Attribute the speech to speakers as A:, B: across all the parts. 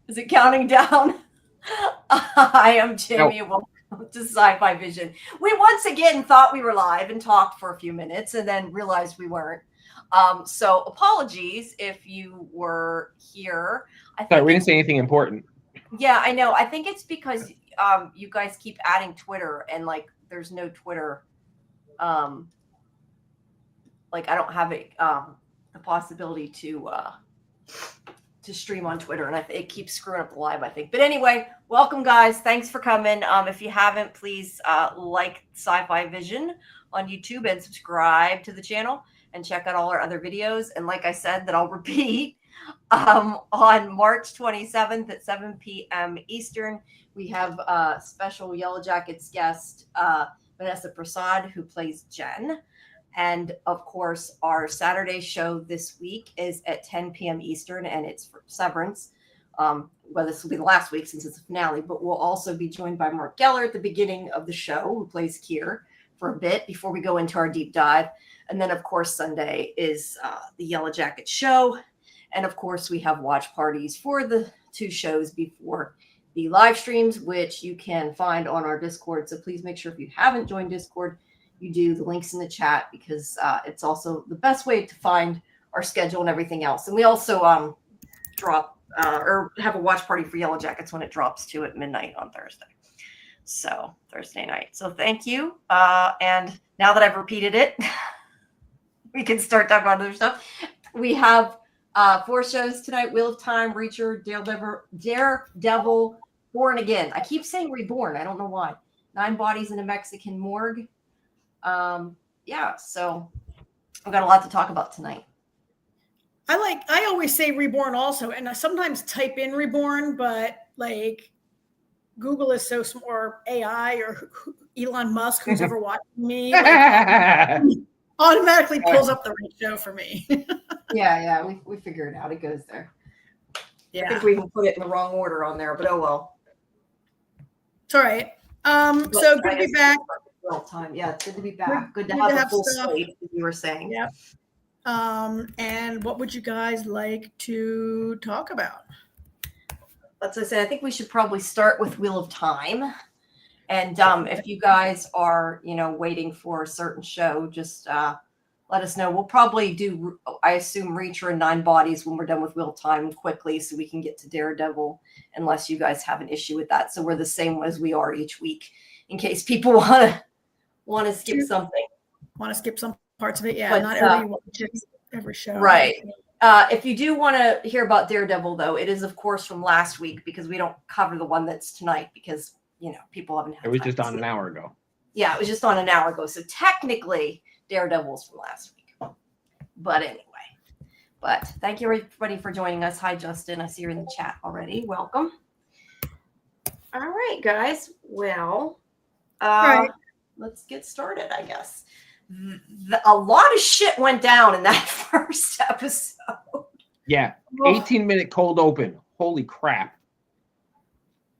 A: Is it counting down? I am Jamie. Welcome to Sci-Fi Vision. We once again thought we were live and talked for a few minutes and then realized we weren't. So apologies if you were here.
B: Sorry, we didn't say anything important.
A: Yeah, I know. I think it's because you guys keep adding Twitter and like there's no Twitter. Like I don't have the possibility to stream on Twitter, and it keeps screwing up the live, I think. But anyway, welcome guys. Thanks for coming. If you haven't, please like Sci-Fi Vision on YouTube and subscribe to the channel and check out all our other videos. And like I said, that I'll repeat, on March 27th at 7 p.m. Eastern, we have a special Yellow Jackets guest, Vanessa Prasad, who plays Jen. And of course, our Saturday show this week is at 10 p.m. Eastern, and it's for Severance. Well, this will be the last week since it's a finale, but we'll also be joined by Mark Geller at the beginning of the show, who plays Kier, for a bit before we go into our deep dive. And then, of course, Sunday is the Yellow Jacket show. And of course, we have watch parties for the two shows before the live streams, which you can find on our Discord. So please make sure if you haven't joined Discord, you do. The links in the chat, because it's also the best way to find our schedule and everything else. And we also drop or have a watch party for Yellow Jackets when it drops to at midnight on Thursday. So Thursday night. So thank you. And now that I've repeated it, we can start talking about other stuff. We have 4 shows tonight: Wheel of Time, Reacher, Daredevil, Born Again. I keep saying Reborn. I don't know why. 9 Bodies in a Mexican Morgue. Yeah, so I've got a lot to talk about tonight.
C: I always say Reborn also, and I sometimes type in Reborn, but like Google is so smart, or AI, or Elon Musk, who's ever watching me, like, automatically pulls up the right show for me.
A: Yeah, we figure it out. It goes there. Yeah, I think we even put it in the wrong order on there, but oh well.
C: It's all right. So good to be back.
A: Time. Yeah, it's good to be back. Good to have a full slate, as you were saying.
C: Yep. And what would you guys like to talk about?
A: As I said, I think we should probably start with Wheel of Time. And if you guys are, waiting for a certain show, just let us know. We'll probably do, I assume, Reacher and 9 Bodies when we're done with Wheel of Time quickly, so we can get to Daredevil, unless you guys have an issue with that. So we're the same as we are each week, in case people want to skip something.
C: Want to skip some parts of it? Yeah, but, not every show.
A: Right. If you do want to hear about Daredevil, though, it is, of course, from last week, because we don't cover the one that's tonight because, people haven't had
B: it was just on an hour ago.
A: Yeah, it was just on an hour ago. So technically, Daredevil's from last week. But anyway. But thank you, everybody, for joining us. Hi, Justin. I see you're in the chat already. Welcome. All right, guys. Well, right. Let's get started, I guess. A lot of shit went down in that first episode.
B: Yeah, 18-minute cold open. Holy crap.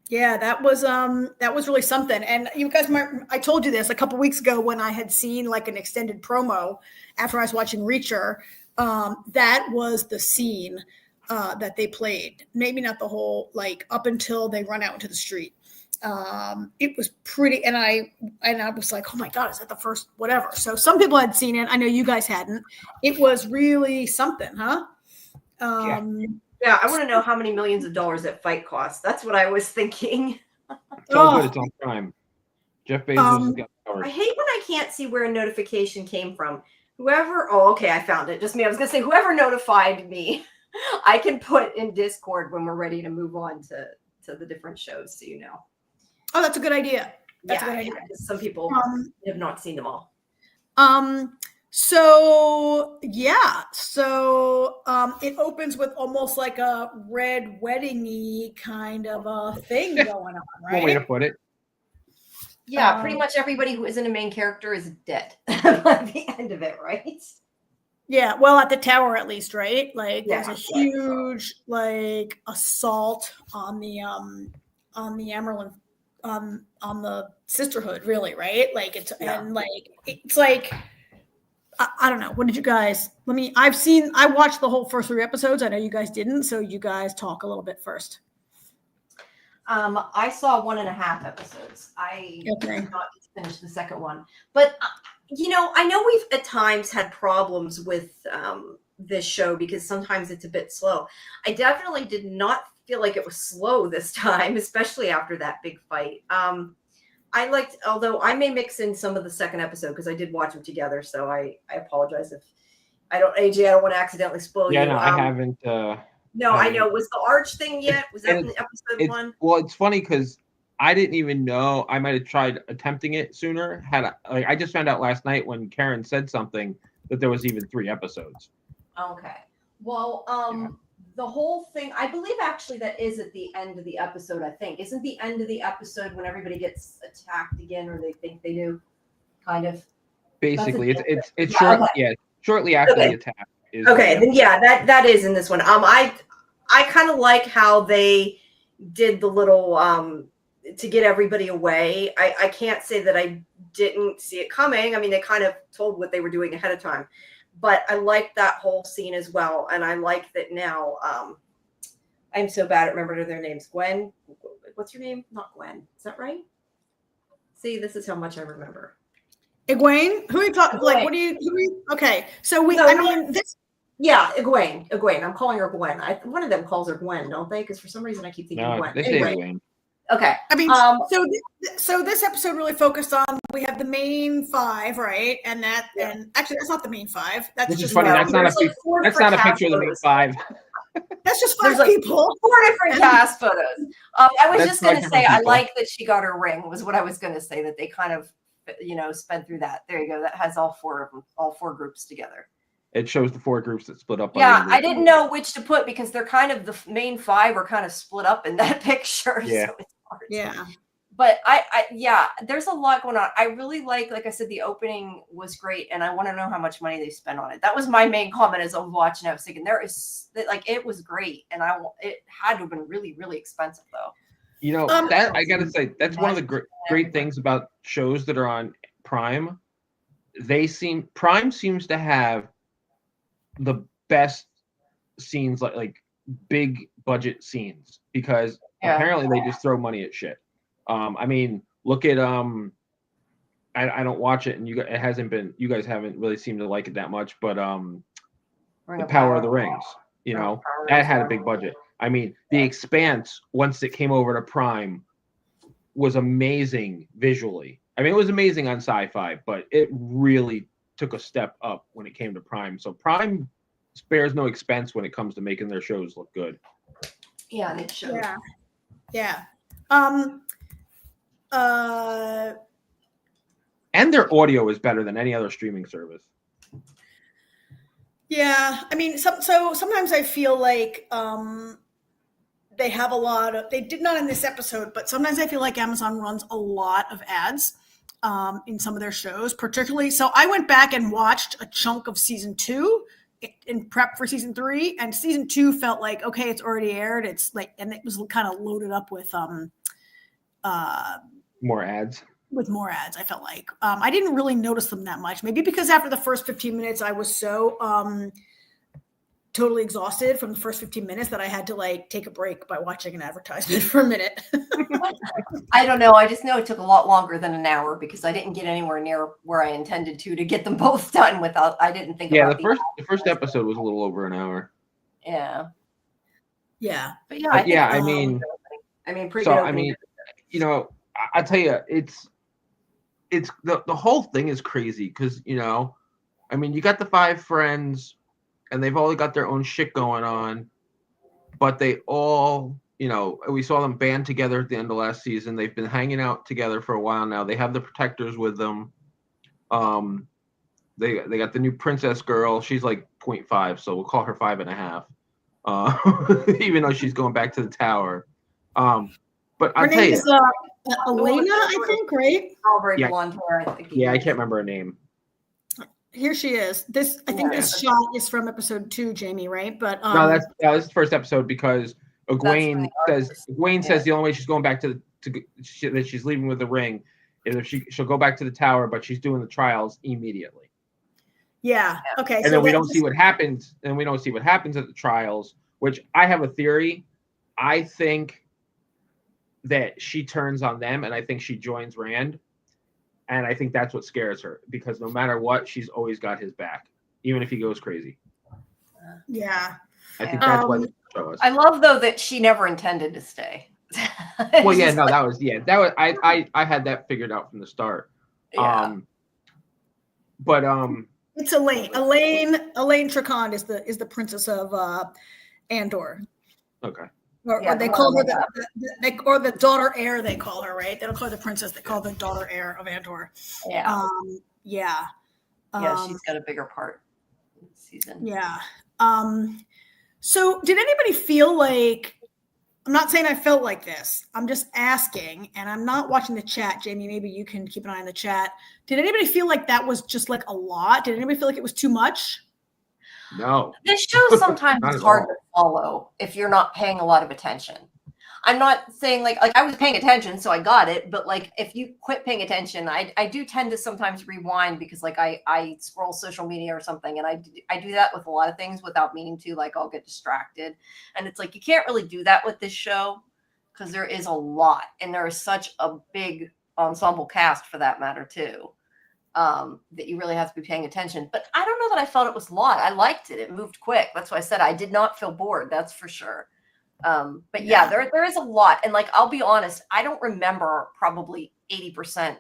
C: Yeah, that was really something. And you guys I told you this a couple weeks ago when I had seen like an extended promo after I was watching Reacher. That was the scene that they played. Maybe not the whole, like up until they run out into the street. It was pretty, and I was like, oh my God, is that the first whatever? So some people had seen it. I know you guys hadn't. It was really something, huh?
A: Yeah, I want to know how many millions of dollars that fight cost. That's what I was thinking.
B: It's all good. It's on Prime. Jeff Bezos has got the
A: I hate when I can't see where a notification came from. Okay, I found it. Just me. I was going to say, whoever notified me, I can put in Discord when we're ready to move on to the different shows, so you know.
C: Oh, that's a good idea.
A: That's a good idea. Some people have not seen them all.
C: So it opens with almost like a red wedding-y kind of a thing going on, right?
B: One way to put it.
A: Yeah, pretty much everybody who isn't a main character is dead by the end of it, right?
C: Yeah, well, at the tower at least, right? Like there's a huge like assault on the Emerald on the Sisterhood, really, right? Like it's and like it's like I don't know. What did you guys? I watched the whole first 3 episodes. I know you guys didn't, so you guys talk a little bit first.
A: I saw 1.5 episodes. I
C: Okay.
A: did not finish the second one, but I know we've at times had problems with this show because sometimes it's a bit slow. I definitely did not feel like it was slow this time, especially after that big fight. I liked, although I may mix in some of the second episode because I did watch them together. So I apologize if AJ, I don't want to accidentally spoil you.
B: Yeah, no, I haven't.
A: No, I know. Was the Arch thing yet? Was that in episode 1?
B: Well, it's funny because I didn't even know. I might have tried attempting it sooner. I just found out last night when Karen said something that there was even 3 episodes.
A: Okay. Well, the whole thing, I believe actually that is at the end of the episode, I think. Isn't the end of the episode when everybody gets attacked again, or they think they do? Kind of.
B: Basically, it's short.
A: Okay.
B: Yeah, shortly after the attack.
A: Then that is in this one. I kind of like how they did the little to get everybody away. I can't say that I didn't see it coming. I mean, they kind of told what they were doing ahead of time, but I like that whole scene as well. And I like that now. I'm so bad at remembering their names. Gwen, what's your name? Not Gwen. Is that right? See, this is how much I remember.
C: Egwene? Who are you talking? Like, what do you? Okay, so this.
A: Yeah, Egwene. I'm calling her Gwen. One of them calls her Gwen, don't they? Because for some reason I keep thinking Gwen.
B: They say Egwene.
A: Okay.
C: I mean, so this episode really focused on, we have the main 5, right? And and actually that's not the main 5. That's
B: Which
C: just
B: is funny. That's not a picture of the main 5.
C: That's just 5 people.
A: 4 different cast photos. I was just going to say, I like that she got her ring, was what I was going to say, that they kind of, sped through that. There you go. That has all 4 of them, all 4 groups together.
B: It shows the 4 groups that split up.
A: Yeah, I didn't know which to put because they're kind of, the main 5 are kind of split up in that picture.
B: Yeah.
A: So it's hard.
C: Yeah.
A: But there's a lot going on. I really like I said, the opening was great, and I want to know how much money they spent on it. That was my main comment as I was watching. I was thinking it was great, and it had to have been really, really expensive though.
B: That I gotta say, that's one of the great things about shows that are on Prime. Prime seems to have the best scenes, like big budget scenes, because apparently they just throw money at shit. I mean, look at I don't watch it, and you guys haven't really seemed to like it that much, but the Power of the Rings, that had a big budget. I mean, The Expanse, once it came over to Prime, was amazing visually. I mean, it was amazing on Sci-Fi, but it really took a step up when it came to Prime. So Prime spares no expense when it comes to making their shows look good.
A: Yeah, and it shows.
C: Yeah.
B: And their audio is better than any other streaming service.
C: Yeah, I mean, so sometimes I feel like they have a lot of. They did not in this episode, but sometimes I feel like Amazon runs a lot of ads in some of their shows, particularly. So I went back and watched a chunk of season 2 in prep for season 3, and season 2 felt like, okay, it's already aired. It's like, and it was kind of loaded up with
B: more ads.
C: With more ads, I felt like I didn't really notice them that much. Maybe because after the first 15 minutes, I was so totally exhausted from the first 15 minutes that I had to take a break by watching an advertisement for a minute.
A: I don't know. I just know it took a lot longer than an hour because I didn't get anywhere near where I intended to get them both done without. I didn't think.
B: Yeah,
A: about
B: the first episode was a little over an hour.
A: Yeah.
C: Yeah,
A: but yeah,
B: I mean,
A: pretty.
B: So
A: good
B: I mean, I tell you, it's the whole thing is crazy because I mean, you got the 5 friends and they've all got their own shit going on, but they all, we saw them band together at the end of last season. They've been hanging out together for a while now. They have the protectors with them. They got the new princess girl. She's like 0.5, so we'll call her 5.5. Even though she's going back to the tower. But I'll tell you,
C: is Elena, I think, right?
A: Strawberry blonde hair, I think.
B: Yeah, I can't remember her name.
C: Here she is. This shot is from episode 2, Jamie, right? But
B: no, that's the first episode because Egwene says the only way she's going back that she's leaving with the ring is if she'll go back to the tower, but she's doing the trials immediately.
C: Yeah. Okay.
B: And then we don't see what happens. And we don't see what happens at the trials, which I have a theory. I think that she turns on them, and I think she joins Rand. And I think that's what scares her, because no matter what, she's always got his back, even if he goes crazy.
C: Yeah.
B: I think that's why they show us.
A: I love, though, that she never intended to stay.
B: Well, yeah, no, that was I had that figured out from the start.
A: Yeah.
C: It's Elaine. Elaine Tricon is the princess of Andor.
B: Okay.
C: Or they call her the daughter heir. They call her, right? They don't call her the princess. They call her the daughter heir of Andor.
A: Yeah.
C: Yeah.
A: She's got a bigger part this season.
C: Yeah. So did anybody feel like, I'm not saying I felt like this, I'm just asking, and I'm not watching the chat. Jamie, maybe you can keep an eye on the chat. Did anybody feel like that was just like a lot? Did anybody feel like it was too much?
B: No.
A: This show sometimes is hard to follow if you're not paying a lot of attention. I'm not saying like I was paying attention, so I got it. But like if you quit paying attention, I do tend to sometimes rewind, because like I scroll social media or something, and I do that with a lot of things without meaning to. Like I'll get distracted, and it's like you can't really do that with this show, because there is a lot, and there is such a big ensemble cast for that matter too, that you really have to be paying attention. But I don't know that I felt it was a lot. I liked it. It moved quick. That's why I said I did not feel bored. That's for sure. But yeah, there is a lot. And like, I'll be honest, I don't remember probably 80%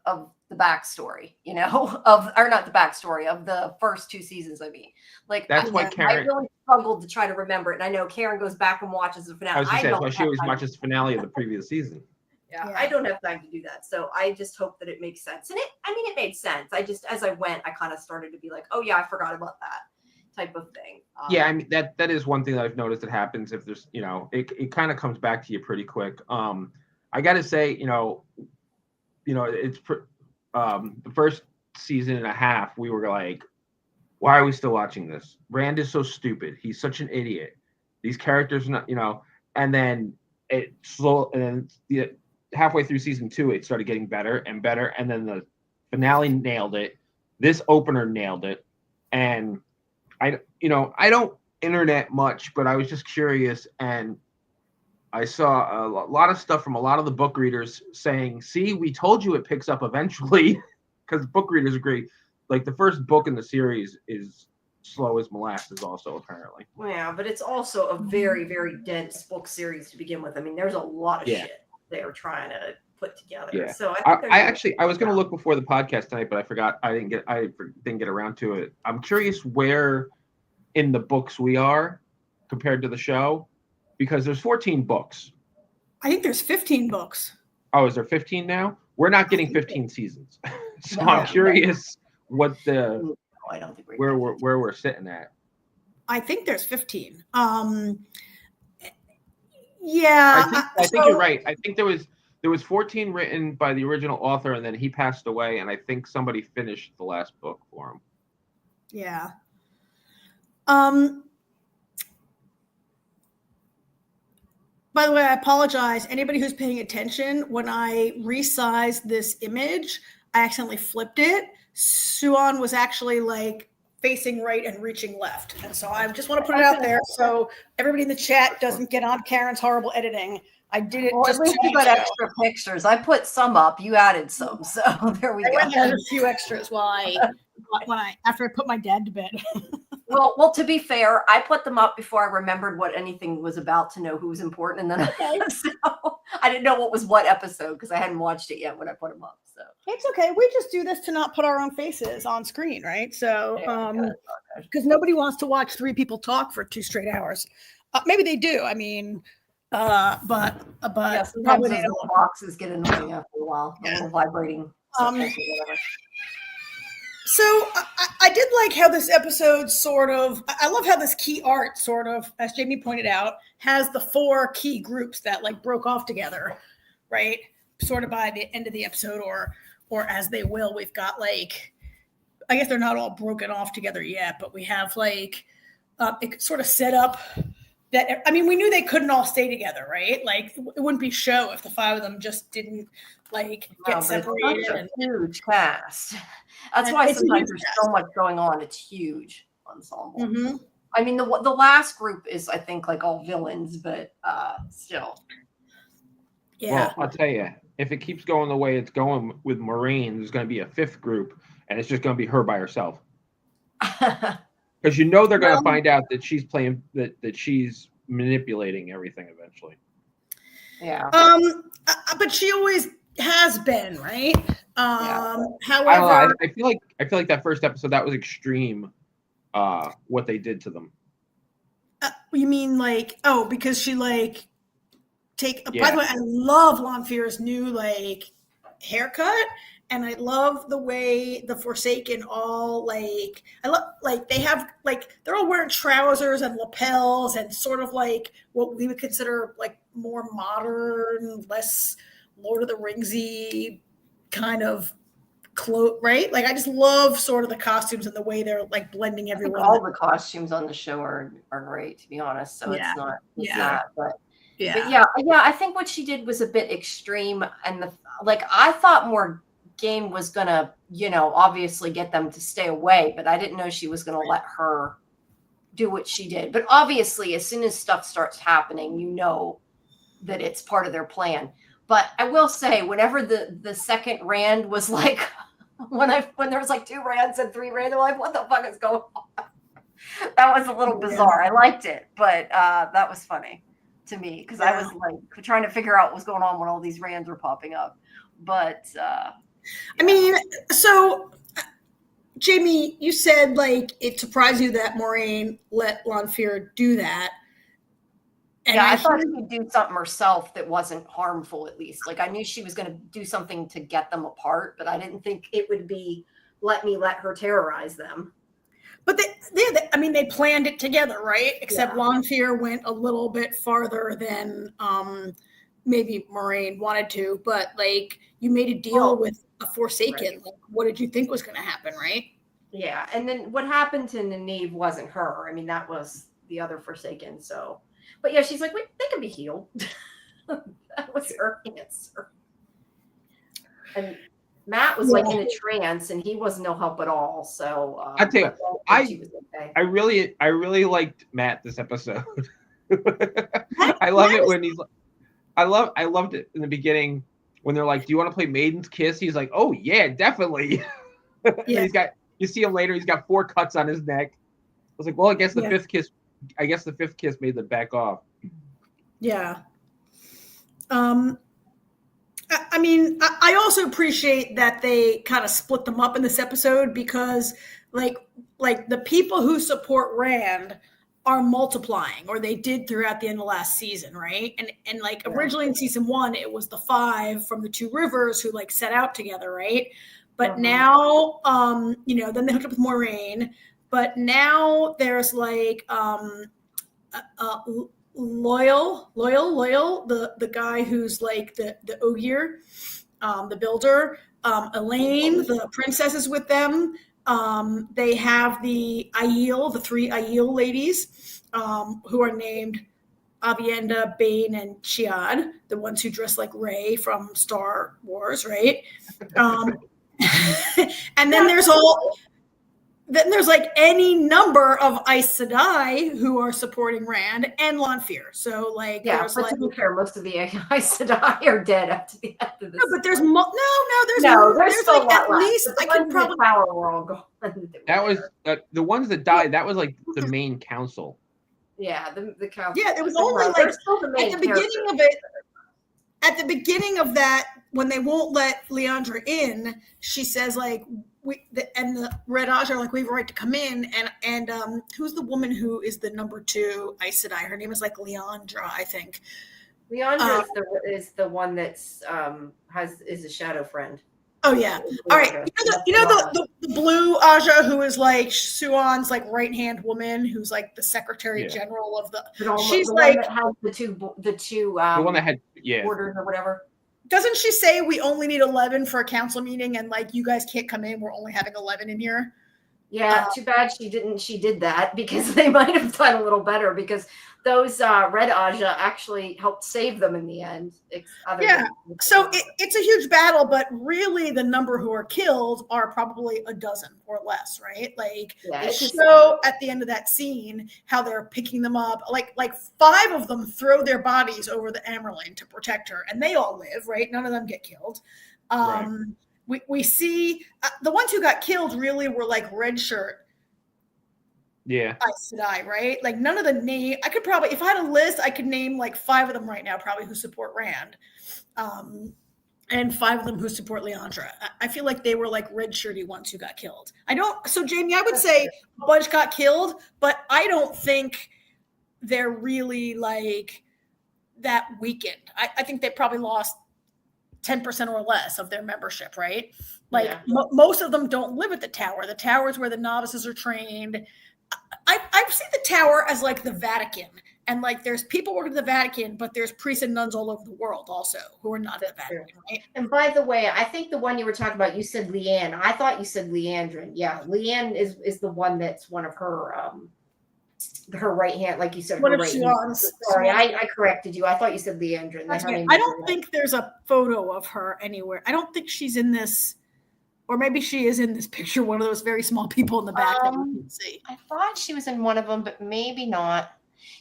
A: of the backstory, or not the backstory of the first 2 seasons. I mean, like
B: that's why Karen,
A: I really struggled to try to remember it. And I know Karen goes back and watches the finale.
B: That's why she always watches the finale of the previous season.
A: Yeah, I don't have time to do that. So I just hope that it makes sense. And it made sense. I just, as I went, I kind of started to be like, oh yeah, I forgot about that type of thing.
B: Yeah, I mean, that is one thing that I've noticed that happens if there's, it kind of comes back to you pretty quick. I got to say, it's the first season and a half, we were like, why are we still watching this? Rand is so stupid. He's such an idiot. These characters are not, and then halfway through season 2, it started getting better and better. And then the finale nailed it. This opener nailed it. And I don't internet much, but I was just curious, and I saw a lot of stuff from a lot of the book readers saying, see, we told you it picks up eventually, because book readers agree. Like the first book in the series is slow as molasses also, apparently.
A: Yeah, but it's also a very, very dense book series to begin with. I mean, there's a lot of shit they're trying to put together.
B: Yeah.
A: So
B: I was going to look before the podcast tonight, but I forgot. I didn't get around to it. I'm curious where in the books we are compared to the show, because there's 14 books.
C: I think there's 15 books.
B: Oh, is there 15 now? We're not getting 15 seasons. So I'm curious what
A: I don't think
B: where we're sitting at.
C: I think there's 15.
B: Yeah, I think you're right. I think there was 14 written by the original author, and then he passed away, and I think somebody finished the last book for him.
C: Yeah. By the way, I apologize. Anybody who's paying attention, when I resized this image, I accidentally flipped it. Suan was actually like facing right and reaching left. And so I just want to put it out there so everybody in the chat doesn't get on Karen's horrible editing. I did it.
A: Well, at least you got extra pictures. I put some up. You added some. So there we go.
C: I added a few extras after I put my dad to bed.
A: Well, to be fair, I put them up before I remembered what anything was about to know who was important. And then so I didn't know what was what episode because I hadn't watched it yet when I put them up. So
C: it's okay. We just do this to not put our own faces on screen, right? So because nobody wants to watch 3 people talk for 2 straight hours. Maybe they do. I mean, but
A: probably those little boxes get annoying after a while. The little vibrating.
C: So I did like how this episode I love how this key art sort of, as Jamie pointed out, has the 4 key groups that like broke off together, right? Sort of by the end of the episode or as they will, we've got like, I guess they're not all broken off together yet, but we have like, it sort of set up that, I mean, we knew they couldn't all stay together, right? Like, it wouldn't be show if the 5 of them just didn't like get separated.
A: It's such a huge cast. That's why sometimes there's so much going on. It's huge ensemble.
C: Mm-hmm.
A: I mean, the last group is, I think, like all villains, but still.
C: Yeah.
B: Well, I'll tell you, if it keeps going the way it's going with Maureen, there's going to be a 5th group, and it's just going to be her by herself. Because they're going to find out that she's playing, that she's manipulating everything eventually.
A: Yeah.
C: But she always has been, right? However,
B: I feel like that first episode, that was extreme. What they did to them.
C: You mean like, because she like by the way, I love Lanfear's new like haircut, and I love the way the Forsaken all like, I love like they have like, they're all wearing trousers and lapels and sort of like what we would consider like more modern, less Lord of the Ringsy kind of clothes, right? Like, I just love sort of the costumes and the way they're like blending everyone.
A: All the costumes on the show are great, to be honest. So it's not but yeah, I think what she did was a bit extreme, and I thought Morgaine was gonna, obviously get them to stay away, but I didn't know she was gonna let her do what she did. But obviously, as soon as stuff starts happening, you know that it's part of their plan. But I will say, whenever the second Rand was like, when there was like 2 Rands and 3 Rand, they're like, what the fuck is going on? That was a little bizarre. I liked it, but that was funny to me, because I was like trying to figure out what was going on when all these Rands were popping up. But
C: I mean, so Jamie, you said like it surprised you that Moiraine let Lanfear do that. And
A: I thought she could do something herself that wasn't harmful, at least. Like, I knew she was going to do something to get them apart, but I didn't think it would be let her terrorize them.
C: But they planned it together, right? Except Lanfear went a little bit farther than maybe Moiraine wanted to. But like, you made a deal with a Forsaken. Right. Like, what did you think was going to happen, right?
A: Yeah, and then what happened to Nynaeve wasn't her. I mean, that was the other Forsaken. So, but yeah, she's like, wait, they can be healed. That was her answer. And Matt was like in a trance, and he was no help at all. So
B: I tell you, I really liked Matt this episode. I love it when I loved it in the beginning when they're like, "Do you want to play Maiden's Kiss?" He's like, "Oh yeah, definitely." Yeah. You see him later. He's got 4 cuts on his neck. I was like, "Well, I guess the 5th kiss. I guess the 5th kiss made them back off." Yeah.
C: I mean, I also appreciate that they kind of split them up in this episode, because like the people who support Rand are multiplying, or they did throughout the end of last season, right? And like originally in season 1, it was the 5 from the 2 rivers who like set out together, right? But now, then they hooked up with Moiraine. But now there's like Loyal, the guy who's like the Ogier, the builder. Elaine, the princess, is with them. They have the 3 Aiel ladies, who are named Avienda, Bane, and Chiad, the ones who dress like Rey from Star Wars, right? And then there's like any number of Aes Sedai who are supporting Rand and Lanfear. So like,
A: but to be fair, most of the Aes Sedai are dead up to the end of this.
C: No, but there's there's
A: still
C: like at least I could probably
A: power were all gone.
B: That was the ones that died. That was like the main council.
A: Yeah, the council.
C: Yeah, it was only like at the beginning of it. At the beginning of that, when they won't let Leandra in, she says like, the Red Aja are like, we have a right to come in, and who's the woman who is the number 2 Aes Sedai? Her name is like Leandra, I think.
A: Leandra is the one that's is a shadow friend.
C: Oh yeah. All right. The blue Aja, who is like Suan's like right hand woman, who's like the secretary general of the. She's the like one that
A: has the two
B: the one that had
A: orders or whatever.
C: Doesn't she say we only need 11 for a council meeting, and like you guys can't come in? We're only having 11 in here.
A: Yeah, too bad she didn't. She did that because they might have done a little better because those Red Aja actually helped save them in the end.
C: So it's a huge battle, but really the number who are killed are probably a dozen or less, right? Like they show at the end of that scene how they're picking them up. Like 5 of them throw their bodies over the Amerlin to protect her, and they all live, right? None of them get killed.
B: Right.
C: We see the ones who got killed really were like red shirt.
B: Yeah.
C: Aes Sedai, right? Like none of the name. I could probably, if I had a list, I could name like 5 of them right now, probably who support Rand, and 5 of them who support Leandra. I feel like they were like red shirty ones who got killed. So Jamie, I would say a bunch got killed, but I don't think they're really like that weakened. I think they probably lost 10% or less of their membership, right? Like most of them don't live at the tower. The tower is where the novices are trained. I've seen the tower as like the Vatican, and like there's people working at the Vatican, but there's priests and nuns all over the world also who are not at the Vatican, right?
A: And by the way, I think the one you were talking about, you said Leanne. I thought you said Leandrin. Yeah, Leanne is the one that's one of her right hand, like you said.
C: One
A: her
C: of
A: right
C: Siobhan's.
A: hand. Sorry, I corrected you. I thought you said Leandrin.
C: I don't think there's a photo of her anywhere. I don't think she's in this. Or maybe she is in this picture, one of those very small people in the back that you can see.
A: I thought she was in one of them, but maybe not.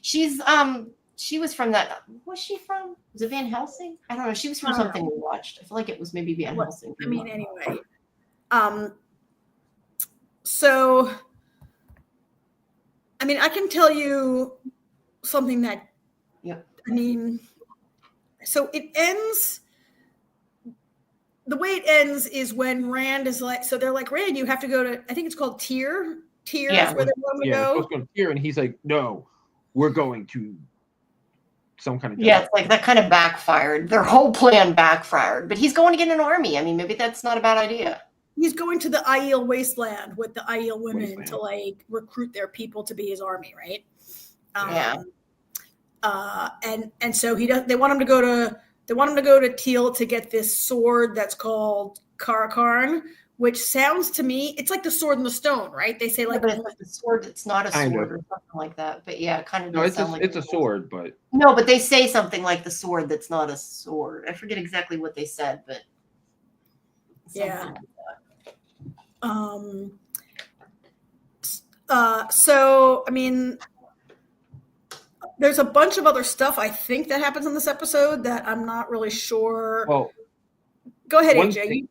A: She was from that. Was she from? Was it Van Helsing? I don't know. She was from something we watched. I feel like it was maybe Van Helsing.
C: I mean, anyway. So, I mean, I can tell you something that.
A: Yep.
C: I mean, so it ends. The way it ends is when Rand is like, so they're like, Rand, you have to go to, I think it's called Tyr. Tyr is where they want to go.
B: Yeah, supposed to go to Tyr, and he's like, no, we're going to some kind of.
A: Yeah, it's like that kind of backfired. Their whole plan backfired, but he's going to get an army. I mean, maybe that's not a bad idea.
C: He's going to the Aiel wasteland with the Aiel women to like recruit their people to be his army, right? And so they want him to go to Teal to get this sword that's called Karakarn, which sounds to me, it's like the sword and the stone, right? They say like,
A: but it's like the sword. It's not a sword or something like that. But yeah, kind of.
B: No, it's a sword, but
A: no, but they say something like the sword that's not a sword. I forget exactly what they said, but
C: yeah. So I mean, there's a bunch of other stuff I think that happens in this episode that I'm not really sure.
B: Well,
C: go ahead, AJ.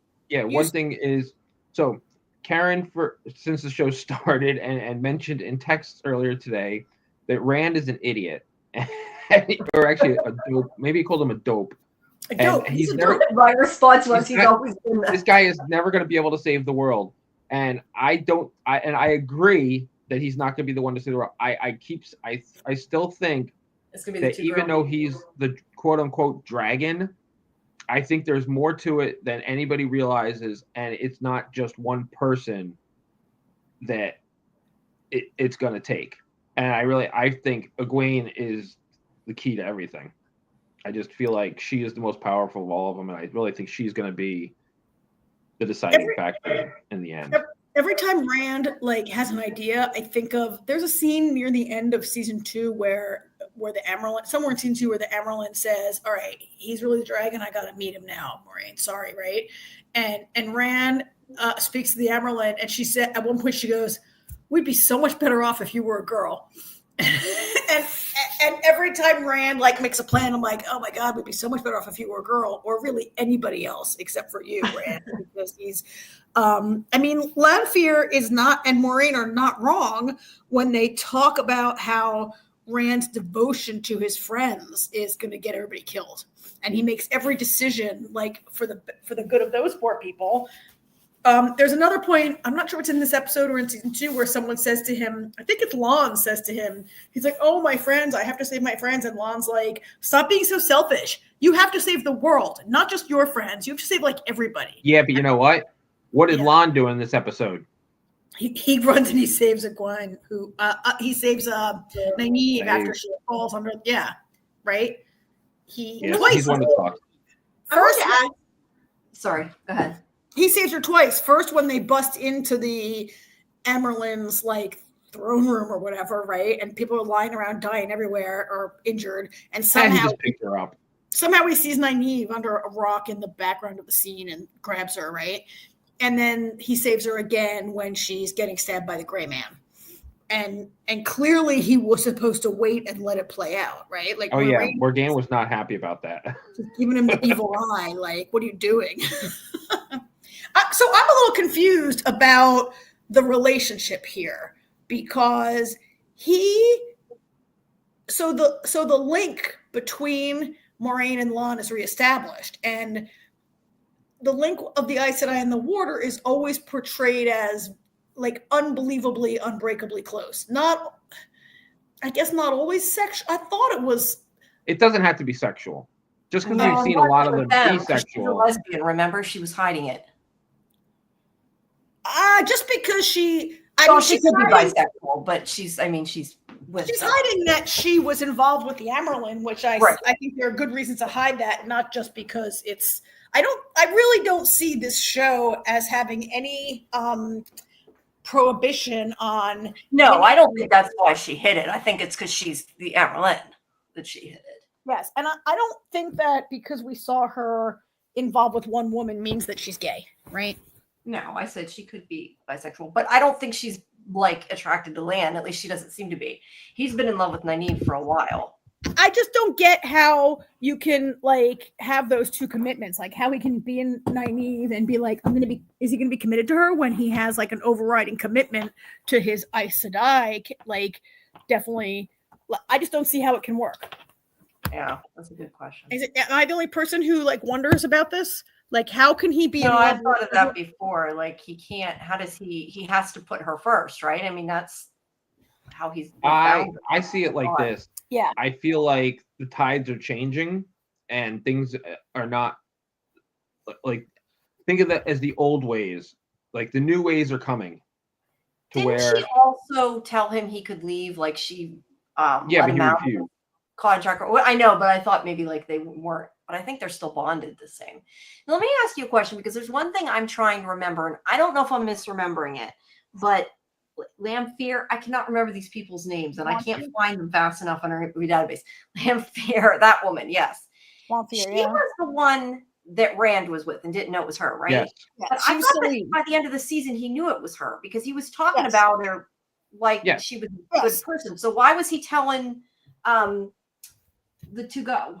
B: One thing is, so Karen, since the show started and mentioned in text earlier today that Rand is an idiot, or actually a dope. Maybe he called him a dope.
C: A dope.
A: He's never. My response was he's always been that.
B: This guy is never going to be able to save the world, and I agree that he's not going to be the one to save the world. I still think
A: it's gonna be
B: that even though he's the quote unquote dragon, I think there's more to it than anybody realizes, and it's not just one person that it's going to take. And I think Egwene is the key to everything. I just feel like she is the most powerful of all of them, and I really think she's going to be the deciding factor in the end.
C: Every time Rand like has an idea, I think of there's a scene near the end of season 2 where the Amerlin, somewhere in season 2 where the Amerlin says, "All right, he's really the dragon. I got to meet him now, Moraine. Sorry, right?" And Rand speaks to the Amerlin, and she said at one point she goes, "We'd be so much better off if you were a girl." and every time Rand like makes a plan, I'm like, "Oh my God, we'd be so much better off if you were a girl, or really anybody else except for you, Rand," because he's. I mean, Lanfear is not, and Moraine are not wrong when they talk about how Rand's devotion to his friends is going to get everybody killed, and he makes every decision like for the good of those poor people. There's another point, I'm not sure it's in this episode or in season 2, where someone says to him, I think it's Lon says to him, he's like, "Oh, my friends, I have to save my friends." And Lon's like, "Stop being so selfish. You have to save the world, not just your friends. You have to save like everybody."
B: Yeah, but you know what? What did Lon do in this episode?
C: He runs and he saves Egwene, who he saves Nynaeve after she falls under. Yeah, right. Twice.
B: He's one to talk.
A: Sorry, go ahead.
C: He saves her twice. First, when they bust into the Amerlin's like throne room or whatever, right? And people are lying around dying everywhere or injured, and
B: And he
C: somehow
B: just picked her up.
C: he sees Nynaeve under a rock in the background of the scene and grabs her, right? And then he saves her again when she's getting stabbed by the gray man. And clearly he was supposed to wait and let it play out, right? Like,
B: Morgaine was not happy about that.
C: Just giving him the evil eye, like, what are you doing? So I'm a little confused about the relationship here, because so the link between Moiraine and Lon is reestablished, and the link of the Aes Sedai and the Warder is always portrayed as like unbelievably, unbreakably close. I guess not always sexual. I thought it was.
B: It doesn't have to be sexual. Just because we've seen a lot of them be sexual.
A: She's a lesbian, remember? She was hiding it.
C: Just because she
A: could be bisexual, but she's
C: hiding that she was involved with the Amerlin, which I think there are good reasons to hide that, not just because it's. I really don't see this show as having any prohibition on.
A: No, I don't think that's why she hid it. I think it's because she's the Amerlin that she hid it.
C: Yes, and I don't think that because we saw her involved with one woman means that she's gay, right?
A: No, I said she could be bisexual, but I don't think she's like attracted to Lan. At least she doesn't seem to be. He's been in love with Nynaeve for a while.
C: I just don't get how you can like have those two commitments, like how he can be in Nynaeve and be like, is he going to be committed to her when he has like an overriding commitment to his Aes Sedai? Like, definitely, I just don't see how it can work.
A: Yeah, that's a good question.
C: Am I the only person who like wonders about this? Like, how can he be?
A: No, I've thought of that before. Like, he can't. How does he has to put her first, right? I mean, that's how he's.
B: I see it like this.
C: Yeah.
B: I feel like the tides are changing, and things are not like. Think of that as the old ways. Like the new ways are coming.
A: Didn't she also tell him he could leave? Like she.
B: But he refused.
A: Contract. I know, but I thought maybe like they weren't. But I think they're still bonded the same. Now, let me ask you a question, because there's one thing I'm trying to remember, and I don't know if I'm misremembering it, but Lanfear, I cannot remember these people's names, and I can't find them fast enough on our database. Lanfear, that woman, yes. Lanfear, she was the one that Rand was with and didn't know it was her, right?
B: Yes.
A: But I thought that by the end of the season, he knew it was her, because he was talking about her like she was a good person. So why was he telling the two go?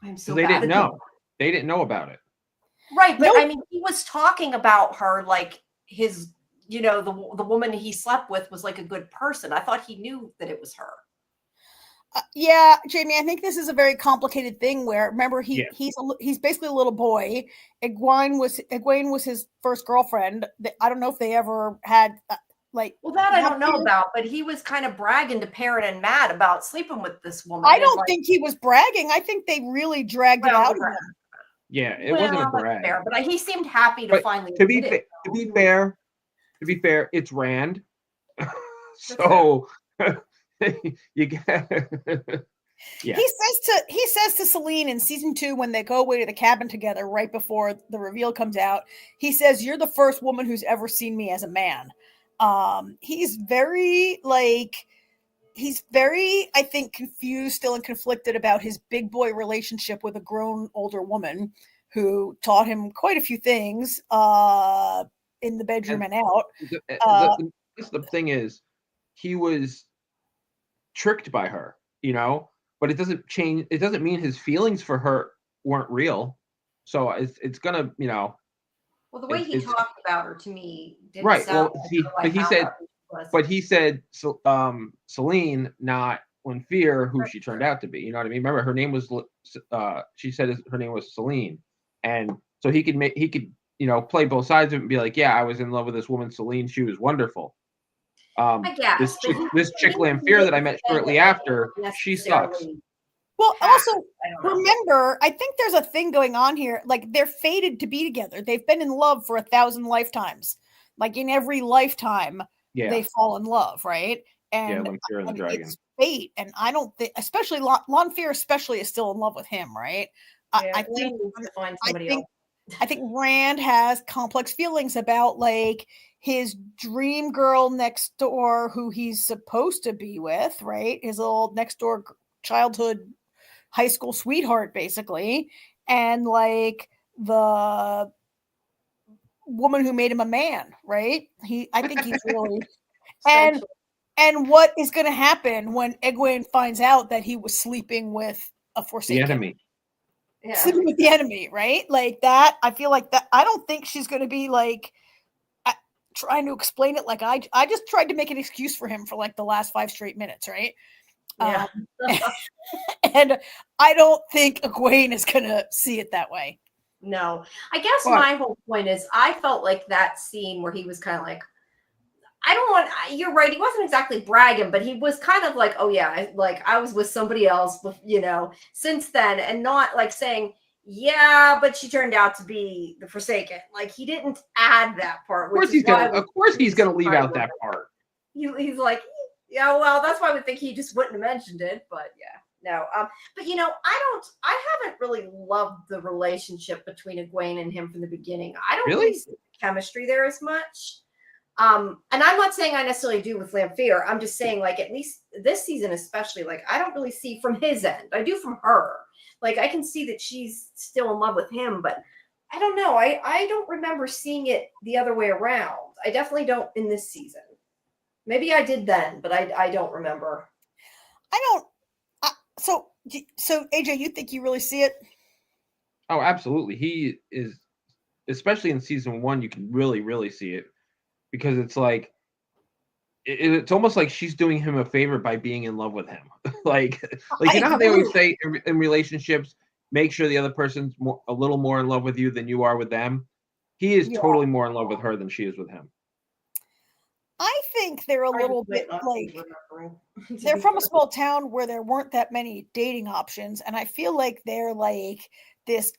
A: I'm so
B: they didn't know. They didn't know about it.
A: Right, but I mean, he was talking about her like his, the woman he slept with was like a good person. I thought he knew that it was her.
C: Yeah, Jamie, I think this is a very complicated thing where, remember, he's basically a little boy. Egwene was his first girlfriend. I don't know if they ever had
A: that I don't know about, but he was kind of bragging to Perrin and Matt about sleeping with this woman.
C: I don't think he was bragging. I think they really dragged it out of him.
B: Yeah, it wasn't a brag.
A: Fair, but he seemed happy to finally.
B: To be fair, it's Rand. So you get. Yeah.
C: He says to Selene in season 2 when they go away to the cabin together right before the reveal comes out. He says, "You're the first woman who's ever seen me as a man." He's very, I think, confused still and conflicted about his big boy relationship with a grown older woman who taught him quite a few things in the bedroom and out.
B: The thing is, he was tricked by her, but it doesn't change. It doesn't mean his feelings for her weren't real. So it's gonna,
A: Well, the way he talked about her to me didn't
B: right.
A: sound
B: But he said Selene, not Lanfear, who she turned out to be. You know what I mean? Remember, her name was. She said her name was Selene, and so he could play both sides of it and be like, "Yeah, I was in love with this woman, Selene. She was wonderful."
A: I guess
B: this chick Lanfear that I met shortly after, she sucks.
C: Well, also remember, I think there's a thing going on here. Like, they're fated to be together. They've been in love for 1,000 lifetimes. Like, in every lifetime, they fall in love, right? And
B: Lanfear and the dragon.
C: It's fate. And I don't think, especially Lanfear, especially is still in love with him, right? I think Rand has complex feelings about his dream girl next door who he's supposed to be with, right? His little next door childhood high school sweetheart, basically. And like the woman who made him a man, right? I think he's really and what is going to happen when Egwene finds out that he was sleeping with a Forsaken?
B: The enemy.
A: Yeah.
C: Sleeping with the enemy, right? Like that. I feel like that. I don't think she's going to be like trying to explain it. Like I just tried to make an excuse for him for like the last 5 straight minutes, right?
A: Yeah.
C: And I don't think Egwene is going to see it that way.
A: No, I guess my whole point is I felt like that scene where he was kind of like, you're right. He wasn't exactly bragging, but he was kind of like, oh yeah, like I was with somebody else, since then, and not like saying, yeah, but she turned out to be the Forsaken. Like he didn't add that part.
B: Of course he's gonna leave out that part.
A: He's like, yeah, well, that's why I would think he just wouldn't have mentioned it, but yeah. No, but I haven't really loved the relationship between Egwene and him from the beginning. I don't really see the chemistry there as much. And I'm not saying I necessarily do with Lanfear. I'm just saying, like, at least this season, especially, like, I don't really see from his end. I do from her. Like, I can see that she's still in love with him, but I don't know. I don't remember seeing it the other way around. I definitely don't in this season. Maybe I did then, but I don't remember.
C: So AJ, you think you really see it?
B: Oh, absolutely. He is, especially in season 1, you can really, really see it because it's like, it's almost like she's doing him a favor by being in love with him. like you know how they always say in relationships, make sure the other person's a little more in love with you than you are with them. He is totally more in love with her than she is with him.
C: I think they're a little bit like they're from a small town where there weren't that many dating options. And I feel like they're like this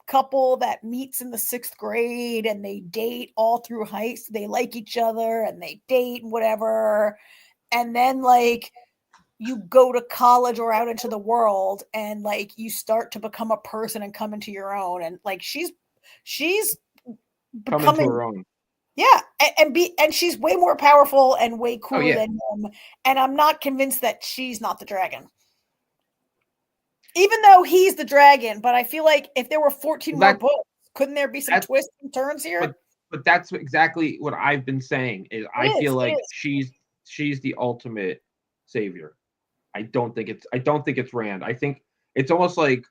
C: couple that meets in the 6th grade and they date all through high school. They like each other and they date and whatever. And then like you go to college or out into the world and like you start to become a person and come into your own. And like she's
B: becoming into her own.
C: Yeah, and she's way more powerful and way cooler than him. And I'm not convinced that she's not the dragon. Even though he's the dragon, but I feel like if there were 14 more books, couldn't there be some twists and turns here?
B: But that's exactly what I've been saying. I feel like she's the ultimate savior. I don't think it's Rand. I think it's almost like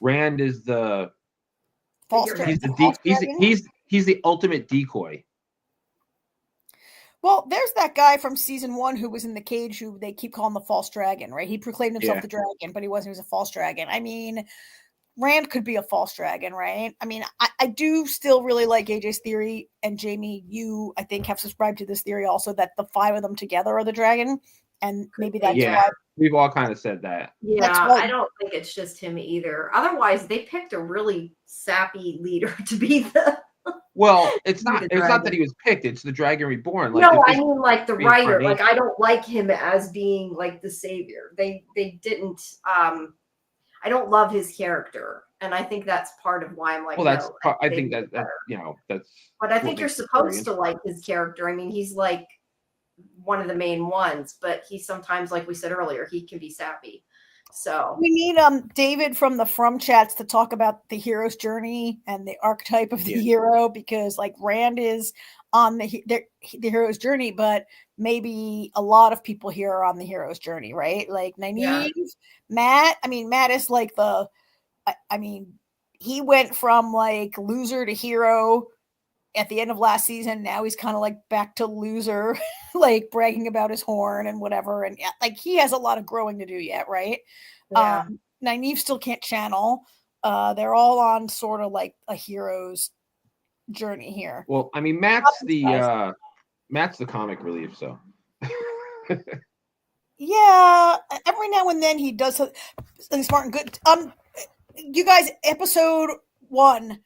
B: Rand is the
C: false
B: he's the ultimate decoy.
C: Well, there's that guy from season 1 who was in the cage who they keep calling the false dragon, right? He proclaimed himself the dragon, but he wasn't. He was a false dragon. I mean, Rand could be a false dragon, right? I mean, I do still really like AJ's theory, and Jamie, you, I think, have subscribed to this theory also that the 5 of them together are the dragon, and maybe that's why.
B: We've all kind of said that.
A: Yeah, I don't think it's just him either. Otherwise, they picked a really sappy leader to be the...
B: Well, it's not that he was picked. It's the Dragon Reborn.
A: Like, no, I mean like the writer. Like I don't like him as being like the savior. They didn't. I don't love his character, and I think that's part of why I'm like.
B: Well, that's. No, I think that that's.
A: But I think you're supposed to like his character. I mean, he's like one of the main ones, but he sometimes, like we said earlier, he can be sappy. So
C: we need David from the From Chats to talk about the hero's journey and the archetype of the hero, because like Rand is on the hero's journey, but maybe a lot of people here are on the hero's journey, right? Like Nynaeve, Matt. I mean, Matt is like he went from like loser to hero at the end of last season. Now he's kind of like back to loser, like bragging about his horn and whatever. And like, he has a lot of growing to do yet. Right. Yeah. Nynaeve still can't channel. They're all on sort of like a hero's journey here.
B: Well, I mean, Matt's the comic relief. So
C: yeah, every now and then he does something smart and good. You guys, episode 1,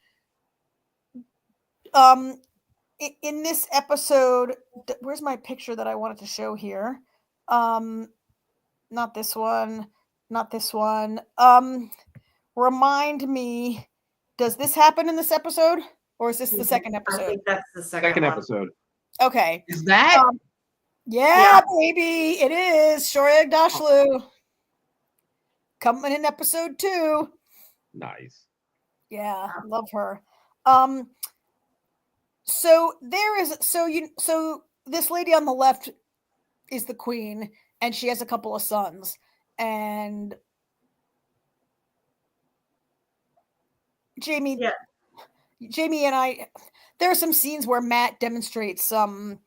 C: in this episode, where's my picture that I wanted to show here? Not this one. Remind me, does this happen in this episode, or is this the second episode?
A: I think that's the second
B: episode.
C: Okay.
B: Is that?
C: Yeah, baby, it is. Shoryag Dashlu coming in episode 2.
B: Nice.
C: Yeah, love her. So this lady on the left is the queen, and she has a couple of sons, and Jamie and I, there are some scenes where Matt demonstrates some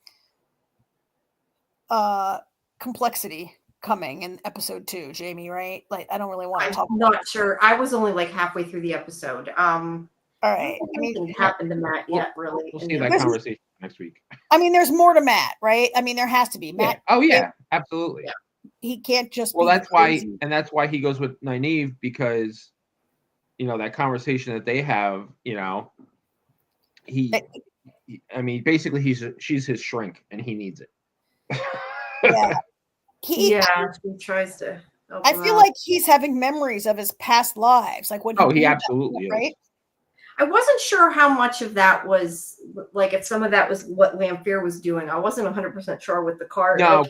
C: complexity coming in episode 2, Jamie, right? Like, I don't really want to talk.
A: I'm not sure. I was only like halfway through the episode.
C: All right.
A: I mean, nothing happened to Matt yet, really.
B: We'll see that conversation next week.
C: I mean, there's more to Matt, right? I mean, there has to be. Matt.
B: Oh yeah, absolutely.
A: Yeah.
C: He can't just.
B: Well, that's crazy. That's why he goes with Nynaeve, because that conversation that they have. I mean, basically, she's his shrink, and he needs it.
C: Yeah.
A: He tries to.
C: I feel like he's having memories of his past lives, like when.
B: He absolutely is. Right.
A: I wasn't sure how much of that was like, if some of that was what Lamphere was doing. I wasn't 100% sure with the card.
B: No,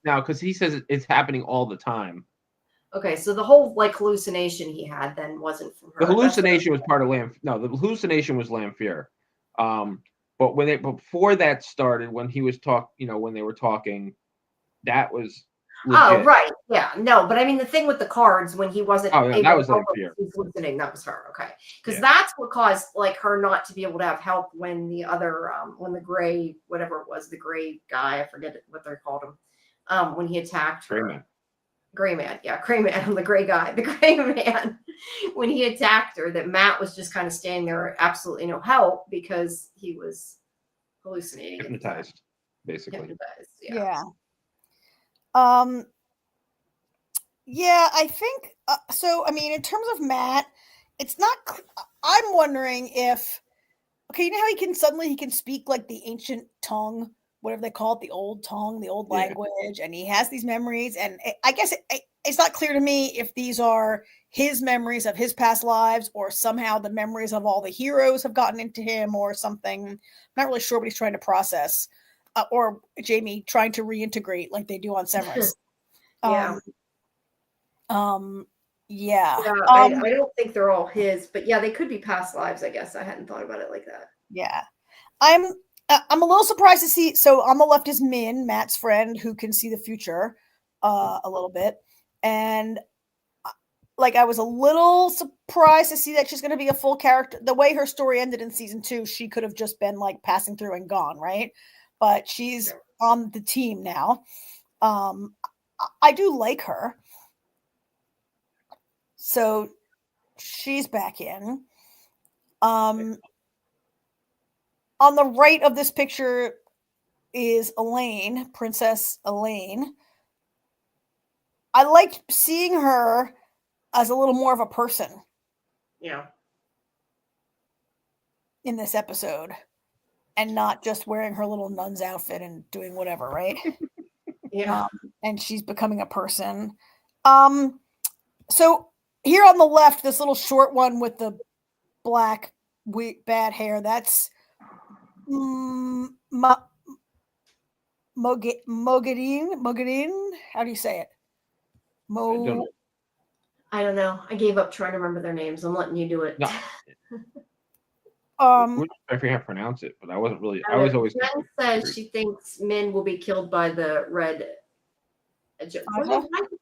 B: because he says it's happening all the time.
A: Okay, so the whole like hallucination he had then wasn't from her.
B: The hallucination was part of the hallucination was Lamphere. But before that started, when he was when they were talking, that was legit.
A: Oh, right. Yeah. No, but I mean, the thing with the cards, when he wasn't
B: that was Lamphere.
A: He was listening, that was her. Okay. Because that's what caused like her not to be able to have help when the other, when the gray, whatever it was, the gray guy, I forget what they called him, when he attacked her. Gray man. Yeah. Gray man. The gray guy. The gray man. When he attacked her, that Matt was just kind of standing there, absolutely no help, because he was hallucinating.
B: Hypnotized, basically.
A: Hypnotized,
C: yeah. Yeah, I think so. I mean, in terms of Matt, it's not. I'm wondering if, you know how he can speak like the ancient tongue, whatever they call it, the old tongue, the old language, and he has these memories. And I guess it's not clear to me if these are his memories of his past lives, or somehow the memories of all the heroes have gotten into him, or something. I'm not really sure what he's trying to process. Or Jamie trying to reintegrate like they do on Severance.
A: Yeah.
C: Yeah.
A: I don't think they're all his, but yeah, they could be past lives, I guess. I hadn't thought about it like that.
C: Yeah. I'm a little surprised to see. So on the left is Min, Matt's friend, who can see the future a little bit. And like, I was a little surprised to see that she's going to be a full character. The way her story ended in season 2, she could have just been like passing through and gone, right? But she's on the team now. I do like her. So she's back in. On the right of this picture is Elaine, Princess Elaine. I liked seeing her as a little more of a person.
A: Yeah.
C: In this episode. And not just wearing her little nun's outfit and doing whatever, right?
A: Yeah.
C: And she's becoming a person. So here on the left, this little short one with the black, bad hair, that's Mogadine. How do you say it?
A: I don't know. I gave up trying to remember their names. I'm letting you do it.
B: No. I forget how to pronounce it, but I wasn't really. I was always.
A: Jen says she thinks Min will be killed by the red.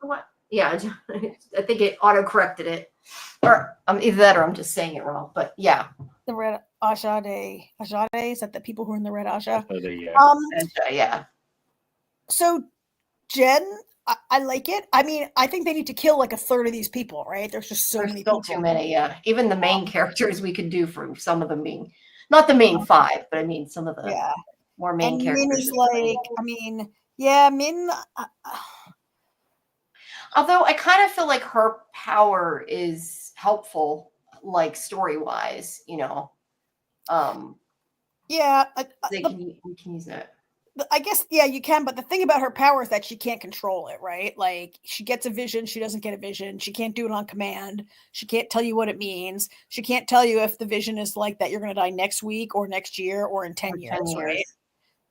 A: What? Yeah, I think it auto-corrected it, or either that, or I'm just saying it wrong. But yeah,
C: the red Ajade. Ajade, is that the people who are in the red Aja?
A: Yeah.
C: So, Jen, I like it. I mean, I think they need to kill like a third of these people, right? There's just so many people.
A: Too many, yeah. Even the main characters we could do for some of them being, not the main 5, but I mean some of the more main characters.
C: Min is like, I mean, yeah, Min.
A: Although I kind of feel like her power is helpful, like story-wise, Yeah, we can use that.
C: I guess, yeah, you can, but the thing about her power is that she can't control it, right? Like, she gets a vision, she doesn't get a vision, she can't do it on command, she can't tell you what it means, she can't tell you if the vision is like that you're going to die next week or next year or in 10 years, right?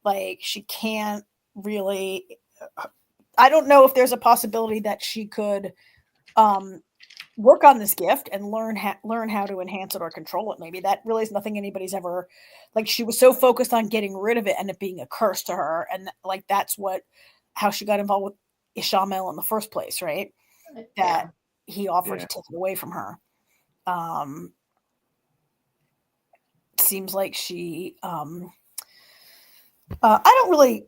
C: Like she can't really. I don't know if there's a possibility that she could work on this gift and learn how to enhance it or control it. Maybe that really is nothing anybody's ever, like, she was so focused on getting rid of it and it being a curse to her, and like that's how she got involved with Ishamel in the first place, right? That he offered to take it away from her. Seems like she I don't really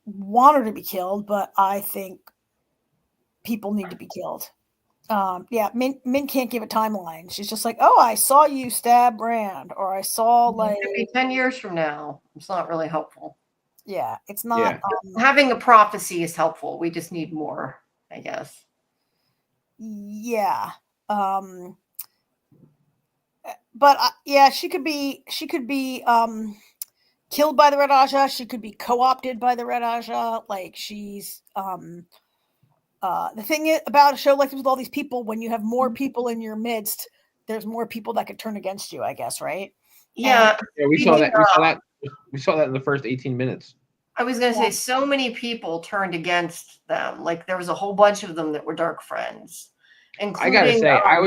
C: want her to be killed, but I think people need to be killed. Min can't give a timeline. She's just like, oh, I saw you stab Rand, or I saw like
A: It could be 10 years from now. It's not really helpful.
C: Yeah, it's not.
A: Having a prophecy is helpful. We just need more, I guess.
C: Yeah. But she could be killed by the Red Aja. She could be co-opted by the Red Aja. Like she's the thing about a show like this with all these people, when you have more people in your midst, there's more people that could turn against you, I guess, right?
A: Yeah.
B: We saw that. We saw that in the first 18 minutes.
A: I was going to say, so many people turned against them. Like there was a whole bunch of them that were dark friends.
B: I gotta say, I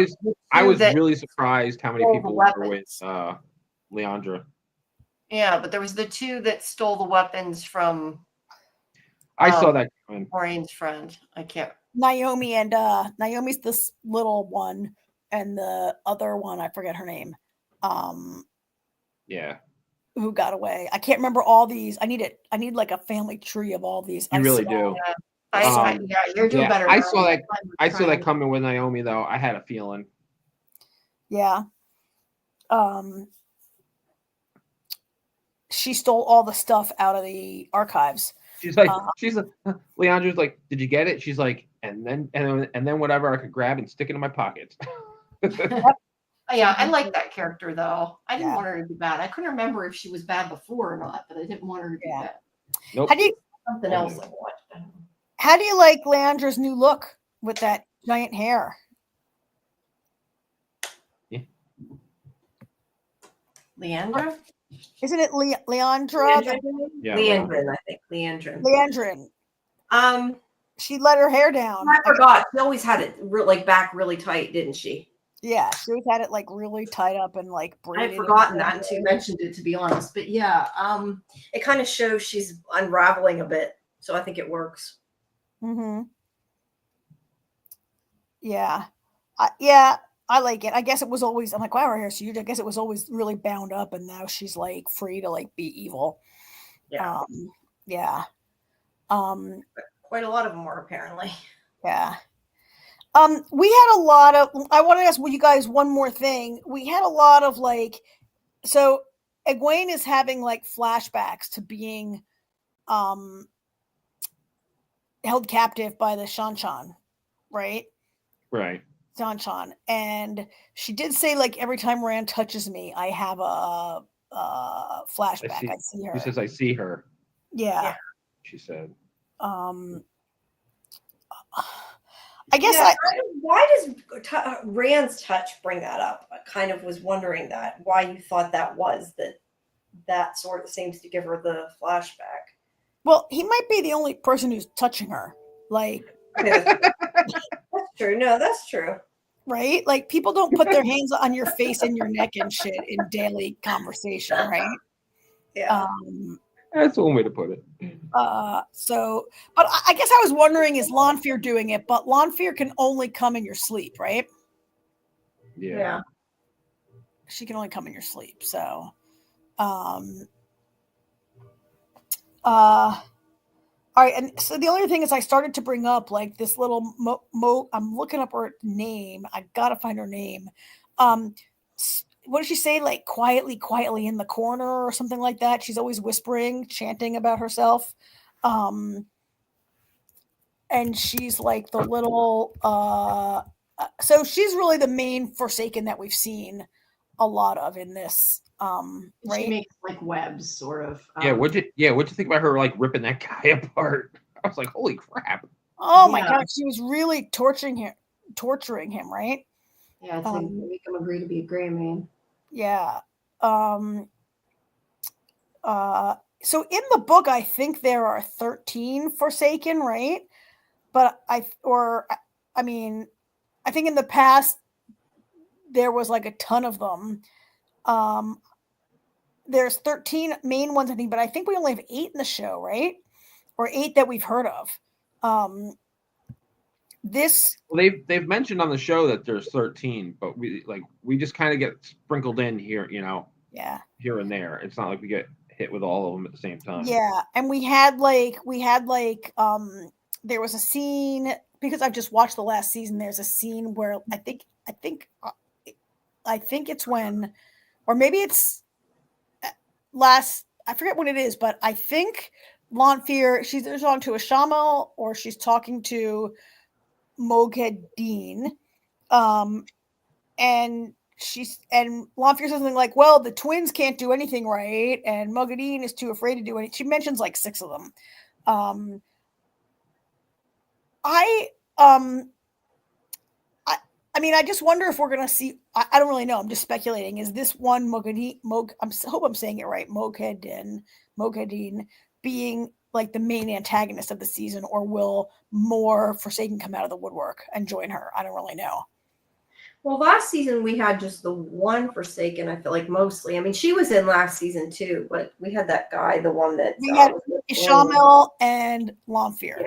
B: was really surprised how many people were with Leandra.
A: Yeah, but there was the two that stole the weapons from.
B: I saw that coming.
A: Maureen's friend. I can't.
C: Naomi and Naomi's this little one, and the other one, I forget her name.
B: Yeah.
C: Who got away? I can't remember all these. I need like a family tree of all these.
B: You really do.
A: Yeah. You're doing better.
B: I saw that coming with Naomi, though. I had a feeling.
C: Yeah. She stole all the stuff out of the archives.
B: She's like, Leandra's like, did you get it? She's like, and then whatever I could grab and stick it in my pockets.
A: Yeah, I like that character though. I didn't want her to be bad. I couldn't remember if she was bad before or not, but I didn't want her to be bad.
B: Nope.
A: Something else I watched.
C: How do you like Leandra's new look with that giant hair?
A: Yeah. Leandra?
C: Isn't it Leandra?
B: Yeah,
A: Leandrin, I think. Leandrin.
C: She let her hair down.
A: I forgot. She always had it back really tight, didn't she?
C: Yeah, she always had it like really tight up and like braided.
A: I had forgotten that until you mentioned it, to be honest. But yeah, it kind of shows she's unraveling a bit, so I think it works.
C: Mm-hmm. Yeah, I like it. I guess it was always. I'm like, wow, her hair's huge. I guess it was always really bound up, and now she's like free to like be evil.
A: Yeah.
C: Yeah.
A: Quite a lot of them were, apparently.
C: Yeah. We had a lot of. I want to ask you guys one more thing. We had a lot of like. So Egwene is having like flashbacks to being held captive by the Shanshan, right?
B: Right.
C: Shanshan. And she did say, like, every time Rand touches me, I have a flashback. I see her.
B: She says, I see her.
C: Yeah.
B: She said.
C: I guess
A: why does Rand's touch bring that up? I kind of was wondering that, why you thought that was that sort of seems to give her the flashback.
C: Well, he might be the only person who's touching her. Like,
A: that's true. No, that's true.
C: Right? Like, people don't put their hands on your face and your neck and shit in daily conversation, right?
A: Yeah.
B: That's one way to put it.
C: But I guess I was wondering, is Lanfear doing it? But Lanfear can only come in your sleep, right?
B: Yeah.
C: She can only come in your sleep. So, all right. And so the only thing is, I started to bring up like this little I'm looking up her name. I gotta find her name. What did she say? Like quietly in the corner or something like that. She's always whispering, chanting about herself. And she's like the little, so she's really the main Forsaken that we've seen a lot of in this. Right?
A: She makes like webs, sort of.
B: What'd you think about her like ripping that guy apart? I was like, holy crap!
C: Oh my god, she was really torturing him, right?
A: Yeah, to make him agree to be a gray man.
C: Yeah. so in the book, I think there are 13 Forsaken, right? But I think in the past there was like a ton of them. There's 13 main ones, I think, but I think we only have 8 in the show, right? Or 8 that we've heard of.
B: They've mentioned on the show that there's 13, but we just kind of get sprinkled in here, here and there. It's not like we get hit with all of them at the same time.
C: Yeah, and we had there was a scene, because I've just watched the last season. There's a scene where I think it's when, or maybe it's I forget when it is, but I think Lanfear, she's either talking to a Shamal or she's talking to Moghedin, and Lanfear says something like, well, the twins can't do anything right, and Moghedin is too afraid to do anything. She mentions like 6 of them. I just wonder if we're gonna see. I don't really know. I'm just speculating. Is this one Moghedin? I hope I'm saying it right. Moghedin being like the main antagonist of the season, or will more Forsaken come out of the woodwork and join her? I don't really know.
A: Well, last season we had just the one Forsaken, I feel like, mostly. I mean, she was in last season too, but we had that guy, the one that
C: we had Shamil and Lanfear.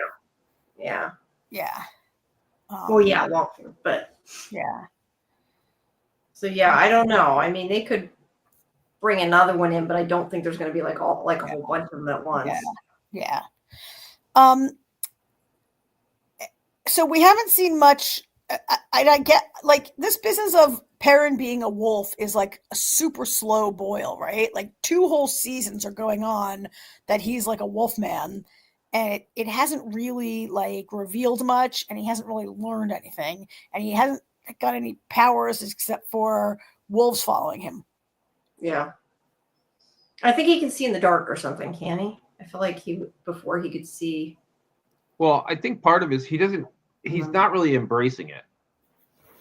A: Yeah. Lanfear, but
C: yeah.
A: So yeah, I don't know. I mean, they could bring another one in, but I don't think there's going to be a whole bunch of them at once.
C: Yeah. So we haven't seen much. I get this business of Perrin being a wolf is like a super slow boil, right? Like 2 whole seasons are going on that he's like a wolf man, and it hasn't really revealed much, and he hasn't really learned anything, and he hasn't got any powers except for wolves following him.
A: Yeah. I think he can see in the dark or something, can he? I feel like before he could see.
B: Well, I think part of it is he's not really embracing it.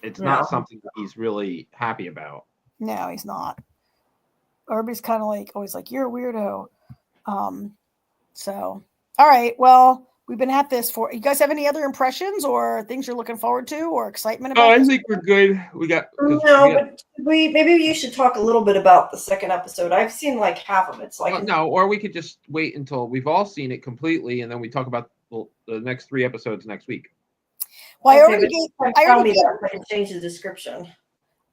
B: It's not something that he's really happy about.
C: No, he's not. Everybody's kind of always you're a weirdo. So, all right. Well, we've been at this for. You guys have any other impressions or things you're looking forward to or excitement about?
B: I think we're good.
A: But maybe you should talk a little bit about the second episode. I've seen half of it, so
B: or we could just wait until we've all seen it completely, and then we talk about the next 3 episodes next week.
C: Well, I
A: can change the description.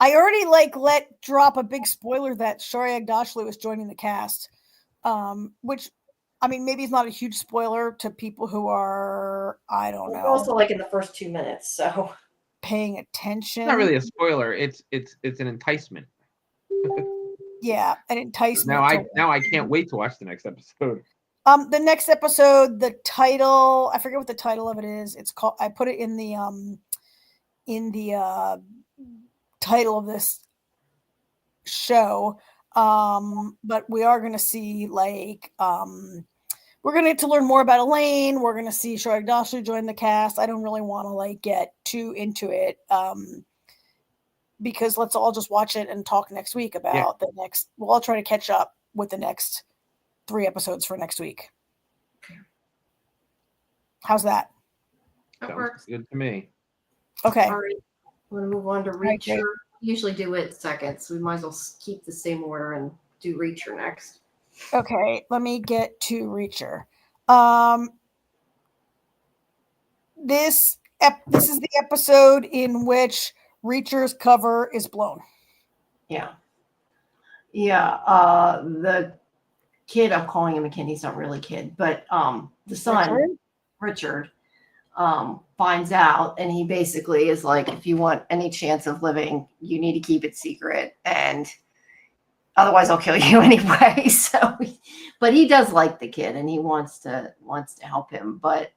C: I already let drop a big spoiler that Shohreh Aghdashloo is joining the cast, which, I mean, maybe it's not a huge spoiler to people who are, I don't know.
A: Also, in the first 2 minutes, so
C: paying attention.
B: It's not really a spoiler. It's an enticement.
C: Yeah, an enticement.
B: Now I can't wait to watch the next episode.
C: The next episode, the title, I forget what the title of it is. It's called, I put it in the title of this show. But we are going to see we're going to get to learn more about Elaine. We're going to see Shohreh Aghdashloo join the cast. I don't really want to get too into it. Because let's all just watch it and talk next week about the next. We'll all try to catch up with the next 3 episodes for next week. How's that?
A: That works.
B: Good to me.
C: Okay.
A: All right. I'm going to move on to Reacher. Okay. Usually do it second, so we might as well keep the same order and do Reacher next.
C: Okay. Let me get to Reacher. This is the episode in which Reacher's cover is blown.
A: Yeah. The kid, I'm calling him a kid, he's not really a kid, but the son, Richard, finds out, and he basically is if you want any chance of living, you need to keep it secret, and otherwise I'll kill you anyway. So, but he does like the kid, and he wants to help him. But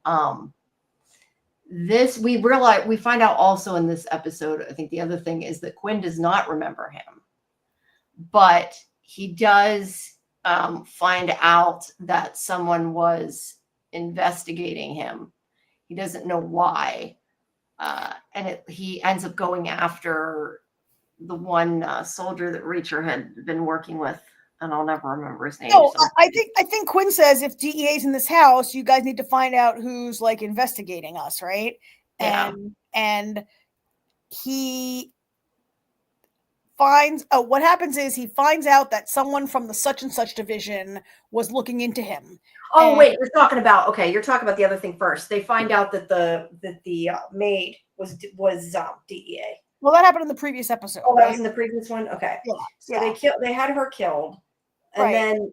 A: we find out also in this episode, I think the other thing is that Quinn does not remember him, but he does find out that someone was investigating him. He doesn't know why. And he ends up going after the one soldier that Reacher had been working with and I'll never remember his name.
C: No,
A: so.
C: I think Quinn says if DEA's in this house, you guys need to find out who's like investigating us, right?
A: Yeah.
C: And he finds what happens is he finds out that someone from the such and such division was looking into him.
A: Oh, wait, you're talking about the other thing first. They find out that the maid was DEA.
C: Well, that happened in the previous episode.
A: Oh, that
C: right?
A: was in the previous one. Okay.
C: Yeah.
A: So they had her killed, and then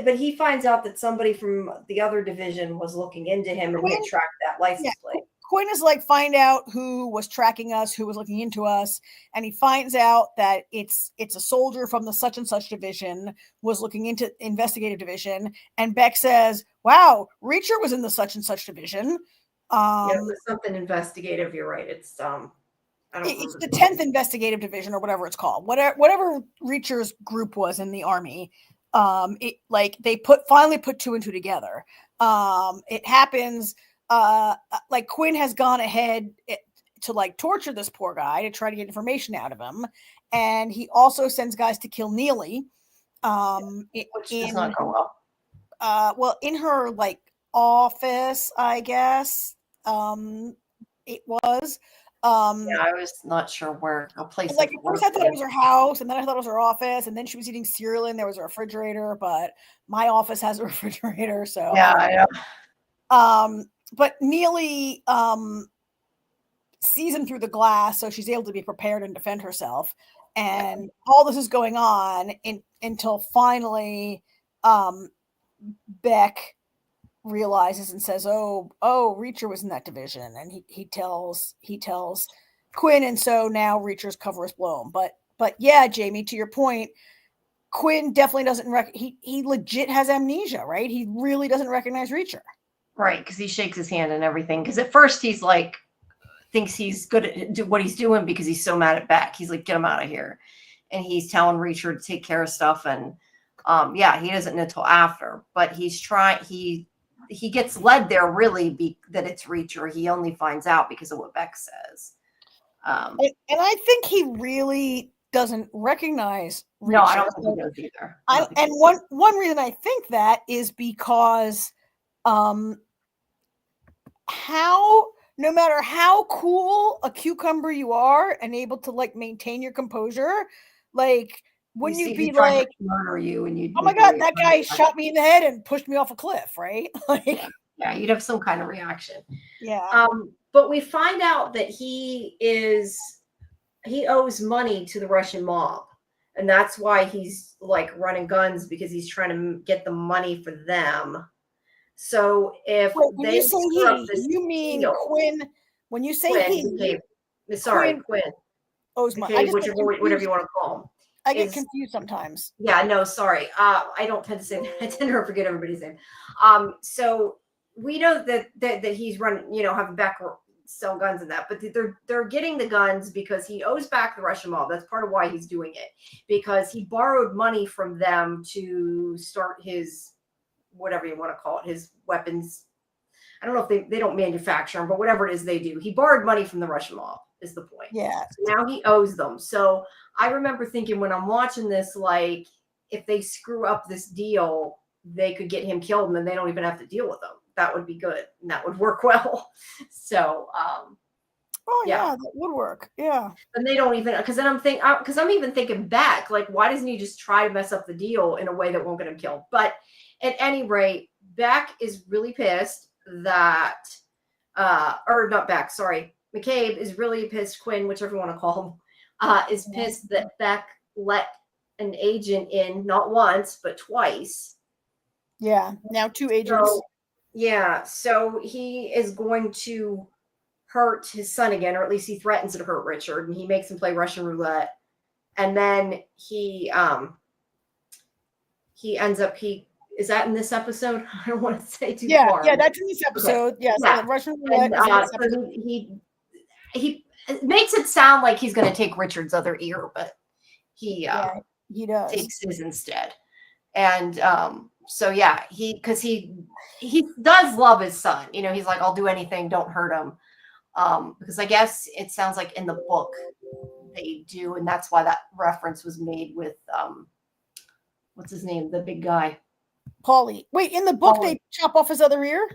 A: but he finds out that somebody from the other division was looking into him and had tracked that license plate.
C: Quinn is like, find out who was tracking us, who was looking into us, and he finds out that it's a soldier from the such and such division was looking into investigative division, and Beck says, "Wow, Reacher was in the such and such division."
A: Yeah, it was something investigative. You're right. It's
C: it's the 10th investigative division or whatever it's called. Whatever Reacher's group was in the army. It like they finally put two and two together. It happens. Like Quinn has gone ahead to like torture this poor guy to try to get information out of him, and he also sends guys to kill Neely.
A: Which does not go well.
C: Well, in her like office, I guess. It was.
A: Yeah, I was not sure where her place.
C: Like at first I thought it was her house, and then I thought it was her office, and then she was eating cereal and there was a refrigerator, but my office has a refrigerator, so
A: yeah, I know.
C: But Neely sees him through the glass, so she's able to be prepared and defend herself. And all this is going on until finally Beck realizes and says, oh, Reacher was in that division, and he tells Quinn, and so now Reacher's cover is blown. But yeah, Jamie, to your point, Quinn definitely doesn't he legit has amnesia, right? He really doesn't recognize Reacher.
A: Right, because he shakes his hand and everything. Because at first he's like, thinks he's good at what he's doing because he's so mad at Beck. He's like, get him out of here. And he's telling Reacher to take care of stuff. And he doesn't know until after. But he's trying, he gets led there really that it's Reacher. He only finds out because of what Beck says.
C: And I think he really doesn't recognize Reacher.
A: No, I don't think he does either.
C: And one reason I think that is because no matter how cool a cucumber you are and able to like maintain your composure, like wouldn't you be like
A: murder you and you?
C: Oh my God, that guy shot me in the head and pushed me off a cliff, right? Like,
A: yeah, you'd have some kind of reaction.
C: Yeah.
A: But we find out that he owes money to the Russian mob, and that's why he's like running guns, because he's trying to get the money for them. So if
C: when you say you mean deal, Quinn? When you say Quinn owes money.
A: Whatever you want to call him.
C: I get confused sometimes.
A: Yeah, no, sorry. I don't tend to say that. I tend to forget everybody's name. So we know that he's running, having Beck sell guns and that, but they're getting the guns because he owes back the Russian mob. That's part of why he's doing it, because he borrowed money from them to start his, whatever you want to call it, his weapons. I don't know if they don't manufacture them, but whatever it is they do, he borrowed money from the Russian mob is the point.
C: Yeah.
A: So now he owes them. So I remember thinking when I'm watching this, like, if they screw up this deal, they could get him killed and then they don't even have to deal with him. That would be good. And that would work well. So,
C: yeah, that would work. Yeah.
A: And they don't even, because then I'm even thinking back, like, why doesn't he just try to mess up the deal in a way that won't get him killed? But at any rate, Beck is really pissed that, or not Beck, sorry. McCabe is really pissed, Quinn, whichever you want to call him, is pissed that Beck let an agent in, not once, but twice.
C: Yeah, now 2 agents.
A: So he is going to hurt his son again, or at least he threatens to hurt Richard, and he makes him play Russian roulette. And then he ends up, is that in this episode? I don't want to say too far.
C: Yeah, that's in this episode. Okay. Yes, yeah. Russian roulette.
A: And, he makes it sound like he's going to take Richard's other ear, but he
C: does.
A: takes his instead. And because he does love his son. He's like, I'll do anything, don't hurt him. Because I guess it sounds like in the book they do, and that's why that reference was made with what's his name? The big guy.
C: Paulie. Wait, in the book,
A: Paulie.
C: they chop off his other ear?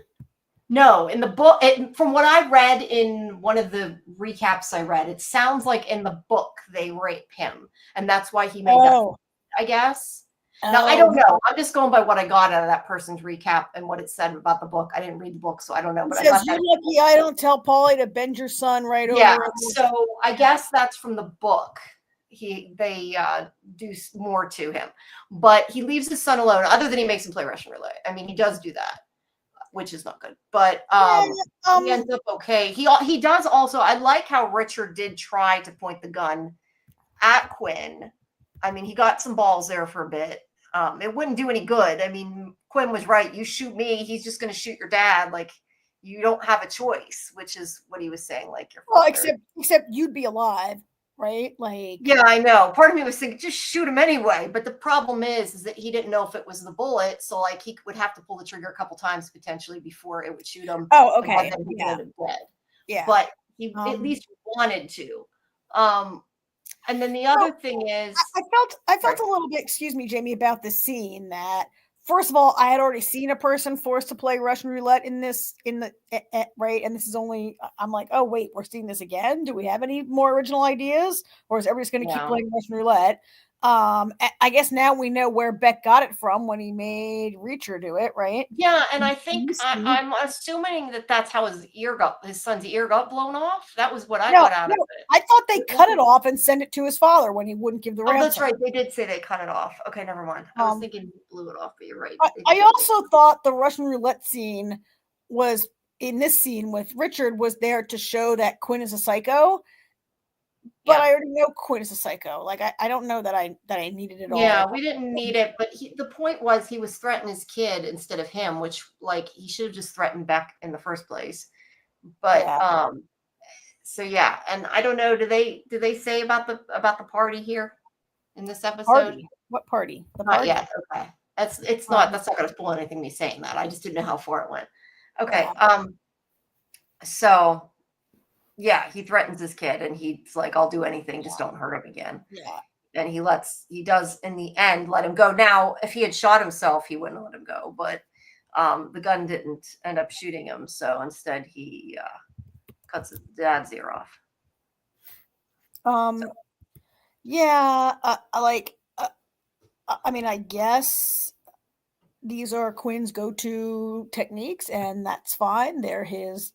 A: No, in the book, from what I read in one of the recaps I read, it sounds like in the book they rape him, and that's why he made that. I guess. Now I don't know. I'm just going by what I got out of that person's recap and what it said about the book. I didn't reid the book, so I don't know. But
C: it says, "You're lucky I don't tell Paulie to bend your son right over."
A: Yeah, so I guess that's from the book. They do more to him, but he leaves his son alone. Other than he makes him play Russian roulette. I mean, he does do that, which is not good. But he ends up okay. He does also. I like how Richard did try to point the gun at Quinn. I mean, he got some balls there for a bit. It wouldn't do any good. I mean, Quinn was right. You shoot me, he's just going to shoot your dad. Like, you don't have a choice, which is what he was saying. Like, your father.
C: Well, except you'd be alive, right? Like,
A: yeah, I know. Part of me was thinking, just shoot him anyway. But the problem is that he didn't know if it was the bullet, so like he would have to pull the trigger a couple times potentially before it would shoot him.
C: Oh, okay.
A: And then he would have been dead.
C: Yeah,
A: but he at least wanted to. And then the other thing is,
C: I felt a little bit, excuse me, Jamie, about the scene that, first of all, I had already seen a person forced to play Russian roulette right. And this is only, I'm like, oh, wait, we're seeing this again. Do we have any more original ideas, or is everybody's going to keep playing Russian roulette? I guess now we know where Beck got it from when he made Reacher do it, right?
A: Yeah, and I think I'm assuming that that's how his son's ear got blown off. That was what I got out of it.
C: I thought they cut it off and sent it to his father when he wouldn't give the ransom.
A: Oh, that's right. They did say they cut it off. Okay, never mind. I was thinking he blew it off, but you're right.
C: I also thought the Russian roulette scene was, in this scene with Richard, was there to show that Quinn is a psycho. But I already know Quinn is a psycho. Like, I don't know that I needed it all.
A: Yeah, we didn't need it. But the point was he was threatening his kid instead of him, which, like, he should have just threatened Beck in the first place. But so yeah, and I don't know. Do they say about the party here in this episode?
C: Party? What party? The party?
A: Not yet. Okay, that's not going to spoil anything. Me saying that. I just didn't know how far it went. Okay. So. Yeah, he threatens his kid and he's like, I'll do anything, just don't hurt him again.
C: Yeah.
A: And he does in the end let him go. Now, if he had shot himself, he wouldn't let him go, but the gun didn't end up shooting him. So instead he cuts his dad's ear off.
C: Yeah, I mean, I guess these are Quinn's go-to techniques, and that's fine. They're his,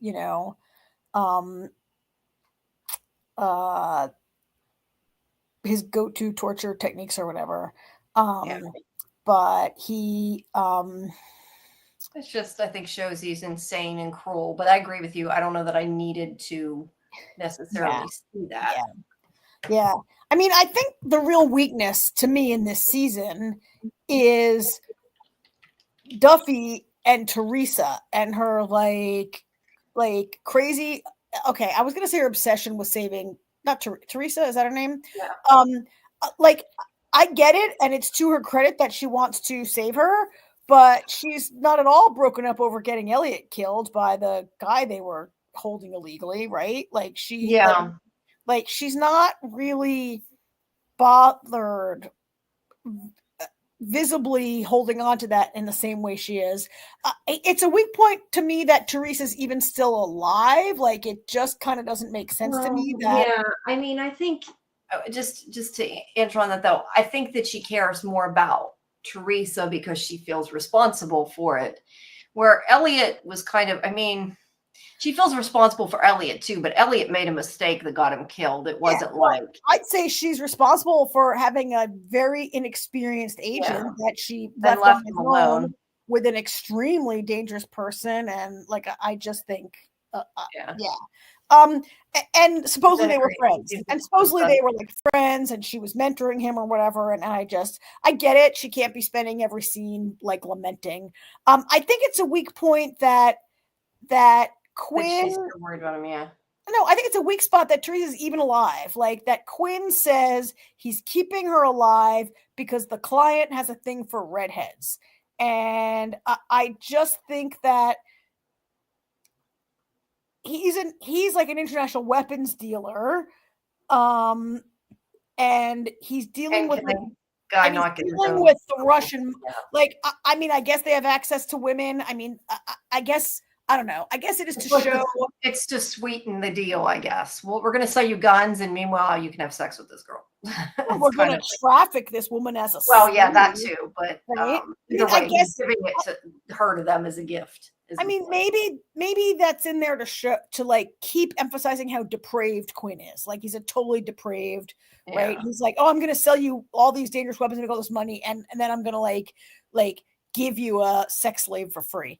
C: his go-to torture techniques or whatever. But he
A: it's just, I think, shows he's insane and cruel. But I agree with you. I don't know that I needed to necessarily see that.
C: Yeah. I mean, I think the real weakness to me in this season is Duffy and Teresa and her like crazy. Okay, I was gonna say her obsession with saving, not Teresa, is that her name?
A: Yeah.
C: Like, I get it, and it's to her credit that she wants to save her, but she's not at all broken up over getting Elliot killed by the guy they were holding illegally, right? Like, like she's not really bothered visibly holding on to that in the same way she is. It's a weak point to me that Teresa's even still alive. Like, it just kind of doesn't make sense to me.
A: Yeah, I mean, I think just to answer on that though, I think that she cares more about Teresa because she feels responsible for it, where Elliot was kind of, I mean, she feels responsible for Elliot too, but Elliot made a mistake that got him killed. It wasn't I'd
C: say she's responsible for having a very inexperienced agent that she left him alone with an extremely dangerous person. And like, I just think, and supposedly they were friends, and supposedly they were like friends, and she was mentoring him or whatever. And I get it. She can't be spending every scene like lamenting. I think it's a weak point that Quinn.
A: She's still worried about him, yeah.
C: No, I think it's a weak spot that Teresa's even alive. Like, that Quinn says he's keeping her alive because the client has a thing for redheads. And I just think that he's like an international weapons dealer. And he's dealing with
A: guy
C: I mean,
A: not getting
C: dealing with the Russian, like, I mean, I guess they have access to women. I mean, I guess, I don't know. I guess it is to show.
A: It's to sweeten the deal, I guess. Well, we're going to sell you guns, and meanwhile, you can have sex with this girl.
C: We're going to traffic this woman as a
A: well, yeah, that too. But
C: right?
A: either way, he's giving it to her to them as a gift.
C: I mean, maybe that's in there to show, to like keep emphasizing how depraved Quinn is. Like, he's a totally depraved, right? He's like, oh, I'm going to sell you all these dangerous weapons and make all this money, and then I'm going to like give you a sex slave for free.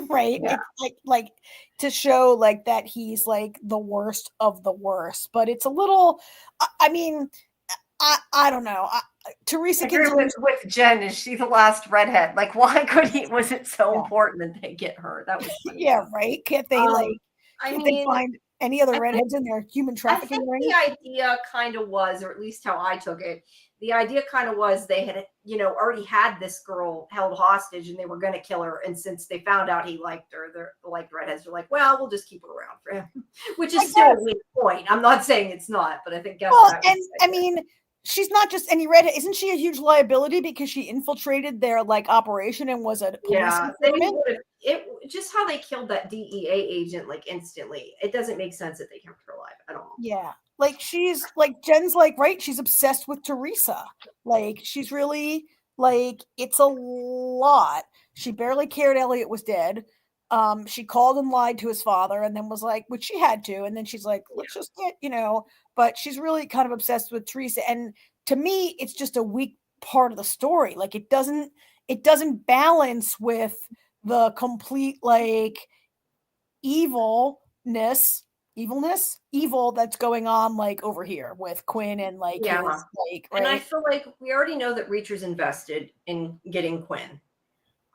C: Right?
A: Yeah.
C: It's like to show like that he's like the worst of the worst. But it's a little, I mean, I don't know. Teresa
A: gets with Jen. Is she the last redhead? Like, why could he? Was it so important that they get her? That was funny.
C: Yeah, right. Can't they they find any other redheads in their human trafficking?
A: I think the idea kind of was, or at least how I took it, the idea kind of was they had, already had this girl held hostage and they were going to kill her. And since they found out he liked her, the redheads were like, well, we'll just keep her around for him, which is still a weak point. I'm not saying it's not, but I think.
C: I mean, she's not just any redhead. Isn't she a huge liability because she infiltrated their like operation and was a police informant?
A: It just how they killed that DEA agent like instantly. It doesn't make sense that they kept her alive at all.
C: Yeah, like she's like Jen's like right. She's obsessed with Teresa. Like she's really like it's a lot. She barely cared Elliot was dead. She called and lied to his father, and then was like, which she had to, and then she's like, let's just get But she's really kind of obsessed with Teresa, and to me, it's just a weak part of the story. Like it doesn't balance with the complete like evil that's going on like over here with Quinn and like his, like right?
A: And I feel like we already know that Reacher's invested in getting Quinn.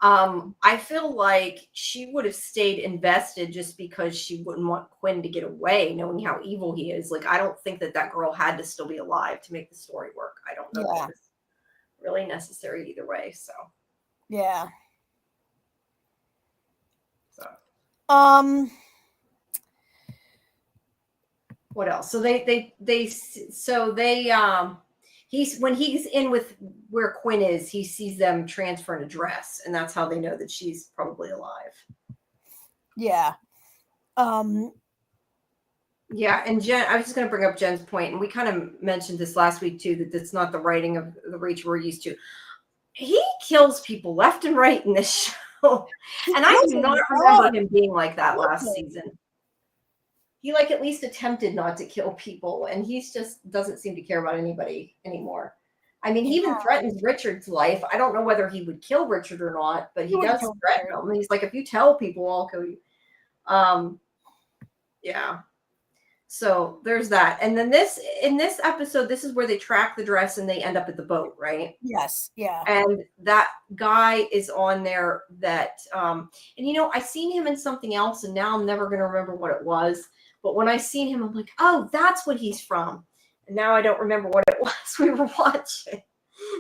A: I feel like she would have stayed invested just because she wouldn't want Quinn to get away, knowing how evil he is. Like, I don't think that girl had to still be alive to make the story work. I don't know if it's really necessary either way. So,
C: yeah.
A: So, what else? So he's when he's in with where Quinn is, he sees them transfer an address, and that's how they know that she's probably alive.
C: Yeah.
A: Yeah, and Jen, I was just going to bring up Jen's point, and we kind of mentioned this last week too, that that's not the writing of the Reacher we're used to. He kills people left and right in this show, and I do not remember him being like that last season. He like at least attempted not to kill people, and he's just doesn't seem to care about anybody anymore. I mean, he even threatens Richard's life. I don't know whether he would kill Richard or not, but he does threaten him. He's like, if you tell people, I'll kill you. Yeah. So there's that. And then in this episode, this is where they track the dress and they end up at the boat, right?
C: Yes. Yeah.
A: And that guy is on there that, and I seen him in something else, and now I'm never going to remember what it was. But when I seen him, I'm like, oh, that's what he's from. And now I don't remember what it was we were watching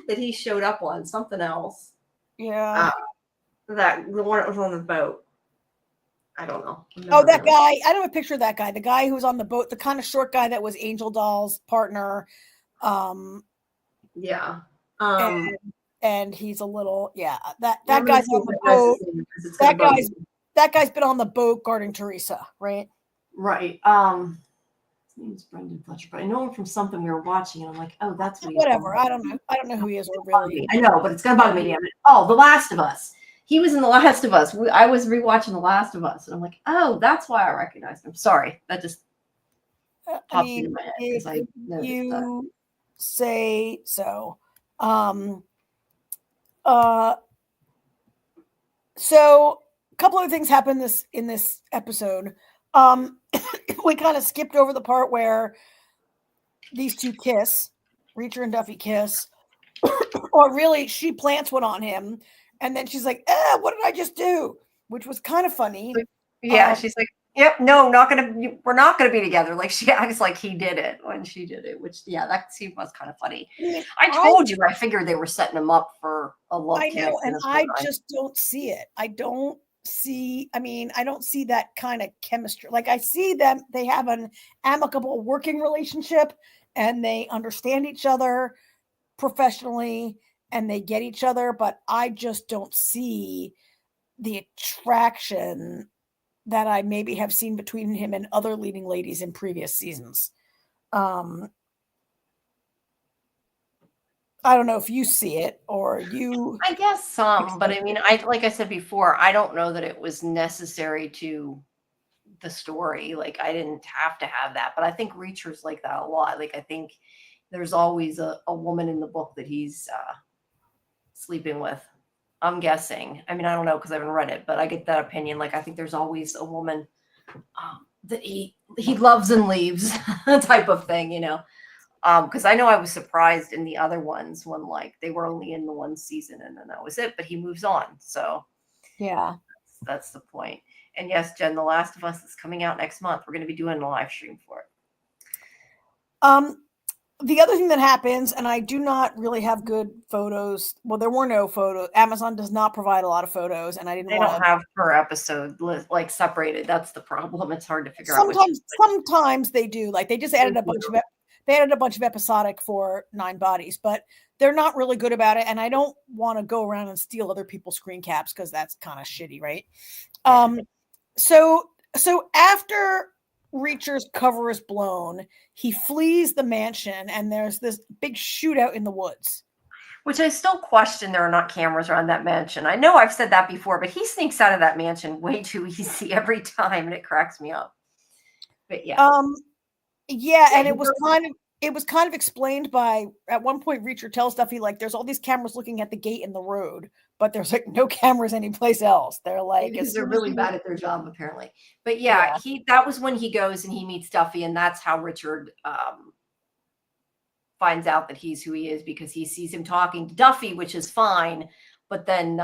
A: that he showed up on, something else.
C: Yeah.
A: The one that was on the boat. I don't know.
C: That guy. I don't have a picture of that guy. The guy who was on the boat, the kind of short guy that was Angel Doll's partner.
A: Yeah.
C: And he's a little, that guy's on the boat. That guy's been on the boat guarding Teresa, right?
A: Right. His name's Brendan Fletcher, but I know him from something we were watching, and I'm like, oh, that's
C: whatever. I don't know who he is really.
A: I know, but it's gonna bug me. Oh, The Last of Us. He was in The Last of Us. I was rewatching The Last of Us, and I'm like, oh, that's why I recognized him. Sorry, that just popped into my head because I noticed
C: you say so. So a couple of things happened in this episode. We kind of skipped over the part where these two kiss, Reacher and Duffy kiss, or really she plants one on him, and then she's like, what did I just do? Which was kind of funny.
A: Yeah, she's like, yep, no, we're not gonna be together. Like she acts like he did it when she did it, which that scene was kind of funny. I told you I figured they were setting him up for a love kiss.
C: I know, and I just don't see it. I don't see that kind of chemistry. Like I see them, they have an amicable working relationship and they understand each other. professionally and they get each other, but I just don't see the attraction that I maybe have seen between him and other leading ladies in previous seasons. I don't know if you see it or you.
A: I guess some, but I mean, like I said before, I don't know that it was necessary to the story. Like, I didn't have to have that, but I think Reacher's like that a lot. Like, I think there's always a woman in the book that he's sleeping with. I'm guessing. I mean, I don't know because I haven't read it, but I get that opinion. Like, I think there's always a woman that he loves and leaves type of thing, you know. Because I know I was surprised in the other ones when like they were only in the one season and then that was it, but he moves on. So
C: Yeah,
A: that's the point. And yes, Jen, The Last of Us is coming out next month. We're going to be doing a live stream for it.
C: The other thing that happens, and I do not really have good photos. Well, there were no photos. Amazon does not provide a lot of photos, and I didn't.
A: They don't have per episode like separated. That's the problem. It's hard to figure out.
C: Sometimes they do. Like they just added a bunch of. They added a bunch of episodic for Nine Bodies, but they're not really good about it. And I don't want to go around and steal other people's screen caps because that's kind of shitty, right? So after Reacher's cover is blown, he flees the mansion, and there's this big shootout in the woods.
A: Which I still question there are not cameras around that mansion. I know I've said that before, but he sneaks out of that mansion way too easy every time, and it cracks me up. But yeah.
C: Yeah, and it was kind of explained by at one point Reacher tells Duffy like there's all these cameras looking at the gate in the road, but there's like no cameras anyplace else. They're like
A: because they're really bad at their job apparently. But yeah, that was when he goes and he meets Duffy, and that's how Richard finds out that he's who he is because he sees him talking to Duffy, which is fine, but then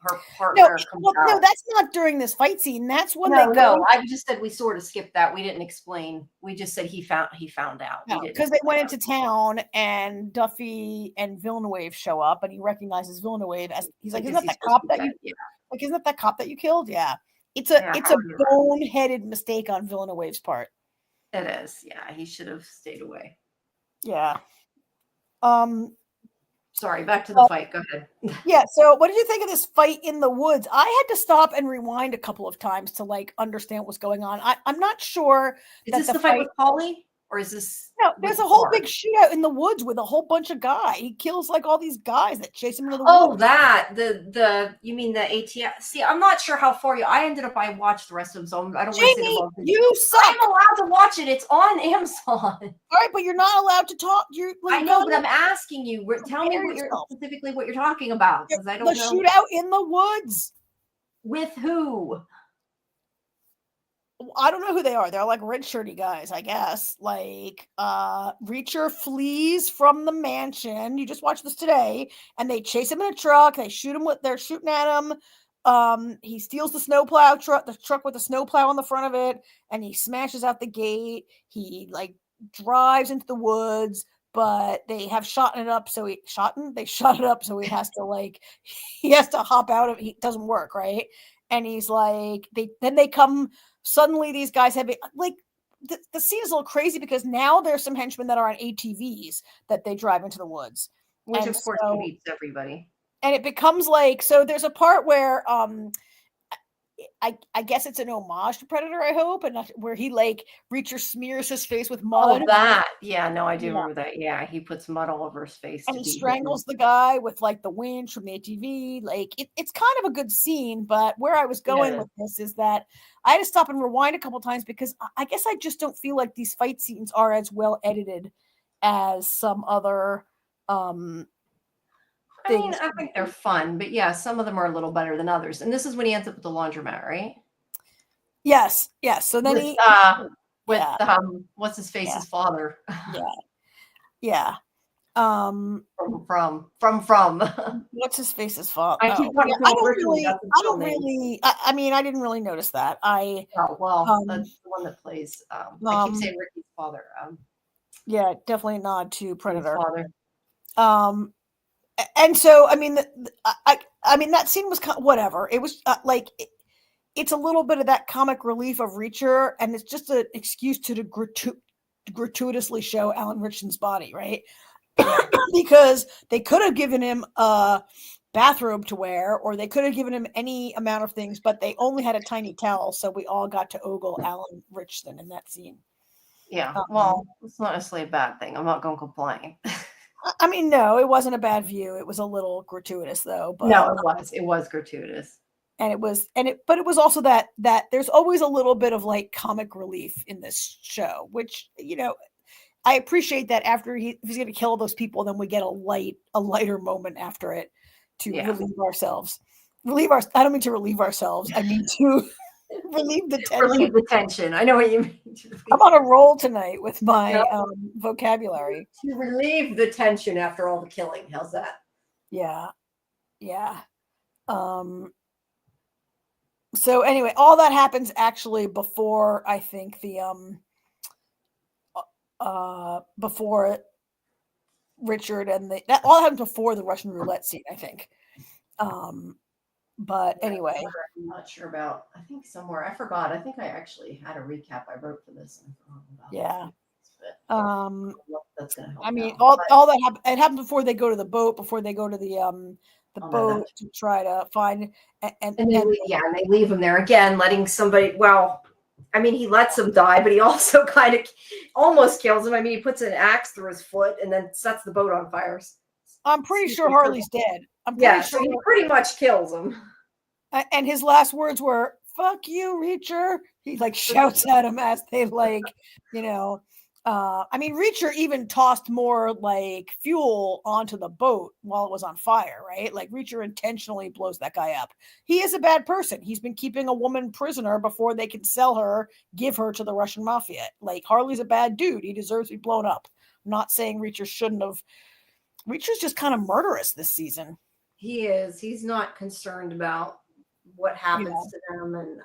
A: her partner comes out.
C: No, that's not during this fight scene. That's when
A: I just said we sort of skipped that. We didn't explain. We just said he found out.
C: Because they went into town and Duffy and Villeneuve show up and he recognizes Villeneuve as he's like, isn't that the cop that you like? Isn't that the cop that you killed? Yeah. It's a boneheaded mistake on Villeneuve's part.
A: It is. Yeah, he should have stayed away.
C: Yeah.
A: Sorry, back to the fight. Go ahead.
C: Yeah. So what did you think of this fight in the woods? I had to stop and rewind a couple of times to like understand what's going on. I'm not sure.
A: Is this the fight with Paulie? Or is this
C: no? There's a whole big shootout in the woods with a whole bunch of guys. He kills like all these guys that chase him into the woods.
A: Oh, that the you mean the ATS? See, I'm not sure how far I ended up. I watched the rest of them, so I don't want to say the
C: you suck.
A: I'm allowed to watch it. It's on Amazon.
C: All right, but you're not allowed to talk.
A: I know, but I'm asking you. Tell me specifically what you're talking about because I don't know.
C: The shootout in the woods.
A: With who?
C: I don't know who they are. They're like red shirty guys, I guess. Like Reacher flees from the mansion. You just watched this today, and they chase him in a truck. They shoot him they're shooting at him. He steals the snowplow truck, the truck with the snowplow on the front of it, and he smashes out the gate. He like drives into the woods, but they have shot it up, so he shot it up, so he has to hop out of it. It doesn't work, right? And he's like, they come. Suddenly, these guys have like the scene is a little crazy because now there's some henchmen that are on ATVs that they drive into the woods,
A: which of course beats everybody.
C: And it becomes like so. There's a part where I guess it's an homage to Predator. I hope, and not, where he like Reacher smears his face with mud.
A: Oh, that I do remember that. Yeah, he puts mud all over his face,
C: and he strangles the guy with like the winch from the ATV. Like it's kind of a good scene, but where I was going with this is that I had to stop and rewind a couple times because I guess I just don't feel like these fight scenes are as well edited as some other.
A: I mean, I think they're fun, but yeah, some of them are a little better than others. And this is when he ends up at the laundromat, right?
C: Yes. So then
A: what's his face's father?
C: Yeah.
A: From.
C: What's his face's father?
A: I keep
C: I mean, I didn't really notice that.
A: That's the one that plays. I keep saying Ricky's father.
C: Yeah, definitely a nod to Predator.
A: Father.
C: And so, I mean, I mean that scene was kind of, whatever. It was it's a little bit of that comic relief of Reacher, and it's just an excuse to gratuitously show Alan Ritchson's body, right? because they could have given him a bathrobe to wear, or they could have given him any amount of things, but they only had a tiny towel, so we all got to ogle Alan Richardson in that scene.
A: Yeah, well, it's not necessarily a bad thing. I'm not going to complain.
C: I mean, no, it wasn't a bad view. It was a little gratuitous, though. But,
A: no, it was gratuitous,
C: but it was also that there's always a little bit of like comic relief in this show, which I appreciate that. After if he's going to kill those people, then we get a lighter moment after it to relieve ourselves. I don't mean to relieve ourselves. I mean to relieve the tension.
A: Relieve the tension. I know what you mean.
C: I'm on a roll tonight with my vocabulary.
A: To relieve the tension after all the killing. How's that?
C: Yeah. So anyway, all that happens actually before, I think, the before Richard and that all happened before the Russian roulette scene, I think. But anyway,
A: I'm not sure about. I think somewhere I forgot. I think I actually had a recap I wrote for this. That's gonna help.
C: I mean, all that happened. It happened before they go to the boat. Before they go to the boat to try to find and
A: they leave him there again, letting somebody. Well, I mean, he lets him die, but he also kind of almost kills him. I mean, he puts an axe through his foot and then sets the boat on fire.
C: I'm pretty sure Harley's dead.
A: So he pretty much kills him.
C: And his last words were, "Fuck you, Reacher." He like shouts at him as they I mean, Reacher even tossed more like fuel onto the boat while it was on fire, right? Like Reacher intentionally blows that guy up. He is a bad person. He's been keeping a woman prisoner before they can sell her, give her to the Russian mafia. Like Harley's a bad dude. He deserves to be blown up. I'm not saying Reacher shouldn't have. Reacher's just kind of murderous this season.
A: He is. He's not concerned about what happens to them. And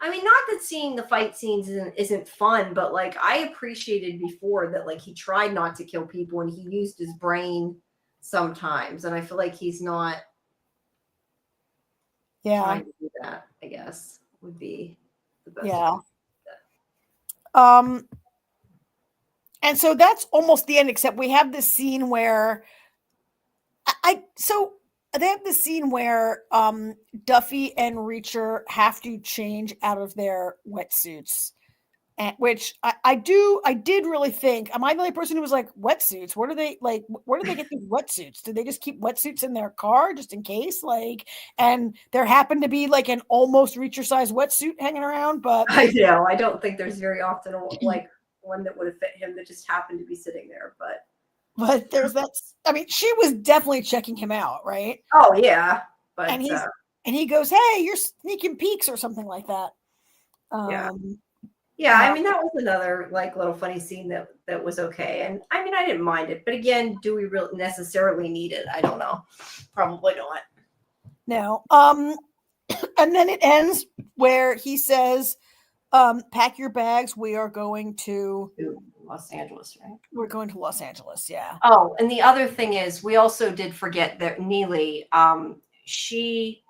A: I mean, not that seeing the fight scenes isn't fun, but like I appreciated before that like he tried not to kill people and he used his brain sometimes. And I feel like he's not trying to do that, I guess, would be the best.
C: Yeah. And so that's almost the end, except we have this scene where they have this scene where Duffy and Reacher have to change out of their wetsuits, which I did really think. Am I the only person who was like, wetsuits? Where do they get these wetsuits? Do they just keep wetsuits in their car just in case? Like, and there happened to be like an almost Reacher size wetsuit hanging around, but
A: I know I don't think there's very often like one that would have fit him that just happened to be sitting there, but
C: there's that. I mean, she was definitely checking him out, right?
A: Oh yeah, but
C: and he goes, "Hey, you're sneaking peeks" or something like that.
A: I mean, that was another like little funny scene that was okay, and I mean, I didn't mind it, but again, do we really necessarily need it? I don't know. Probably not.
C: No. And then it ends where he says, "Pack your bags. We are going to
A: Los Angeles, right?
C: We're going to Los Angeles, yeah."
A: Oh, and the other thing is, we also did forget that Neely, she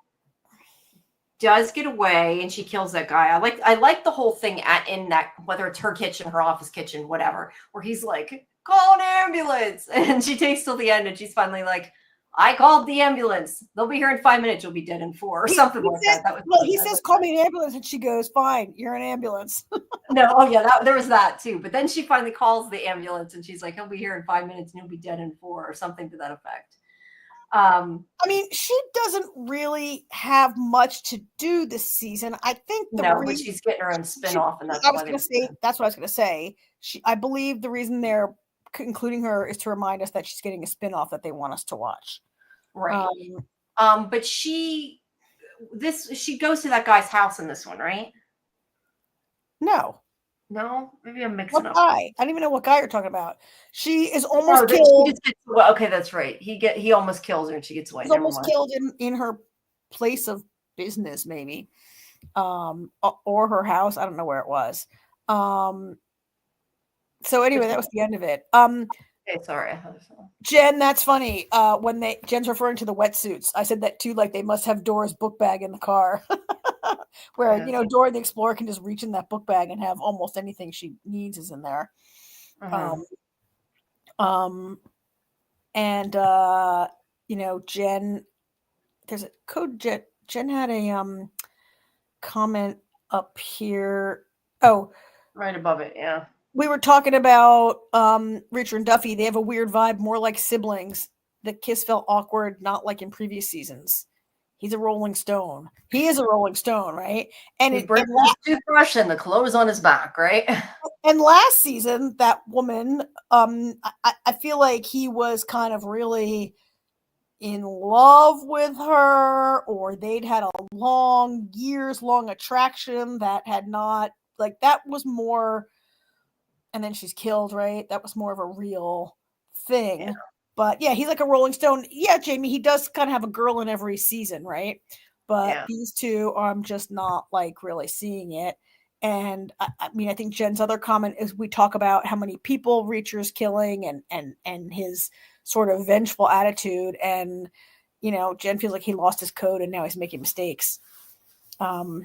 A: does get away and she kills that guy. I like the whole thing in that, whether it's her kitchen, her office kitchen, whatever, where he's like, "Call an ambulance," and she takes till the end, and she's finally like, "I called the ambulance. They'll be here in 5 minutes. You'll be dead in 4," or something like that.
C: He says, "Call me an ambulance," and she goes, "Fine, you're an ambulance."
A: There was that too. But then she finally calls the ambulance, and she's like, "He'll be here in 5 minutes, and you'll be dead in 4," or something to that effect.
C: I mean, she doesn't really have much to do this season. I think
A: but she's getting her own spin-off, and that's what I
C: was going to say. I believe the reason they're including her is to remind us that she's getting a spin-off that they want us to watch.
A: Right. But she goes to that guy's house in this one, right? No, maybe I'm mixing up.
C: Guy? I don't even know what guy you're talking about. She is almost killed.
A: Okay, that's right. He almost kills her and she gets away.
C: She's almost killed in her place of business, maybe, or her house. I don't know where it was. So anyway, that was the end of it.
A: Okay, sorry.
C: Jen, that's funny. When Jen's referring to the wetsuits, I said that too. Like they must have Dora's book bag in the car, where Dora the Explorer can just reach in that book bag and have almost anything she needs is in there. And Jen, there's a code. Jen had a comment up here. Oh,
A: right above it. Yeah.
C: We were talking about Richard and Duffy. They have a weird vibe, more like siblings. The kiss felt awkward, not like in previous seasons. He's a Rolling Stone. He is a Rolling Stone, right? And
A: he brings his toothbrush and the clothes on his back, right?
C: And last season, that woman, I feel like he was kind of really in love with her, or they'd had a years-long attraction that had not, like, that was more, and then she's killed, right? That was more of a real thing. Yeah. But yeah, he's like a Rolling Stone. Yeah, Jamie, he does kind of have a girl in every season, right? But these two, I'm just not like really seeing it. And I mean, I think Jen's other comment is we talk about how many people Reacher's killing and his sort of vengeful attitude. And, Jen feels like he lost his code and now he's making mistakes. Yeah,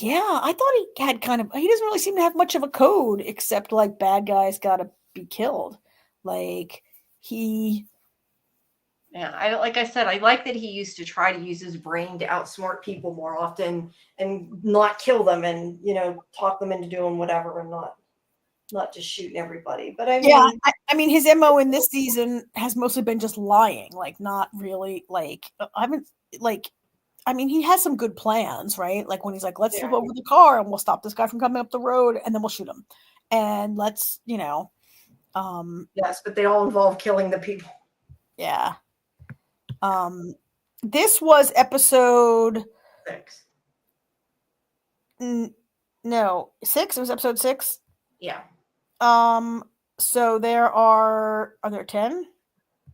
C: I thought he had he doesn't really seem to have much of a code except like bad guys got to be killed. Like
A: Yeah, like I said, I like that he used to try to use his brain to outsmart people more often and not kill them and, talk them into doing whatever and not just shooting everybody. But I mean,
C: his MO in this season has mostly been just lying, like not really like, he has some good plans, right? Like when he's like, let's flip over the car and we'll stop this guy from coming up the road and then we'll shoot him. And let's,
A: yes, but they all involve killing the people.
C: Yeah. This was episode
A: 6.
C: No, 6. It was episode 6.
A: Yeah.
C: So are there 10?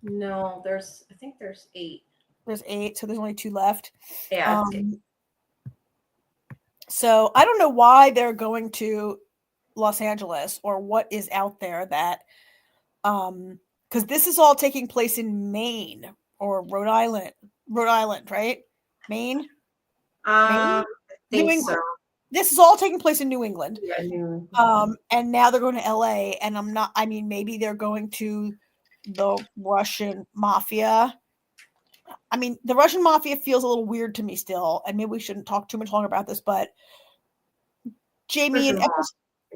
A: No, I think there's 8.
C: There's 8, so there's only 2 left.
A: Yeah.
C: So I don't know why they're going to Los Angeles or what is out there that, because this is all taking place in Maine or Rhode Island, right? Maine?
A: I think
C: New England.
A: so.
C: This is all taking place in New England.
A: Yeah, New
C: England. And now they're going to LA, and maybe they're going to the Russian mafia. I mean, the Russian mafia feels a little weird to me still, and maybe we shouldn't talk too much longer about this, but Jamie,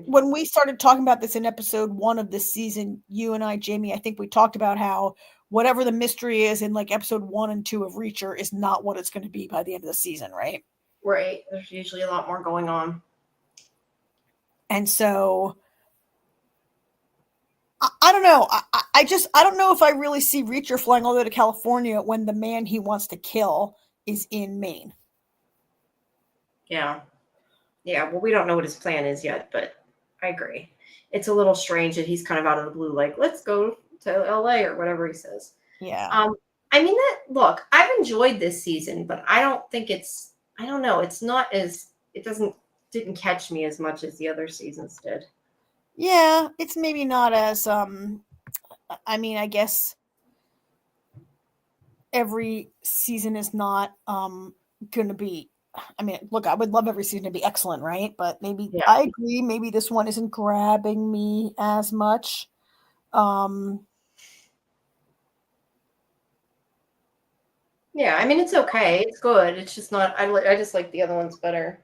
C: when we started talking about this in episode 1 of this season, you and I, Jamie, I think we talked about how whatever the mystery is in like episode 1 and 2 of Reacher is not what it's going to be by the end of the season, right?
A: Right. There's usually a lot more going on.
C: And so I don't know. I don't know if I really see Reacher flying all the way to California when the man he wants to kill is in Maine.
A: Yeah. Yeah. Well, we don't know what his plan is yet, but I agree. It's a little strange that he's kind of out of the blue, like, let's go to LA or whatever he says.
C: Yeah.
A: Look, I've enjoyed this season, but I don't think I don't know. It's not didn't catch me as much as the other seasons did.
C: Yeah, it's maybe not as, I guess every season is not going to be, look, I would love every season to be excellent, right? But maybe, I agree, maybe this one isn't grabbing me as much.
A: Yeah, it's okay. It's good. It's just not, I just like the other ones better.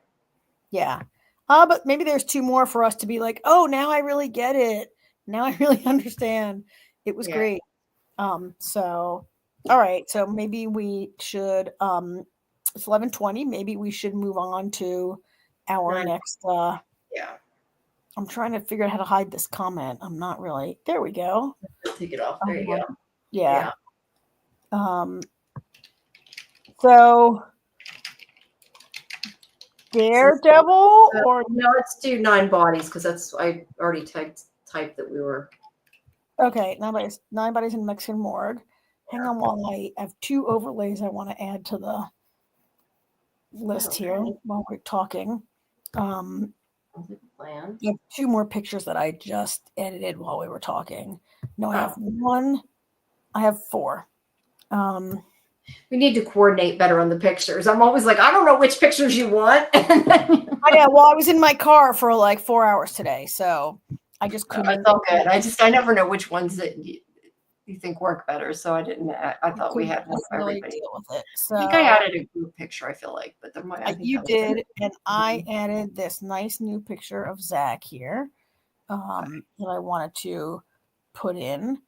C: Yeah. But maybe there's 2 more for us to be like, oh, now I really get it. Now I really understand. It was great. So, all right. So maybe we should, it's 11:20. Maybe we should move on to our next, I'm trying to figure out how to hide this comment. I'm not really, there we go.
A: Take it off. There you go.
C: Yeah. So Daredevil or
A: no, let's do 9 bodies because I already typed that we were
C: okay. 9 bodies in Mexican Morgue. Hang on while I have 2 overlays I want to add to the list here while we're talking. I have 2 more pictures that I just edited while we were talking. No, I have 1. I have 4.
A: We need to coordinate better on the pictures. I'm always like, I don't know which pictures you want.
C: I know. Well, I was in my car for like 4 hours today, so I just couldn't.
A: I felt good. I never know which ones that you think work better. So I didn't. I thought we had one for everybody.
C: Deal with it. So
A: I think I added a group picture. I feel like, but there might. I think
C: you did, and I added this nice new picture of Zach here that I wanted to put in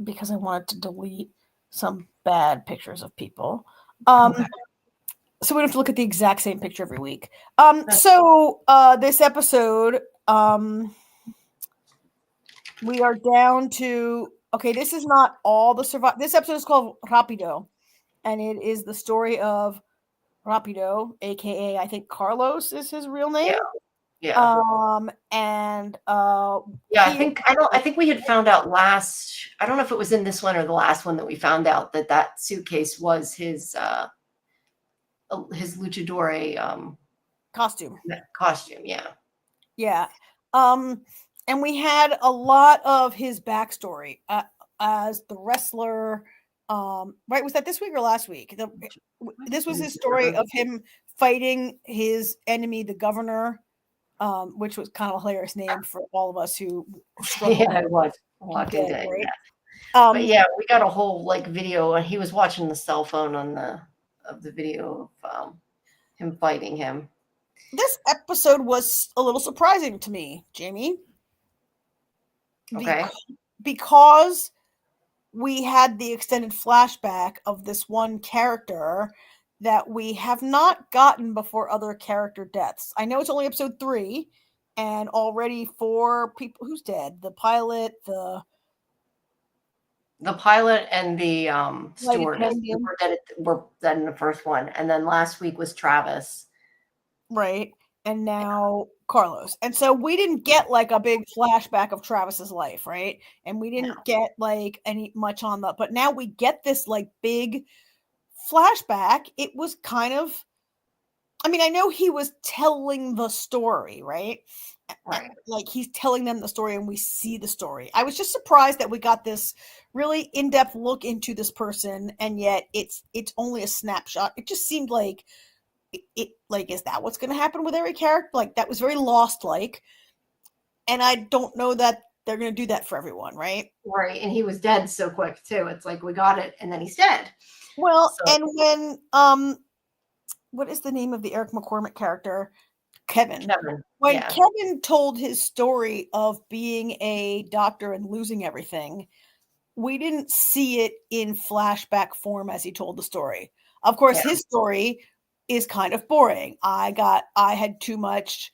C: because I wanted to delete some bad pictures of people. So we don't have to look at the exact same picture every week. So this episode, we are down to, okay, this is not all the survive. This episode is called Rapido, and it is the story of Rapido, aka I think Carlos is his real name.
A: Yeah. I think we had found out last. I don't know if it was in this one or the last one that we found out that suitcase was his luchador
C: costume.
A: Yeah.
C: And we had a lot of his backstory as the wrestler. Right? Was that this week or last week? This was his story of him fighting his enemy, the governor, which was kind of a hilarious name for all of us who struggled.
A: Yeah, it was. Walking Dead, right? Yeah. But yeah, we got a whole video, and he was watching the cell phone of the video of him fighting him.
C: This episode was a little surprising to me, Jamie.
A: Okay.
C: Because we had the extended flashback of this one character that we have not gotten before other character deaths. I know it's only episode 3, and already 4 people who's dead. The pilot, the
A: and the stewardess were dead in the first one, and then last week was Travis,
C: right? And now Carlos. And so we didn't get like a big flashback of Travis's life, right? And we didn't get like much on that, but now we get this like big flashback. It was kind of, I mean, I know he was telling the story, right? Like he's telling them the story and we see the story. I was just surprised that we got this really in-depth look into this person, and yet it's only a snapshot. It just seemed like it like, is that what's going to happen with every character? Like that was very Lost like, and I don't know that they're going to do that for everyone, right?
A: Right. And he was dead so quick too. It's like we got it and then he's dead.
C: Well, and when what is the name of the Eric McCormick character? Kevin. When Kevin told his story of being a doctor and losing everything, we didn't see it in flashback form as he told the story. Of course, his story is kind of boring. I had too much.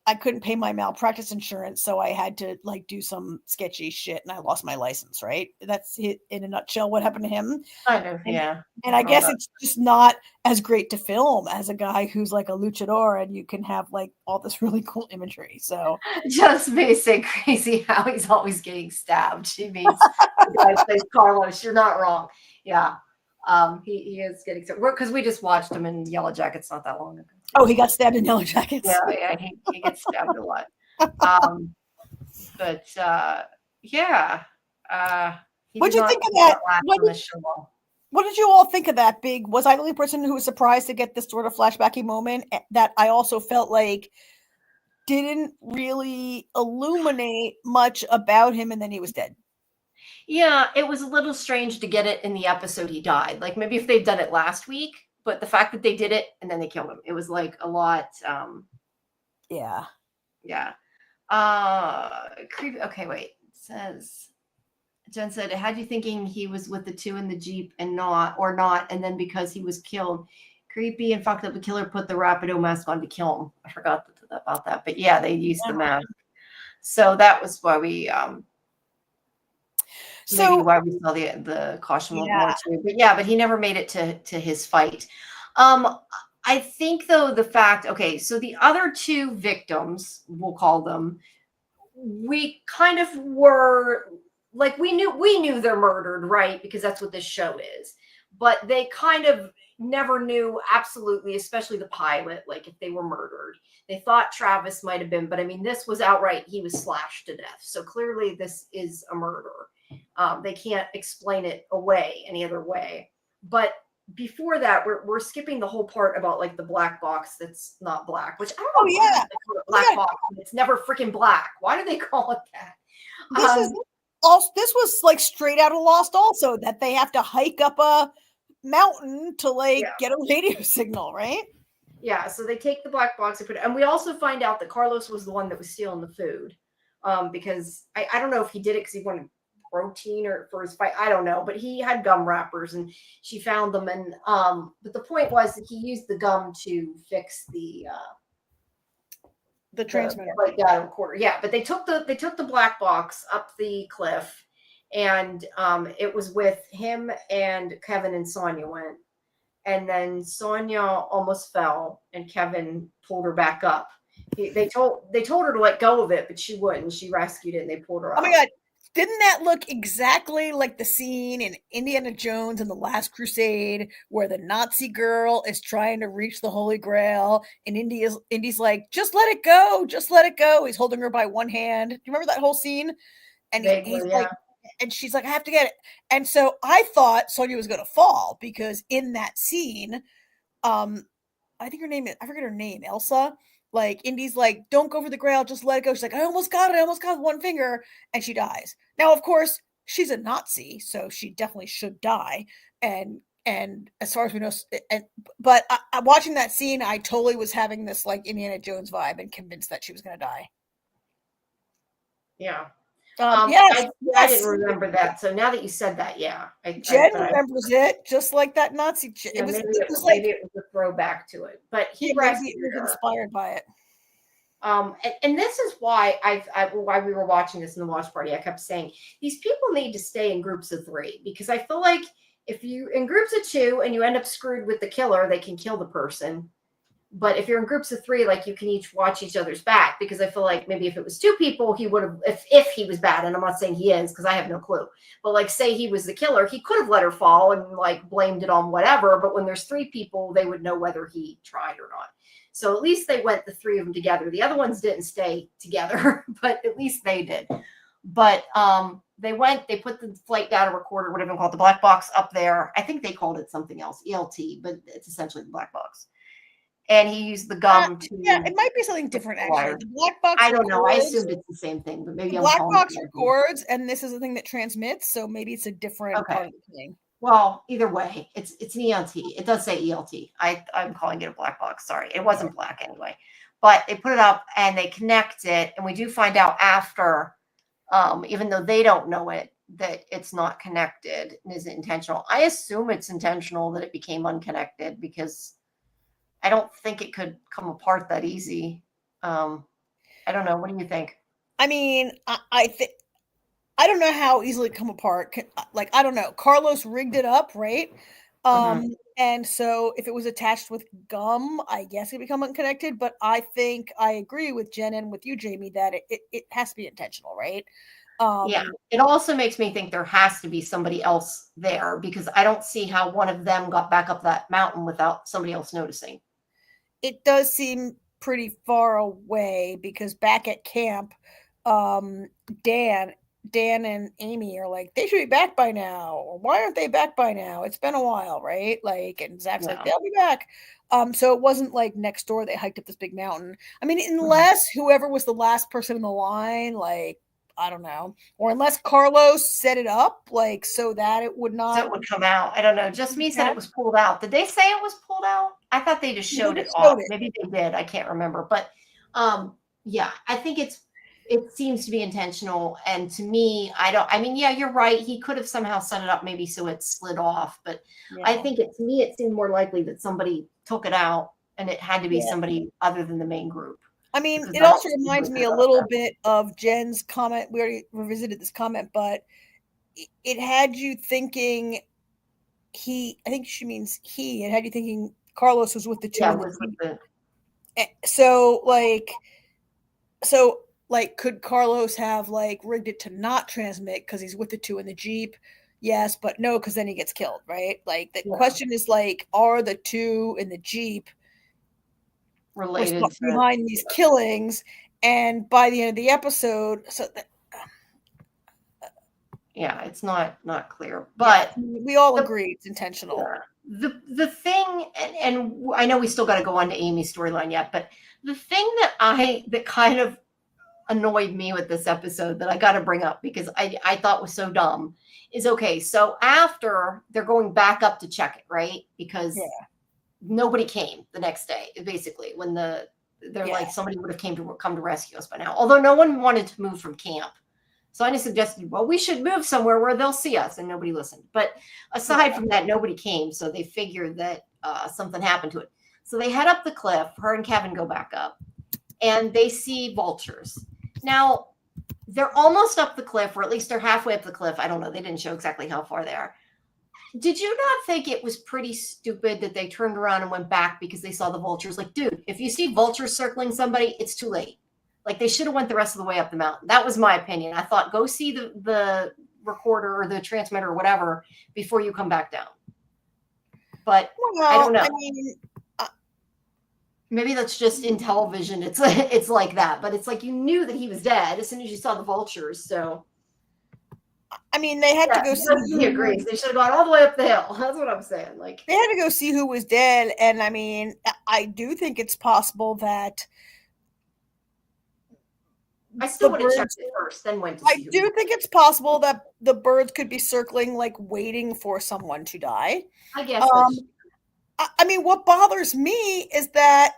C: I couldn't pay my malpractice insurance, so I had to like do some sketchy shit, and I lost my license. Right? That's it in a nutshell. What happened to him?
A: Kind of, yeah.
C: And I guess it's just not as great to film as a guy who's like a luchador, and you can have like all this really cool imagery. So
A: just basic crazy how he's always getting stabbed. She means the guy plays Carlos. You're not wrong. Yeah. He is getting stabbed because we just watched him in Yellow Jackets not that long ago.
C: Oh, he got stabbed in Yellow Jackets.
A: Yeah, he gets stabbed a lot. But yeah.
C: What'd you think of that? What did you all think of that big? Was I the only person who was surprised to get this sort of flashbacky moment that I also felt like didn't really illuminate much about him, and then he was dead?
A: Yeah, it was a little strange to get it in the episode he died. Like maybe if they'd done it last week, but the fact that they did it and then they killed him, it was like a lot.
C: Yeah.
A: Creepy. Okay, wait. It says Jen said, "I had you thinking he was with the 2 in the Jeep and not, and then because he was killed, creepy and fucked up. The killer put the Rapido mask on to kill him." I forgot about that, but yeah, they used the mask, so that was why we why we saw the caution more too. But he never made it to his fight. I think though the fact, okay, so the other 2 victims, we'll call them, we kind of were like, we knew they're murdered, right? Because that's what this show is. But they kind of never knew absolutely, especially the pilot, like if they were murdered. They thought Travis might have been, but I mean, this was outright, he was slashed to death. So clearly this is a murder. They can't explain it away any other way. But before that, we're skipping the whole part about like the black box that's not black, which I don't know.
C: Oh yeah,
A: they call it black box. It's never freaking black. Why do they call it that?
C: This was like straight out of Lost, also that they have to hike up a mountain to like get a radio signal, right?
A: Yeah, so they take the black box and put it, and we also find out that Carlos was the one that was stealing the food, because I don't know if he did it because he wanted protein or for his fight, I don't know, but he had gum wrappers and she found them, and but the point was that he used the gum to fix the
C: transmitter,
A: recorder. Yeah, but they took the black box up the cliff, and it was with him and Kevin and Sonia went. And then Sonia almost fell, and Kevin pulled her back up. They told her to let go of it, but she wouldn't. She rescued it, and they pulled her up.
C: Oh my God. Didn't that look exactly like the scene in Indiana Jones and the Last Crusade where the Nazi girl is trying to reach the Holy Grail, and Indy's like, just let it go. Just let it go. He's holding her by one hand. Do you remember that whole scene? And he's like, and she's like, I have to get it. And so I thought Sonia was going to fall because in that scene, I think I forget her name, Elsa. Like, Indy's like, don't go for the Grail, just let it go. She's like, I almost got it with one finger. And she dies. Now, of course, she's a Nazi, so she definitely should die. And as far as we know, but watching that scene, I totally was having this like Indiana Jones vibe and convinced that she was going to die.
A: Yeah.
C: Yes,
A: I didn't remember that. So now that you said that,
C: Jen remembers it just like that Nazi.
A: Maybe it was a throwback to it, but he was
C: inspired by it.
A: And this is why why we were watching this in the watch party. I kept saying these people need to stay in groups of 3, because I feel like if you in groups of 2 and you end up screwed with the killer, they can kill the person. But if you're in groups of 3, like, you can each watch each other's back, because I feel like maybe if it was 2 people, he would have, if he was bad, and I'm not saying he is because I have no clue, but like, say he was the killer, he could have let her fall and like blamed it on whatever. But when there's 3 people, they would know whether he tried or not. So at least they went, the 3 of them together. The other ones didn't stay together, but at least they did. But they put the flight data recorder, whatever you call it, the black box up there. I think they called it something else, ELT, but it's essentially the black box. And he used the gum to.
C: Yeah, it might be something different, actually. The black box.
A: I don't know. I assumed it's the same thing, but maybe
C: the black box records, and this is the thing that transmits. So maybe it's a different part of the thing.
A: Well, either way, it's an ELT. It does say ELT. I'm calling it a black box. Sorry, it wasn't black anyway. But they put it up and they connect it, and we do find out after, even though they don't know it, that it's not connected and isn't intentional. I assume it's intentional that it became unconnected, because I don't think it could come apart that easy. I don't know. What do you think?
C: I mean, I think I don't know how easily it come apart. Like, I don't know. Carlos rigged it up, right? And so if it was attached with gum, I guess it become unconnected. But I think I agree with Jen and with you, Jamie, that it has to be intentional, right?
A: Yeah. It also makes me think there has to be somebody else there, because I don't see how one of them got back up that mountain without somebody else noticing.
C: It does seem pretty far away, because back at camp, Dan and Amy are like, they should be back by now. Or why aren't they back by now? It's been a while, right? Like, and Zach's like, they'll be back. So it wasn't like next door they hiked up this big mountain. I mean, unless whoever was the last person in the line, like, I don't know, or unless Carlos set it up like so that it would not.
A: So it would come out. I don't know. Just me said it was pulled out. Did they say it was pulled out? I thought they just showed it off. Maybe they did. I can't remember. But yeah, I think it seems to be intentional. And to me, yeah, you're right. He could have somehow set it up maybe so it slid off. But I think to me, it seemed more likely that somebody took it out, and it had to be somebody other than the main group.
C: I mean, it also reminds me a little bit of Jen's comment. We already revisited this comment, but it had you thinking it had you thinking Carlos was with the 2.
A: Yeah,
C: So could Carlos have like rigged it to not transmit because he's with the 2 in the Jeep? Yes, but no, because then he gets killed, right? Like, the question is, like, are the 2 in the Jeep related behind these killings? And by the end of the episode,
A: yeah, it's not clear, but
C: we all agree it's intentional.
A: the thing, and I know we still got to go on to Amy's storyline yet, but the thing that kind of annoyed me with this episode that I got to bring up because I thought was so dumb is, okay, so after they're going back up to check it, right? Because nobody came the next day, basically, when they're like, somebody would have come to rescue us by now. Although no one wanted to move from camp. So I just suggested, well, we should move somewhere where they'll see us, and nobody listened. But aside from that, nobody came, so they figured that something happened to it. So they head up the cliff. Her and Kevin go back up, and they see vultures. Now, they're almost up the cliff, or at least they're halfway up the cliff. I don't know. They didn't show exactly how far they are. Did you not think it was pretty stupid that they turned around and went back because they saw the vultures? Like, dude, if you see vultures circling somebody, it's too late. Like, they should have went the rest of the way up the mountain. That was my opinion. I thought, go see the recorder or the transmitter or whatever before you come back down. But I don't know. I mean, maybe that's just in television. It's like that. But it's like you knew that he was dead as soon as you saw the vultures. So,
C: I mean, they had to go see.
A: He agrees. They should have gone all the way up the hill. That's what I'm saying. Like,
C: they had to go see who was dead. And I mean, I do think it's possible that.
A: I still would have checked it first, then went to see.
C: I do think it's possible that the birds could be circling, like waiting for someone to die.
A: I guess.
C: I mean, what bothers me is that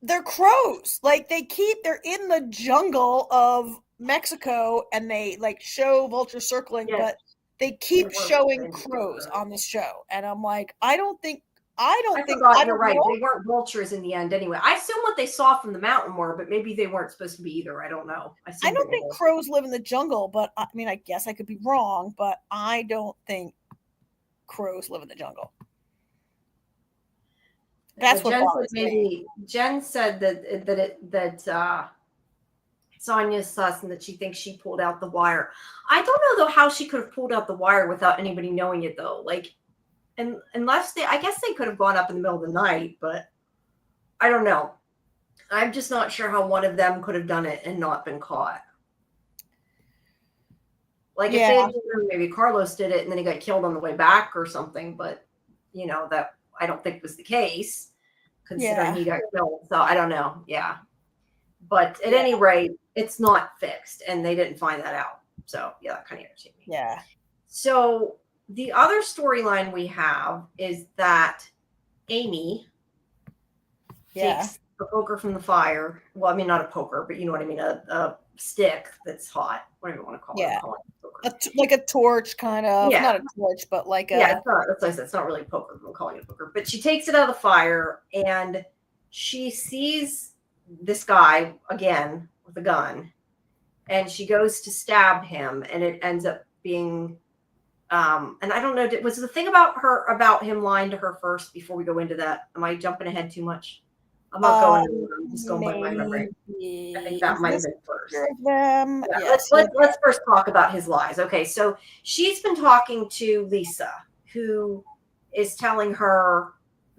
C: they're crows. Like they're in the jungle of Mexico, and they like show vultures circling, but they keep showing crows on this show, and I'm like, I don't think.
A: You're right. They weren't vultures in the end anyway. I assume what they saw from the mountain were, but maybe they weren't supposed to be either. I don't know.
C: I don't think crows live in the jungle, but I mean, I guess I could be wrong, but I don't think crows live in the jungle. That's what bothers me.
A: Jen said that Sonya's sus and that she thinks she pulled out the wire. I don't know though how she could have pulled out the wire without anybody knowing it though. Like. And unless I guess they could have gone up in the middle of the night, but I don't know. I'm just not sure how one of them could have done it and not been caught. Like if they had done, maybe Carlos did it and then he got killed on the way back or something, but that I don't think was the case considering he got killed. So I don't know. Yeah. But at any rate, it's not fixed and they didn't find that out. So yeah, that kind of irritated me.
C: Yeah.
A: So the other storyline we have is that Amy takes a poker from the fire. Well, I mean, not a poker, but you know what I mean, a stick that's hot, whatever you want to call it.
C: Yeah, like a torch, kind of. Yeah. Not a torch, but like a.
A: Yeah, that's what I said. It's not really a poker. I'm calling it a poker. But she takes it out of the fire, and she sees this guy again with a gun, and she goes to stab him, and it ends up being. And I don't know, was the thing about him lying to her first before we go into that? Am I jumping ahead too much? I'm not going. I'm just going by my memory. I think that might have been first.
C: Them?
A: Yeah, let's first talk about his lies. Okay, so she's been talking to Lisa, who is telling her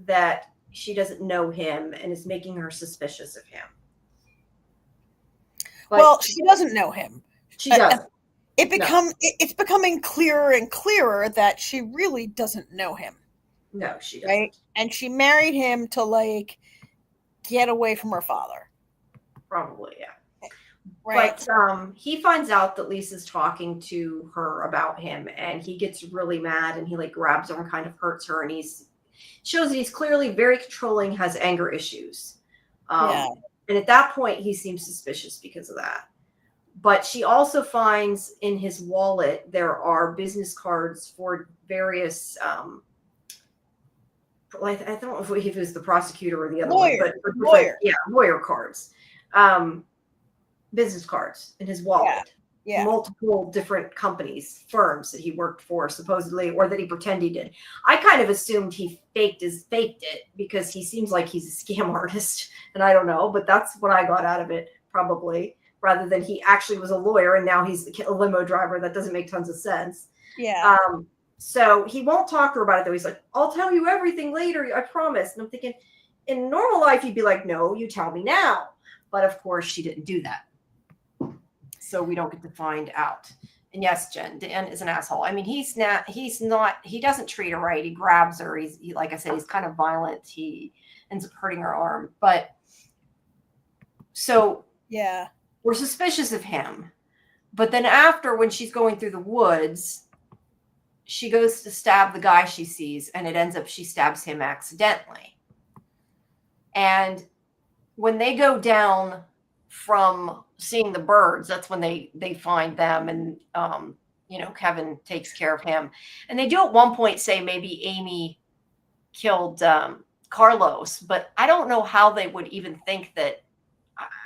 A: that she doesn't know him and is making her suspicious of him.
C: But well, she doesn't know him.
A: She does.
C: It's becoming clearer and clearer that she really doesn't know him.
A: No, she doesn't.
C: Right? And she married him to like get away from her father.
A: Probably, yeah.
C: Right.
A: But he finds out that Lisa's talking to her about him, and he gets really mad, and he like grabs her and kind of hurts her, and shows that he's clearly very controlling, has anger issues. And at that point, he seems suspicious because of that. But she also finds in his wallet there are business cards for various. I don't know if it was the prosecutor or the other one, but lawyer cards, business cards in his wallet. Yeah. Multiple different companies, firms that he worked for supposedly, or that he pretended he did. I kind of assumed he faked it because he seems like he's a scam artist, and I don't know, but that's what I got out of it probably. Rather than he actually was a lawyer and now he's a limo driver. That doesn't make tons of sense.
C: Yeah.
A: So he won't talk to her about it though. He's like, I'll tell you everything later. I promise. And I'm thinking in normal life, you'd be like, no, you tell me now. But of course she didn't do that. So we don't get to find out. And yes, Jen, Dan is an asshole. I mean, he doesn't treat her right. He grabs her. Like I said, he's kind of violent. He ends up hurting her arm. But so
C: Yeah.
A: we're suspicious of him. But then after, when she's going through the woods, she goes to stab the guy she sees, and it ends up she stabs him accidentally. And when they go down from seeing the birds, that's when they find them, and Kevin takes care of him. And they do at one point say maybe Amy killed Carlos, but I don't know how they would even think that.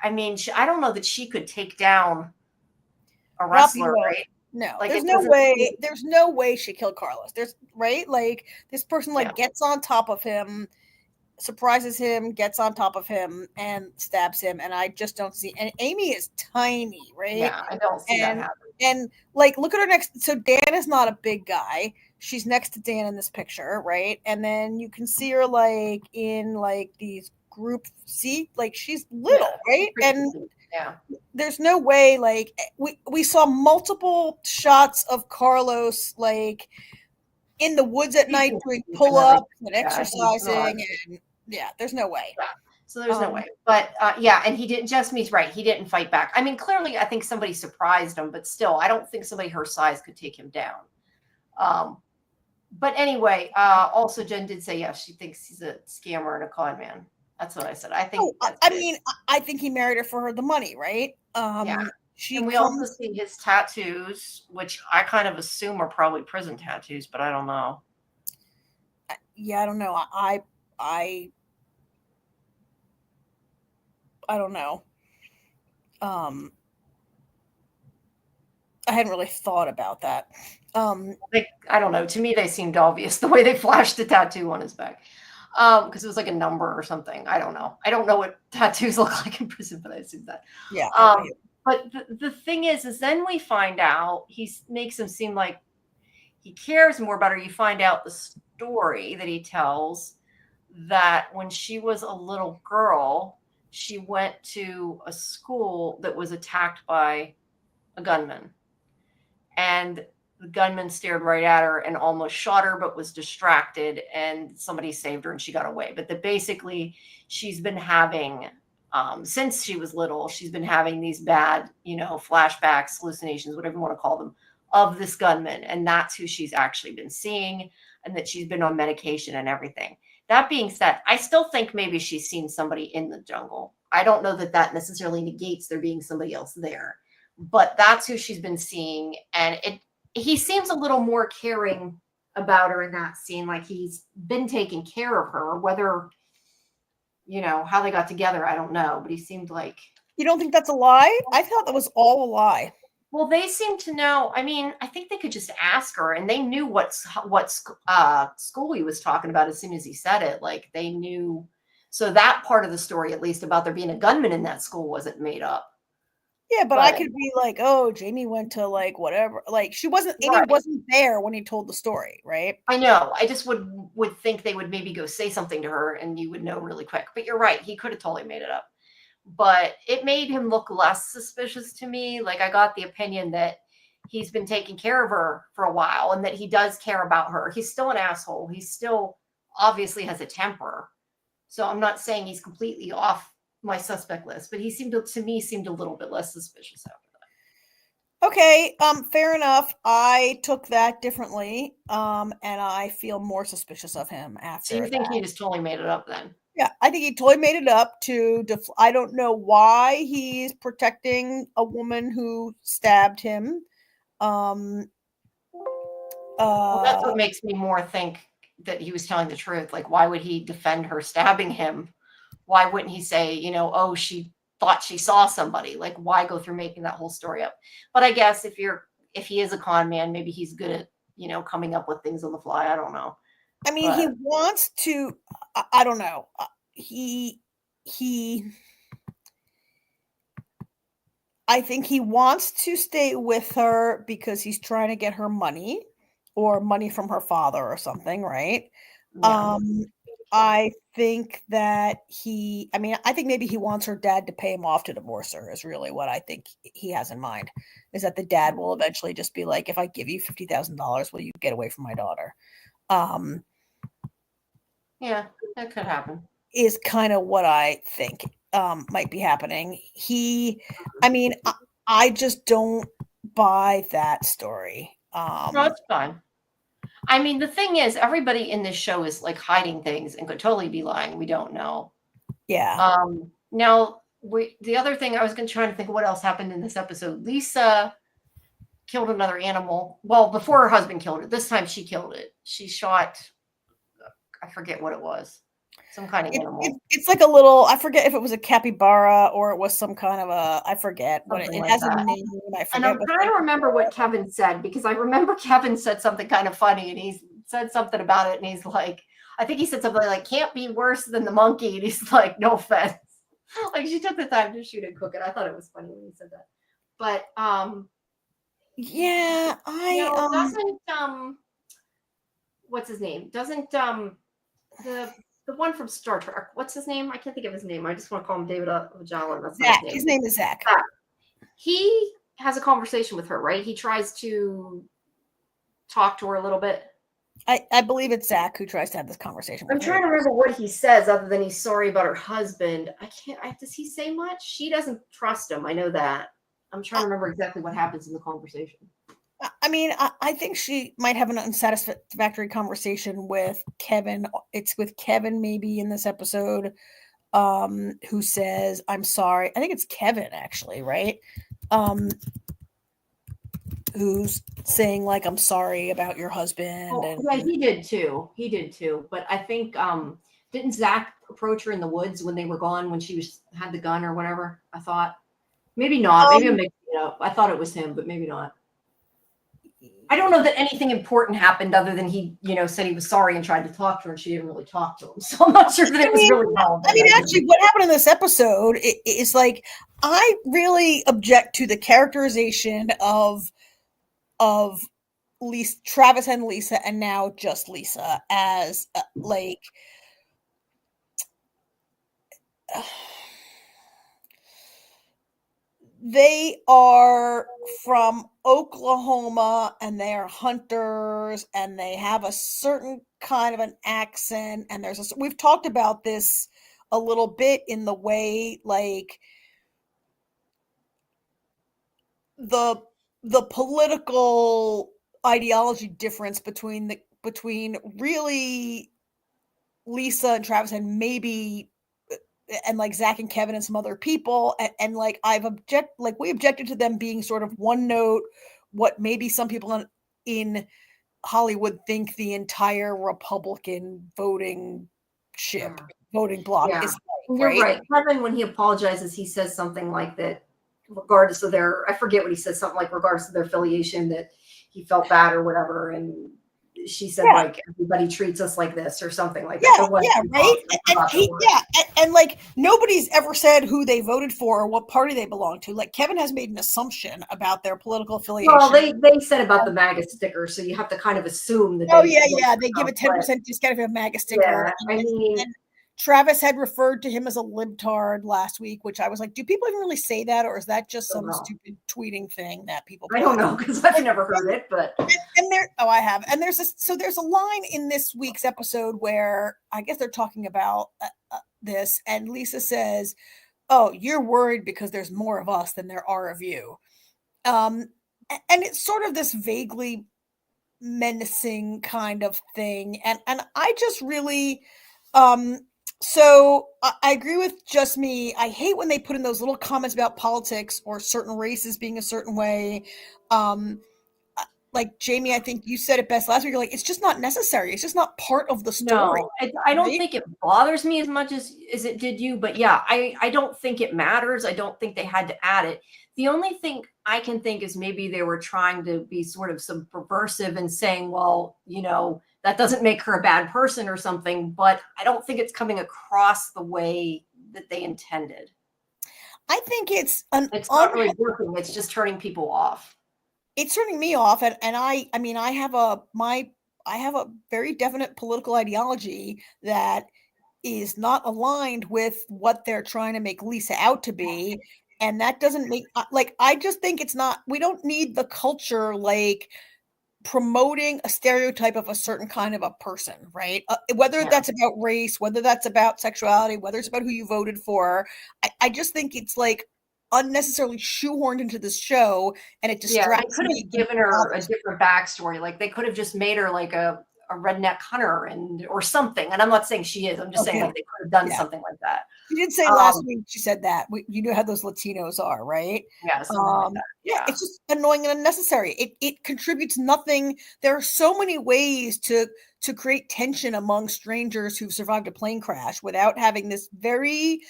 A: I mean, I don't know that she could take down a wrestler, right?
C: No,
A: Like,
C: there's no way. There's no way she killed Carlos. There's right, like this person gets on top of him, surprises him, gets on top of him, and stabs him. And I just don't see. And Amy is tiny, right?
A: Yeah, I don't see that happen.
C: And like, look at her next. So Dan is not a big guy. She's next to Dan in this picture, right? And then you can see her like in like these group. See, like she's little, right? And
A: yeah,
C: there's no way. Like we saw multiple shots of Carlos like in the woods at night doing pull-ups and exercising, and there's no way.
A: Yeah. So there's no way. But and he didn't. Jessamine's right. He didn't fight back. I mean, clearly, I think somebody surprised him, but still, I don't think somebody her size could take him down. But anyway, also Jen did say, she thinks he's a scammer and a con man. That's what I said. I think.
C: I think he married her for the money, right?
A: And we also see his tattoos, which I kind of assume are probably prison tattoos, but I don't know.
C: Yeah, I don't know. I don't know. I hadn't really thought about that.
A: I don't know. To me, they seemed obvious the way they flashed the tattoo on his back. Because it was like a number or something. I don't know. I don't know what tattoos look like in prison, but I assume that.
C: Yeah.
A: But the thing is then we find out he makes him seem like he cares more about her. You find out the story that he tells that when she was a little girl, she went to a school that was attacked by a gunman. And the gunman stared right at her and almost shot her, but was distracted, and somebody saved her and she got away. But that basically she's been having, since she was little, she's been having these bad, flashbacks, hallucinations, whatever you want to call them, of this gunman. And that's who she's actually been seeing, and that she's been on medication and everything. That being said, I still think maybe she's seen somebody in the jungle. I don't know that necessarily negates there being somebody else there, but that's who she's been seeing. And he seems a little more caring about her in that scene. Like he's been taking care of her, whether, how they got together, I don't know, but he seemed like.
C: You don't think that's a lie? I thought that was all a lie.
A: Well, they seem to know. I mean, I think they could just ask her, and they knew what school he was talking about as soon as he said it. Like they knew. So that part of the story, at least about there being a gunman in that school, wasn't made up.
C: Yeah, but I could be like, oh, Jamie went to like whatever. Like Amy wasn't there when he told the story, right?
A: I know. I just would think they would maybe go say something to her, and you would know really quick. But you're right. He could have totally made it up. But it made him look less suspicious to me. Like I got the opinion that he's been taking care of her for a while and that he does care about her. He's still an asshole. He still obviously has a temper. So I'm not saying he's completely off my suspect list, but he seemed a little bit less suspicious after that.
C: Okay, fair enough. I took that differently, and I feel more suspicious of him after.
A: So you think he just totally made it up then?
C: Yeah, I think he totally made it up to. I don't know why he's protecting a woman who stabbed him.
A: Well, that's what makes me more think that he was telling the truth. Like, why would he defend her stabbing him? Why wouldn't he say, she thought she saw somebody? Like, why go through making that whole story up? But I guess if he is a con man, maybe he's good at, coming up with things on the fly. I don't know.
C: I mean, he wants to. I don't know. I think he wants to stay with her because he's trying to get her money or money from her father or something, right? Yeah. I think that I think maybe he wants her dad to pay him off to divorce her is really what I think he has in mind, is that the dad will eventually just be like, if I give you $50,000, will you get away from my daughter?
A: Yeah, that could happen.
C: Is kind of what I think might be happening. I just don't buy that story.
A: No, it's fine. I mean, the thing is, everybody in this show is like hiding things and could totally be lying. We don't know.
C: Yeah.
A: Now, the other thing I was trying to think of what else happened in this episode. Lisa killed another animal. Well, before her husband killed it. This time she killed it. She shot, I forget what it was. Some kind of animal.
C: It's like a little, I forget if it was a capybara or it was some kind of I forget what it has a name.
A: And I'm trying to remember what Kevin said, because I remember Kevin said something kind of funny, and he said something about it, and he's like, I think he said something like, can't be worse than the monkey. And he's like, no offense. Like, she took the time to shoot and cook it. I thought it was funny when he said that. But
C: yeah,
A: doesn't what's his name? Doesn't the one from Star Trek, what's his name? I can't think of his name. I just want to call him David Ojalon. That's
C: Zach. His name is Zach.
A: He has a conversation with her, right? He tries to talk to her a little bit.
C: I believe it's Zach who tries to have this conversation with her.
A: I'm trying to remember what he says other than he's sorry about her husband. Does he say much? She doesn't trust him. I know that. I'm trying to remember exactly what happens in the conversation.
C: I mean, I think she might have an unsatisfactory conversation with Kevin. It's with Kevin maybe in this episode, who says, I'm sorry. I think it's Kevin actually, right? Who's saying like, I'm sorry about your husband.
A: Yeah, he did too. But I think, didn't Zach approach her in the woods when they were gone, when she had the gun or whatever? I thought. Maybe not. Maybe I'm mixing it up. I thought it was him, but maybe not. I don't know that anything important happened other than he, said he was sorry and tried to talk to her, and she didn't really talk to him. So I'm not sure that it was really relevant.
C: I mean, actually, what happened in this episode is like, I really object to the characterization of Lisa, Travis and Lisa, and now just Lisa as they are from Oklahoma and they are hunters and they have a certain kind of an accent. And we've talked about this a little bit in the way, like the political ideology difference between really Lisa and Travis and maybe and like Zach and Kevin and some other people, and like we objected to them being sort of one note, what maybe some people in Hollywood think the entire Republican voting bloc is like,
A: right? You're right. Kevin, when he apologizes, he says something like that, regardless of I forget what he says, something like regardless of their affiliation, that he felt bad or whatever, and she said like everybody treats us like this or something like that.
C: Right. And like nobody's ever said who they voted for or what party they belong to. Like Kevin has made an assumption about their political affiliation.
A: Well, they said about the MAGA sticker, so you have to kind of assume that.
C: They give a 10% discount if you have a MAGA sticker.
A: Yeah,
C: and Travis had referred to him as a libtard last week, which I was like, do people even really say that, or is that just some stupid tweeting thing that people?
A: I don't know, because I've never heard it, but
C: I have. And there's a line in this week's episode where I guess they're talking about this, and Lisa says, "Oh, you're worried because there's more of us than there are of you," and it's sort of this vaguely menacing kind of thing, and I just really. So I agree with Just Me. I hate when they put in those little comments about politics or certain races being a certain way. Like Jamie, I think you said it best last week. You're like, it's just not necessary. It's just not part of the story.
A: No, I don't think it bothers me as much as it did you. But yeah, I don't think it matters. I don't think they had to add it. The only thing I can think is maybe they were trying to be sort of subversive and saying, well, that doesn't make her a bad person or something, but I don't think it's coming across the way that they intended.
C: I think it's
A: not really working. It's just turning people off.
C: It's turning me off. And I have a very definite political ideology that is not aligned with what they're trying to make Lisa out to be. And that doesn't make, like, I just think it's not, we don't need the culture, like, promoting a stereotype of a certain kind of a person, right? Whether that's about race, whether that's about sexuality, whether it's about who you voted for. I just think it's like unnecessarily shoehorned into this show, and it distracts
A: they could
C: me.
A: have given her a different backstory. Like they could have just made her like a redneck hunter or something. And I'm not saying she is. I'm just saying like they could have done something like that.
C: She did say last week, she said that. You know how those Latinos are, right?
A: Yeah, like that. Yeah.
C: It's just annoying and unnecessary. It contributes nothing. There are so many ways to create tension among strangers who've survived a plane crash without having this very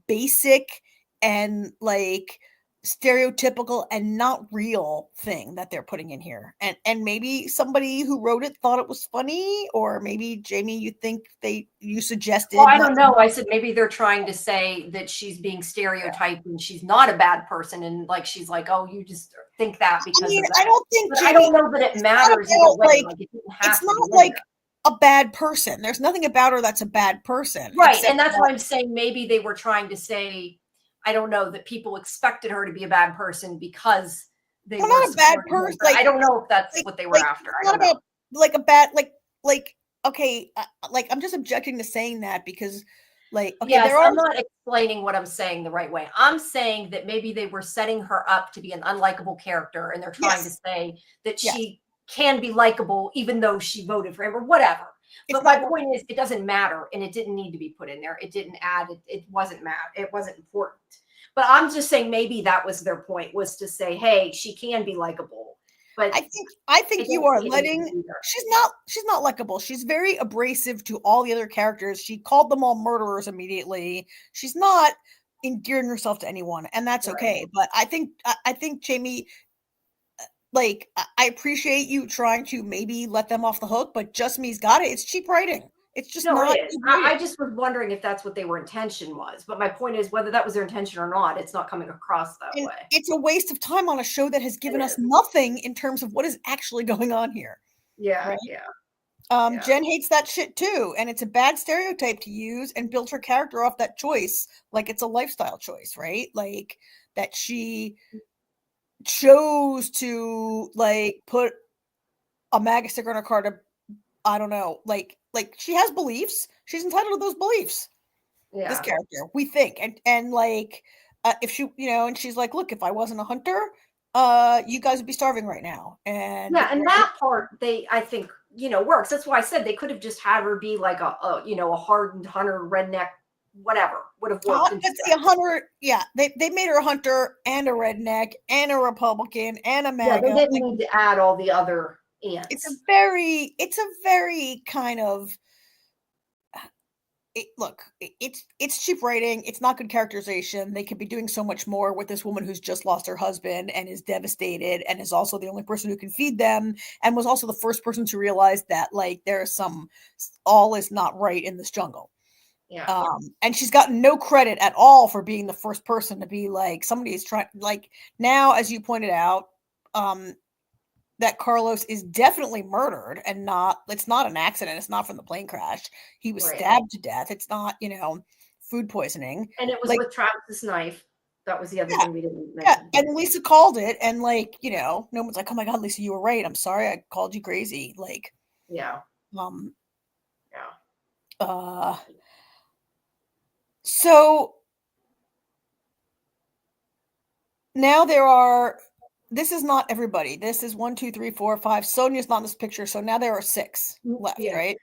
C: basic and like stereotypical and not real thing that they're putting in here. And maybe somebody who wrote it thought it was funny, or maybe Jamie, you suggested.
A: Well, I don't know. I said maybe they're trying to say that she's being stereotyped and she's not a bad person, and like she's like, oh, you just think that because of that.
C: I don't think
A: Jamie, I don't know that it matters either way. Like,
C: it's not like a bad person. There's nothing about her that's a bad person.
A: Right. And that's why I'm saying maybe they were trying to say, I don't know, that people expected her to be a bad person because they were
C: not a bad person.
A: Like, I don't know if that's what they were after.
C: It's not about like a bad, okay, like I'm just objecting to saying that because like, okay,
A: yes, I'm not explaining what I'm saying the right way. I'm saying that maybe they were setting her up to be an unlikable character, and they're trying to say that she can be likable even though she voted for him or whatever. But my point is, it doesn't matter, and it didn't need to be put in there. It didn't add it. It wasn't it wasn't important. But I'm just saying maybe that was their point, was to say, hey, she can be likable. But
C: I think you are letting. She's not likable. She's very abrasive to all the other characters. She called them all murderers immediately. She's not endearing herself to anyone, and that's okay. But I think Jamie, like, I appreciate you trying to maybe let them off the hook, but Just Me's got it. It's cheap writing. It's just not.
A: It is. I just was wondering if that's what their intention was. But my point is, whether that was their intention or not, it's not coming across that way.
C: It's a waste of time on a show that has given us nothing in terms of what is actually going on here.
A: Yeah,
C: right?
A: Yeah.
C: Jen hates that shit too, and it's a bad stereotype to use and build her character off that choice, like it's a lifestyle choice, right? Like that she chose to like put a MAGA sticker on her car to, I don't know, like she has beliefs. She's entitled to those beliefs. Yeah. This character, we think, and like if she, and she's like, look, if I wasn't a hunter, you guys would be starving right now. And
A: and that part, I think, works. That's why I said they could have just had her be like a hardened hunter, redneck, whatever would have worked.
C: A hunter, they made her a hunter and a redneck and a Republican and a MAGA.
A: Yeah, they didn't need to add all the other ants.
C: It's a very kind of. It's cheap writing. It's not good characterization. They could be doing so much more with this woman who's just lost her husband and is devastated and is also the only person who can feed them, and was also the first person to realize that like there's all is not right in this jungle.
A: Yeah.
C: And she's gotten no credit at all for being the first person to be like, somebody is trying, like, now, as you pointed out, that Carlos is definitely murdered, and it's not an accident. It's not from the plane crash. He was stabbed to death. It's not, food poisoning.
A: And it was with Travis's knife. That was the other thing we didn't mention.
C: Yeah, and Lisa called it, and like, no one's like, oh my God, Lisa, you were right. I'm sorry I called you crazy. Like, so now this is not everybody. This is 1, 2, 3, 4, 5. Sonia's not in this picture. So now there are 6 left, right?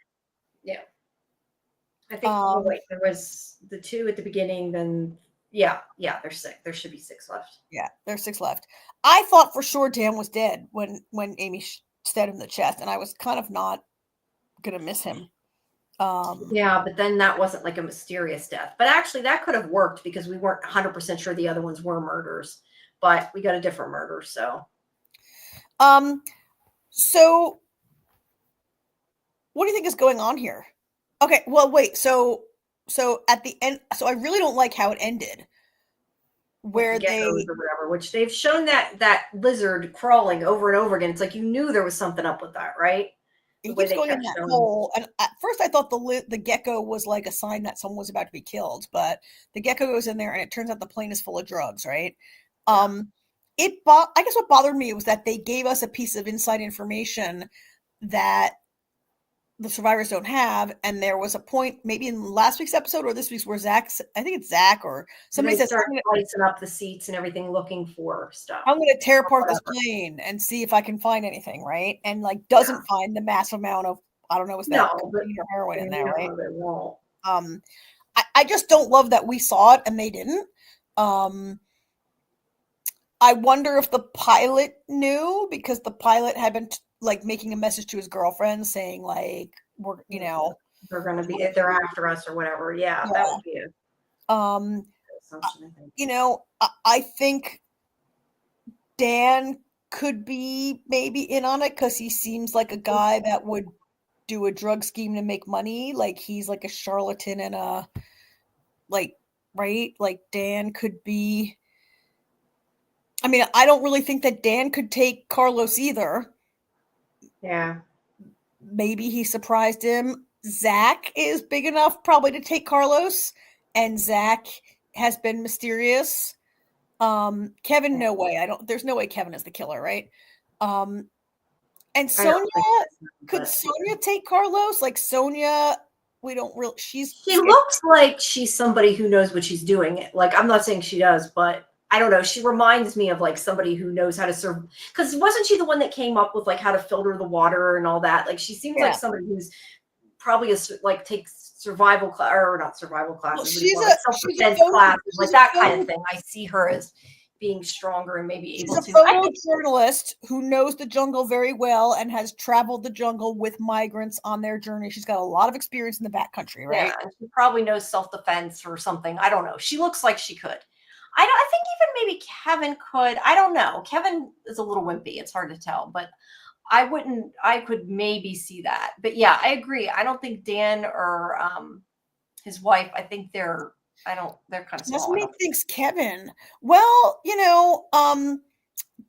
A: Yeah. I think there was the 2 at the beginning, then there's 6. There should be 6 left.
C: Yeah, there's 6 left. I thought for sure Dan was dead when Amy stabbed him in the chest, and I was kind of not gonna miss him.
A: But then that wasn't like a mysterious death. But actually that could have worked because we weren't 100% sure the other ones were murders. But we got a different murder, so.
C: So what do you think is going on here? Okay, well, wait. So at the end, so I really don't like how it ended, where they
A: or whatever, which they've shown that lizard crawling over and over again. It's like you knew there was something up with that, right?
C: he keeps going in that hole. And at first I thought the gecko was like a sign that someone was about to be killed, but the gecko goes in there and it turns out the plane is full of drugs, right? I guess what bothered me was that they gave us a piece of inside information that the survivors don't have, and there was a point maybe in last week's episode or this week's where I think it's Zach or somebody says
A: slicing up the seats and everything, looking for stuff.
C: I'm going to tear apart this plane and see if I can find anything, right? And like doesn't find the massive amount of, I don't know, was that cocaine or heroin in there, right? I just don't love that we saw it and they didn't. I wonder if the pilot knew, because the pilot had been like making a message to his girlfriend saying like, we're,
A: they're going to be, they're after us or whatever. Yeah. That would be assumption,
C: I think Dan could be maybe in on it because he seems like a guy that would do a drug scheme to make money. Like he's like a charlatan and right? Like Dan could be. I mean, I don't really think that Dan could take Carlos either.
A: Yeah.
C: Maybe he surprised him. Zach is big enough probably to take Carlos, and Zach has been mysterious. Kevin, no way. There's no way Kevin is the killer, right? And Sonia, could Sonia take Carlos? Like Sonia, we don't really, she
A: looks like she's somebody who knows what she's doing. Like, I'm not saying she does, but I don't know. She reminds me of like somebody who knows how to serve. Because wasn't she the one that came up with like how to filter the water and all that? Like she seems like somebody who's probably takes survival class or not survival classes.
C: Well, she's
A: a self-defense class, like that kind of thing. I see her as being stronger and maybe able to.
C: She's a photojournalist who knows the jungle very well and has traveled the jungle with migrants on their journey. She's got a lot of experience in the backcountry, right?
A: Yeah, and she probably knows self-defense or something. I don't know. She looks like she could. I think even maybe Kevin could. I don't know. Kevin is a little wimpy. It's hard to tell, but I could maybe see that. But yeah, I agree. I don't think Dan or his wife, I think they're kind of small.
C: Just me thinks Kevin. Well,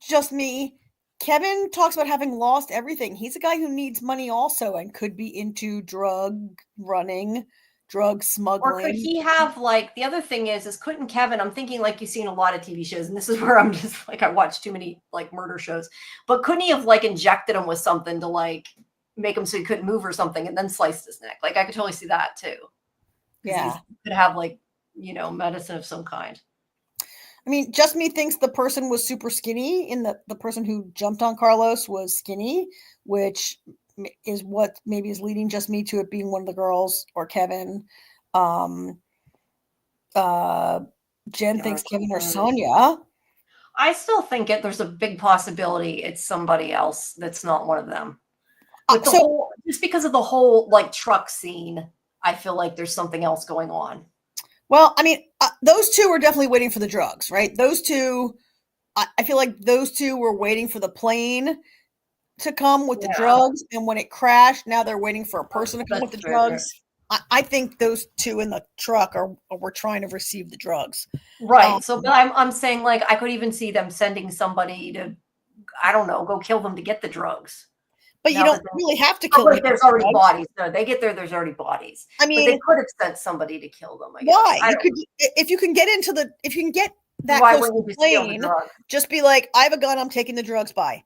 C: just me. Kevin talks about having lost everything. He's a guy who needs money also and could be into drug running. Drug smuggling.
A: Or could he have the other thing is couldn't Kevin, I'm thinking like you've seen a lot of TV shows, and this is where I'm just like, I watch too many murder shows, but couldn't he have injected him with something to make him so he couldn't move or something and then sliced his neck? I could totally see that too.
C: Yeah.
A: He could have medicine of some kind.
C: I mean, Just Me thinks the person was super skinny, and the person who jumped on Carlos was skinny, which is what maybe is leading Just Me to it being one of the girls or Kevin. Jen thinks Kevin or Sonia.
A: I still think there's a big possibility it's somebody else that's not one of them. Just because of the whole truck scene, I feel like there's something else going on.
C: Well, I mean, those two were definitely waiting for the drugs, right? Those two, I feel like those two were waiting for the plane to come with the drugs, and when it crashed, now they're waiting for a person to come with the drugs. I think those two in the truck were trying to receive the drugs,
A: right? But I'm saying I could even see them sending somebody to, I don't know, go kill them to get the drugs.
C: But you don't really have to kill them.
A: There's already bodies. No, they get there. There's already bodies.
C: I mean,
A: but they could have sent somebody to kill them. I guess.
C: Why? If you can get that close to the plane, just be like, I have a gun. I'm taking the drugs by.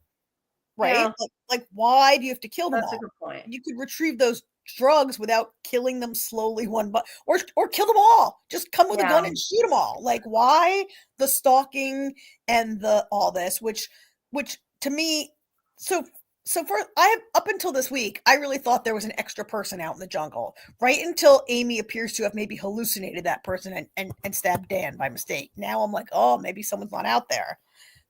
C: Right? Yeah. Why do you have to kill them?
A: That's
C: all?
A: A good point.
C: You could retrieve those drugs without killing them slowly one by or kill them all. Just come with a gun and shoot them all. Why the stalking and the all this, which to me, up until this week, I really thought there was an extra person out in the jungle, right until Amy appears to have maybe hallucinated that person and stabbed Dan by mistake. Now I'm like, oh, maybe someone's not out there.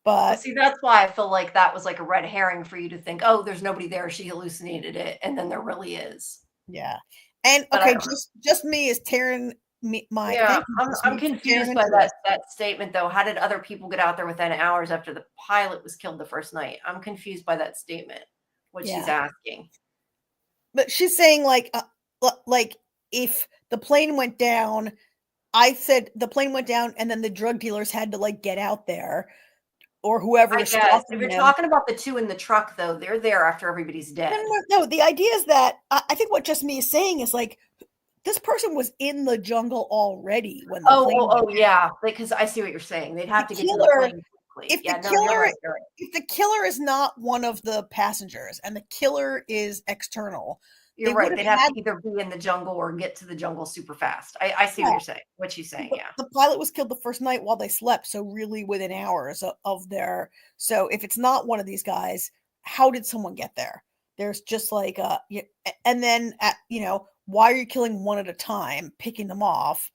C: But
A: see, that's why I feel like that was a red herring for you to think, oh, there's nobody there. She hallucinated it. And then there really is.
C: Yeah. And okay, just me is tearing my.
A: Yeah, I'm confused by that statement though. How did other people get out there within hours after the pilot was killed the first night? I'm confused by that statement. What she's asking.
C: But she's saying if the plane went down, I said the plane went down and then the drug dealers had to get out there. or whoever
A: I
C: is
A: guess
C: stalking
A: if you're
C: him.
A: talking about the two in the truck, though, they're there after everybody's dead.
C: No. The idea is that I think what Just Me is saying is like this person was in the jungle already when the plane.
A: Yeah, because I see what you're saying. They'd have to get to the plane quickly.
C: If
A: Yeah,
C: the
A: no, you're
C: killer,
A: right. You're right.
C: if the killer is not one of the passengers and the killer is external,
A: You're
C: they
A: right.
C: would
A: They'd
C: have
A: have
C: had.
A: to either be in the jungle or get to the jungle super fast. I see what
C: Yeah.
A: you're saying. What she's saying,
C: But
A: yeah.
C: the pilot was killed the first night while they slept, so really within hours of their. So if it's not one of these guys, how did someone get there? There's just like and then why are you killing one at a time, picking them off?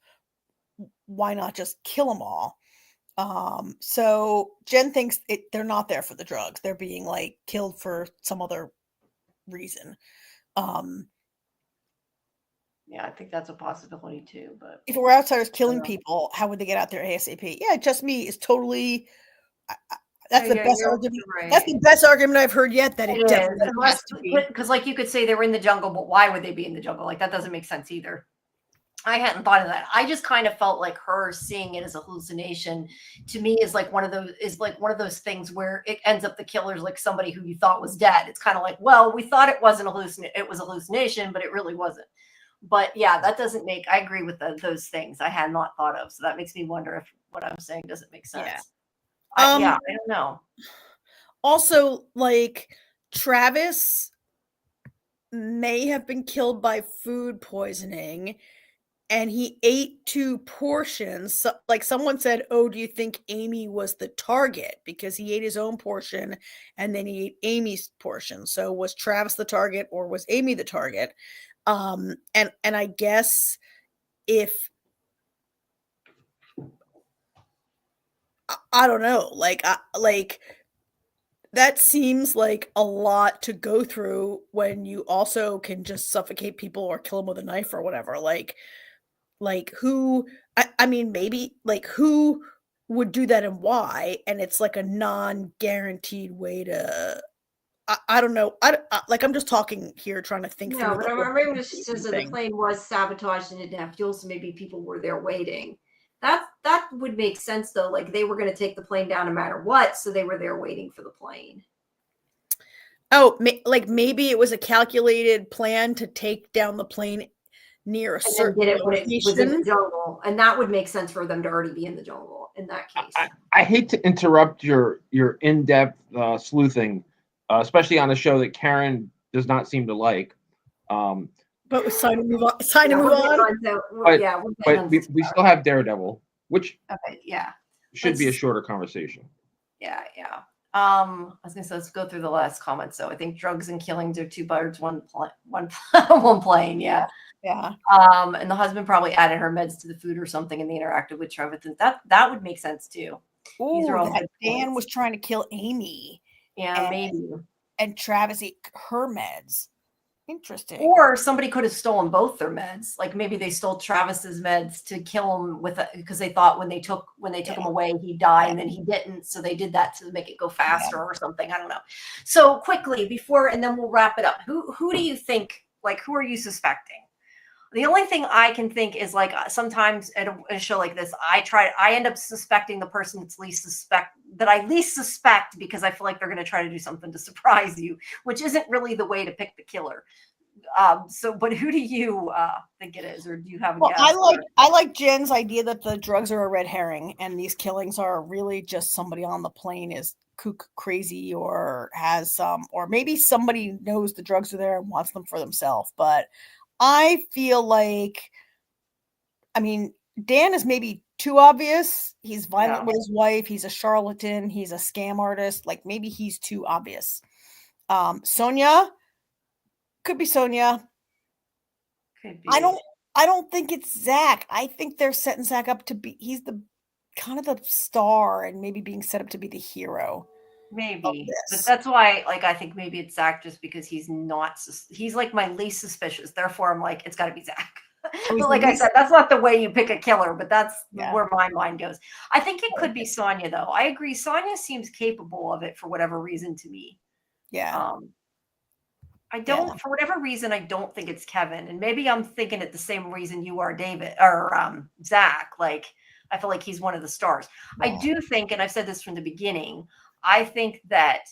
C: Why not just kill them all? So Jen thinks they're not there for the drugs. They're being like killed for some other reason.
A: Yeah, I think that's a possibility too. But
C: if it were outsiders killing people, how would they get out there ASAP? Yeah, Just Me is totally. That's the best argument.
A: Right.
C: That's the best argument I've heard yet. That it definitely
A: has to be. Because, like, you could say they were in the jungle, but why would they be in the jungle? Like, that doesn't make sense either. I hadn't thought of that. I just kind of felt like her seeing it as a hallucination to me is like one of those things where it ends up the killer's like somebody who you thought was dead. It's kind of like, well, we thought it was it was a hallucination, but it really wasn't. But yeah, that doesn't make. I agree with those things. I had not thought of, so that makes me wonder if what I'm saying doesn't make sense.
C: Yeah.
A: I don't know.
C: Also, like Travis may have been killed by food poisoning. And he ate 2 portions. So, like someone said, oh, do you think Amy was the target? Because he ate his own portion and then he ate Amy's portion. So was Travis the target or was Amy the target? And I guess if I don't know, like that seems like a lot to go through when you also can just suffocate people or kill them with a knife or whatever. Like who I mean maybe like who would do that and why, and it's like a non-guaranteed way to I don't know. I'm just talking here trying to think through.
A: No, but I remember she says that the plane was sabotaged and didn't have fuel, so maybe people were there waiting. That would make sense though. Like they were going to take the plane down no matter what, so they were there waiting for the plane.
C: Oh, like maybe it was a calculated plan to take down the plane near a certain
A: location. When it was in the jungle, and that would make sense for them to already be in the jungle in that case.
B: I hate to interrupt your in-depth sleuthing, especially on a show that Karen does not seem to like.
C: But it's time to move on. It's time to move on.
B: But we still have Daredevil, which should be a shorter conversation.
A: Yeah. I was gonna say let's go through the last comments. So I think drugs and killings are 2 birds, one plane. Yeah.
C: Yeah.
A: And the husband probably added her meds to the food or something, and they interacted with Travis. That would make sense too.
C: These are all that Dan was trying to kill Amy.
A: Yeah, maybe.
C: And Travis ate her meds. Interesting.
A: Or somebody could have stolen both their meds. Like maybe they stole Travis's meds to kill him because they thought when they took him away he'd die, and then he didn't. So they did that to make it go faster or something. I don't know. So quickly and then we'll wrap it up. Who do you think? Like who are you suspecting? The only thing I can think is like sometimes at a show like this, I end up suspecting the person that I least suspect because I feel like they're going to try to do something to surprise you, which isn't really the way to pick the killer. But who do you think it is, or do you have a guess?
C: I like Jen's idea that the drugs are a red herring and these killings are really just somebody on the plane is kook crazy or has some, or maybe somebody knows the drugs are there and wants them for themselves. But I feel like, I mean, Dan is maybe too obvious. He's violent with his wife. He's a charlatan. He's a scam artist. Like maybe he's too obvious. Sonia could be Sonia.
A: Could be.
C: I don't think it's Zach. I think they're setting Zach up to be. He's the kind of the star and maybe being set up to be the hero.
A: Maybe, but that's why, like, I think maybe it's Zach just because he's like my least suspicious. Therefore, I'm like, it's got to be Zach. But like I said, that's not the way you pick a killer, but that's where my mind goes. I think it could be Sonia, though. I agree. Sonia seems capable of it for whatever reason to me.
C: Yeah.
A: For whatever reason, I don't think it's Kevin. And maybe I'm thinking it the same reason you are, David, or Zach. Like, I feel like he's one of the stars. I do think, and I've said this from the beginning, I think that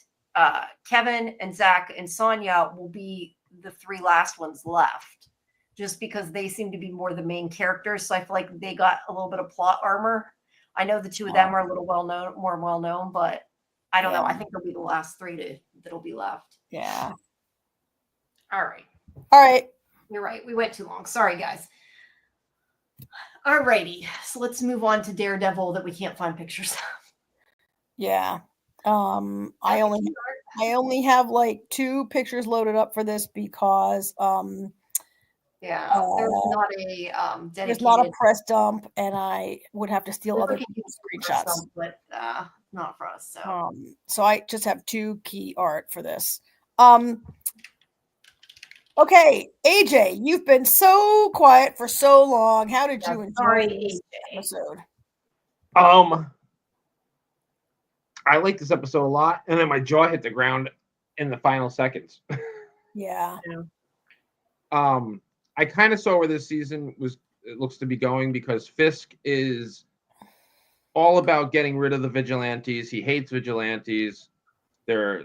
A: Kevin and Zach and Sonia will be the three last ones left, just because they seem to be more the main characters. So I feel like they got a little bit of plot armor. I know the two of them are a little more well known, but I don't know. I think they'll be the last three that'll be left.
C: Yeah.
A: All right.
C: All right.
A: You're right. We went too long. Sorry, guys. All righty. So let's move on to Daredevil that we can't find pictures of.
C: Yeah. I only have like 2 pictures loaded up for this because
A: there's not a dedicated.
C: There's not a press dump, and I would have to steal other people's screenshots.
A: But not for us.
C: So I just have 2 key art for this. Okay, AJ, you've been so quiet for so long. How did you enjoy this episode?
B: I like this episode a lot, and then my jaw hit the ground in the final seconds.
C: Yeah.
B: I kind of saw where this season looks to be going, because Fisk is all about getting rid of the vigilantes. He hates vigilantes. They're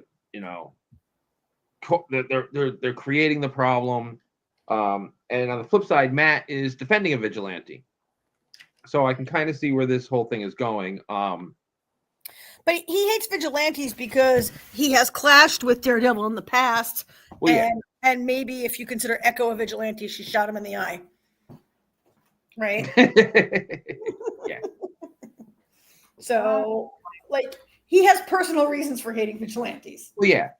B: creating the problem. And on the flip side, Matt is defending a vigilante. So I can kind of see where this whole thing is going.
C: But he hates vigilantes because he has clashed with Daredevil in the past.
B: Well,
C: and maybe if you consider Echo a vigilante, she shot him in the eye. Right?
B: Yeah.
C: So, like, he has personal reasons for hating vigilantes.
B: Well, yeah.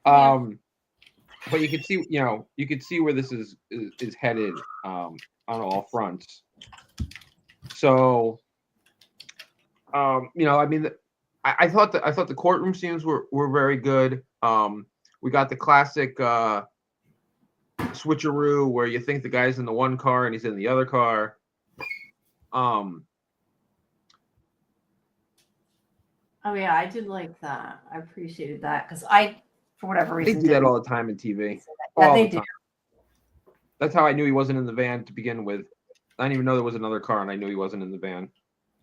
B: But you could see where this is headed on all fronts. So, I mean, I thought the courtroom scenes were very good. We got the classic switcheroo where you think the guy's in the one car and he's in the other car.
A: Oh yeah, I did like that. I appreciated that because for whatever reason,
B: they do that all the time in TV.
A: Yeah, they do.
B: That's how I knew he wasn't in the van to begin with. I didn't even know there was another car, and I knew he wasn't in the van.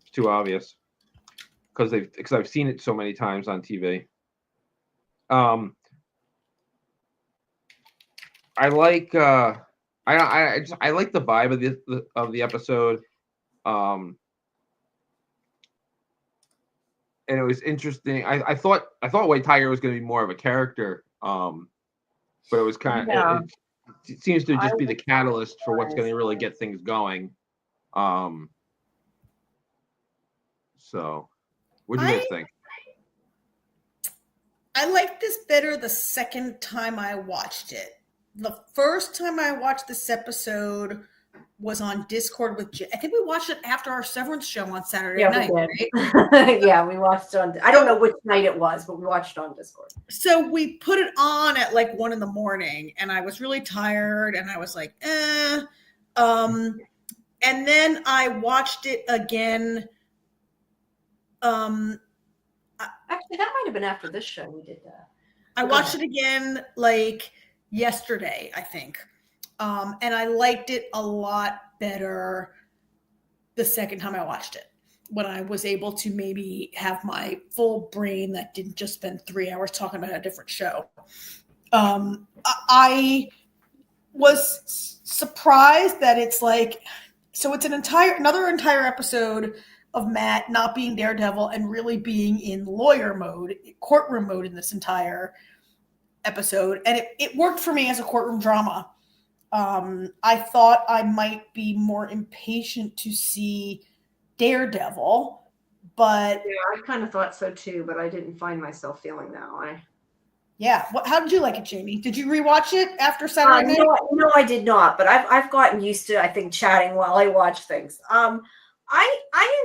B: It's too obvious because I've seen it so many times on TV. I like I like the vibe of the episode. And it was interesting. I thought White Tiger was going to be more of a character, but it was kind of it seems to just be the catalyst for what's going to really get things going. So, what do you guys think?
C: I liked this better the second time I watched it. The first time I watched this episode was on Discord with Jay. I think we watched it after our Severance show on Saturday night.
A: Right? Yeah, we watched it on. I don't know which night it was, but we watched it on Discord.
C: So we put it on at like 1 a.m, and I was really tired, and I was like, And then I watched it again.
A: Actually, that might have been after this show we did that.
C: I watched it again like yesterday, I think. And I liked it a lot better the second time I watched it, when I was able to maybe have my full brain that didn't just spend 3 hours talking about a different show. I was surprised that it's like, so it's another entire episode of Matt not being Daredevil and really being in lawyer mode, courtroom mode in this entire episode. And it worked for me as a courtroom drama. I thought I might be more impatient to see Daredevil, but
A: yeah, I kind of thought so too, but I didn't find myself feeling that way.
C: Yeah. How did you like it, Jamie? Did you rewatch it after Saturday night?
A: No, I did not, but I've gotten used to, I think, chatting while I watch things. I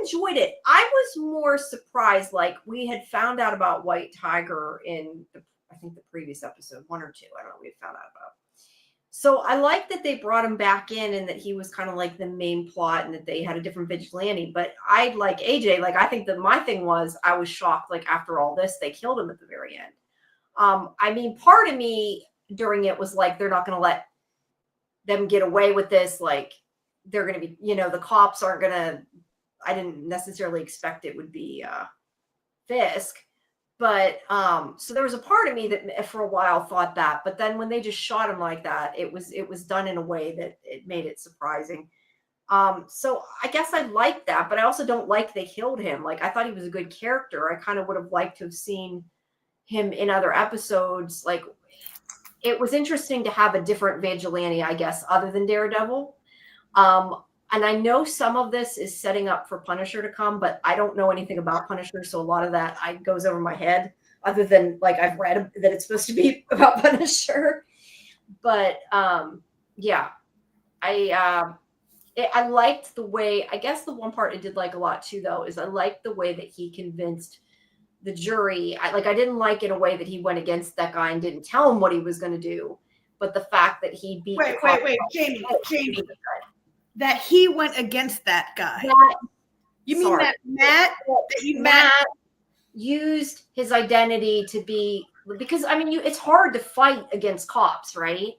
A: enjoyed it. I was more surprised, like we had found out about White Tiger in I think the previous episode, 1 or 2. I don't know. We had found out about. So I like that they brought him back in and that he was kind of like the main plot and that they had a different vigilante. But I like AJ, like I think that my thing was I was shocked, like after all this, they killed him at the very end. I mean, part of me during it was like, they're not going to let them get away with this. Like they're going to be, the cops aren't going to I didn't necessarily expect it would be Fisk. But so there was a part of me that for a while thought that, but then when they just shot him like that, it was done in a way that it made it surprising. So I guess I like that, but I also don't like they killed him. Like, I thought he was a good character. I kind of would have liked to have seen him in other episodes. Like, it was interesting to have a different vigilante, I guess, other than Daredevil. And I know some of this is setting up for Punisher to come, but I don't know anything about Punisher, so a lot of that goes over my head, other than, like, I've read that it's supposed to be about Punisher. But yeah, I liked the way, I guess the one part I did like a lot too, though, is I liked the way that he convinced the jury. I didn't like in a way that he went against that guy and didn't tell him what he was going to do, but the fact that he beat
C: Jamie, that he went against that guy. You mean
A: Sorry.
C: that Matt
A: used his identity to be, because I mean, it's hard to fight against cops, right?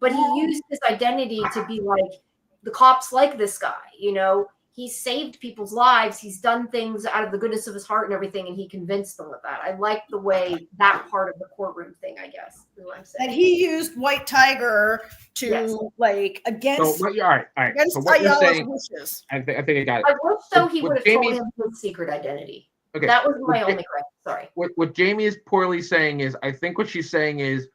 A: But he used his identity to be like, the cops like this guy, you know, he saved people's lives. He's done things out of the goodness of his heart and everything. And he convinced them of that. I like the way that part of the courtroom thing, I guess, is what I'm saying.
C: That he used White Tiger to like against.
B: So, all right.
C: Against
B: So what you're saying,
C: wishes.
B: I think I got it.
A: I wish though he
B: What
A: would have told
B: Jamie's-
A: him his secret identity.
B: Okay.
A: That was my only question. Sorry.
B: What Jamie is poorly saying is, I think what she's saying is,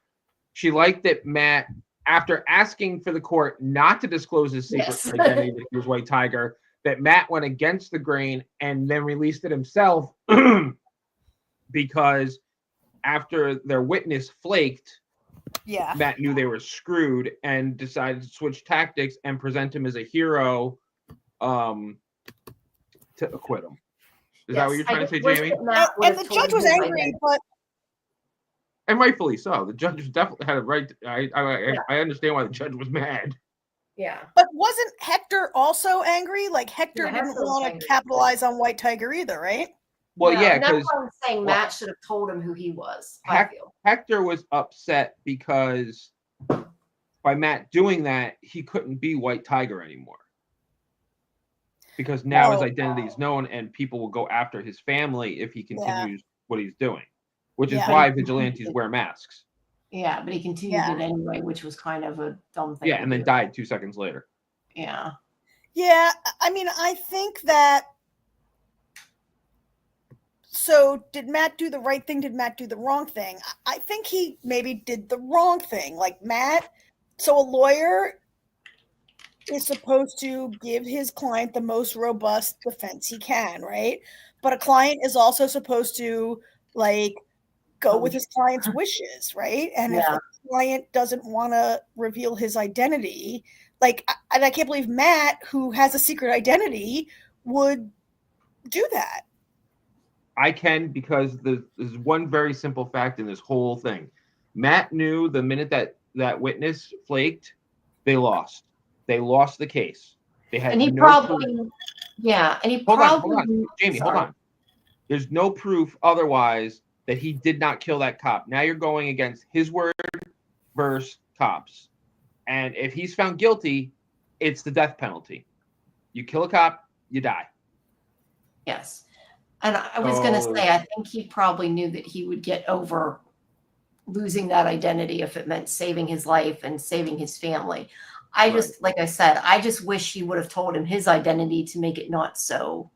B: she liked that Matt, after asking for the court not to disclose his secret identity that he was White Tiger, that Matt went against the grain and then released it himself because after their witness flaked, Matt knew they were screwed and decided to switch tactics and present him as a hero to acquit him. Is that what you're trying to say, Jamie?
C: And the judge was angry, but
B: and rightfully so. The judge definitely had a right. I understand why the judge was mad.
A: Yeah.
C: But wasn't Hector also angry? Like, Hector didn't want to capitalize on White Tiger either, right?
B: Well,
A: no,
B: yeah,
A: that's
B: because
A: why I'm saying Matt should have told him who he was. I feel.
B: Hector was upset because by Matt doing that, he couldn't be White Tiger anymore. Because now his identity is known and people will go after his family if he continues what he's doing, which is why vigilantes wear masks.
A: Yeah, but he continued it anyway, which was kind of a dumb thing.
B: Yeah, and then died 2 seconds later.
A: Yeah.
C: Yeah, I mean, I think that. So, did Matt do the right thing? Did Matt do the wrong thing? I think he maybe did the wrong thing. Like, Matt, so a lawyer is supposed to give his client the most robust defense he can, right? But a client is also supposed to, like, go with his client's wishes, right? And if the client doesn't want to reveal his identity, like, and I can't believe Matt, who has a secret identity, would do that.
B: I can, because there's one very simple fact in this whole thing. Matt knew the minute that witness flaked, they lost. They lost the case. They had
A: and he
B: no
A: probably,
B: proof.
A: and he
B: Hold
A: probably,
B: on. Jamie, hold on. There's no proof otherwise that he did not kill that cop. Now you're going against his word versus cops. And if he's found guilty, it's the death penalty. You kill a cop, you die.
A: Yes. And I was going to say, I think he probably knew that he would get over losing that identity if it meant saving his life and saving his family. Like I said, I just wish he would have told him his identity to make it not so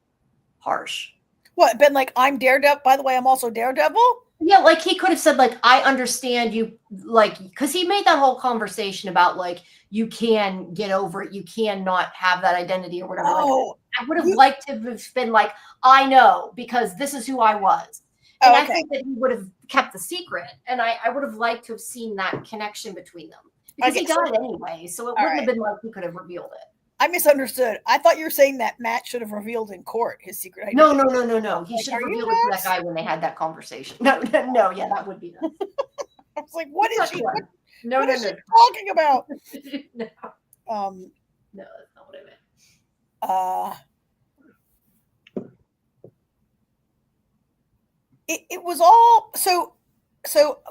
A: harsh.
C: What, been like, I'm Daredevil, by the way, I'm also Daredevil?
A: Yeah, like he could have said, like, I understand you, like, because he made that whole conversation about, like, you can get over it, you can not have that identity or whatever.
C: Oh,
A: I would have liked to have been like, I know, because this is who I was. And I think that he would have kept the secret. And I would have liked to have seen that connection between them. Because he died anyway, so it wouldn't have been like he could have revealed it.
C: I misunderstood. I thought you were saying that Matt should have revealed in court his secret identity.
A: No. He should have revealed it to that guy when they had that conversation. No, yeah, that would be nice.
C: I was like, what is she?
A: No,
C: what is she talking about?
A: No. No, that's not what I meant.
C: It was all so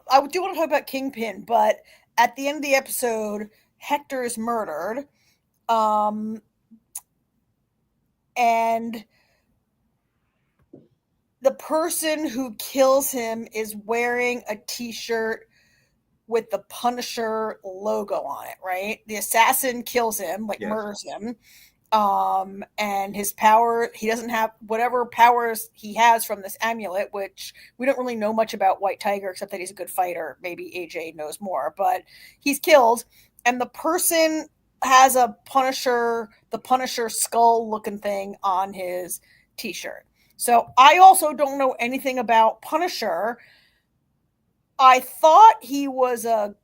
C: I do want to talk about Kingpin, but at the end of the episode, Hector is murdered. and the person who kills him is wearing a t-shirt with the Punisher logo on it, right? The assassin kills him, like
B: Yes.
C: murders him. And his power, he doesn't have whatever powers he has from this amulet, which we don't really know much about White Tiger except that he's a good fighter. Maybe AJ knows more, but he's killed. And the person has the Punisher skull looking thing on his t-shirt. So I also don't know anything about Punisher. I thought he was a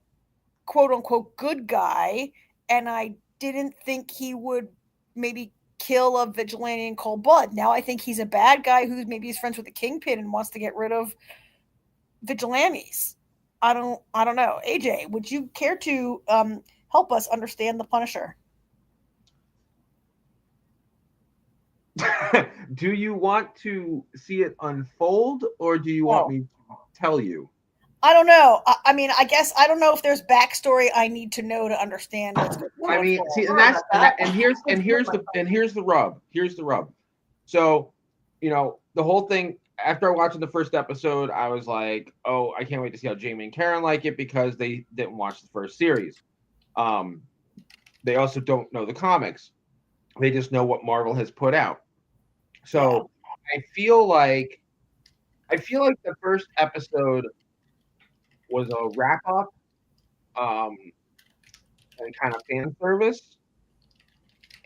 C: quote unquote good guy, and I didn't think he would maybe kill a vigilante in cold blood. Now I think he's a bad guy who's maybe he's friends with the Kingpin and wants to get rid of vigilantes. I don't know. AJ, would you care to help us understand the Punisher?
B: Do you want to see it unfold, or do you want me to tell you?
C: I don't know. I mean, I guess I don't know if there's backstory I need to know to understand what's going on.
B: I mean, see, and here's the rub. Here's the rub. So, the whole thing. After watching the first episode, I was like, "Oh, I can't wait to see how Jamie and Karen like it," because they didn't watch the first series. They also don't know the comics. They just know what Marvel has put out. So I feel like the first episode was a wrap up, and kind of fan service,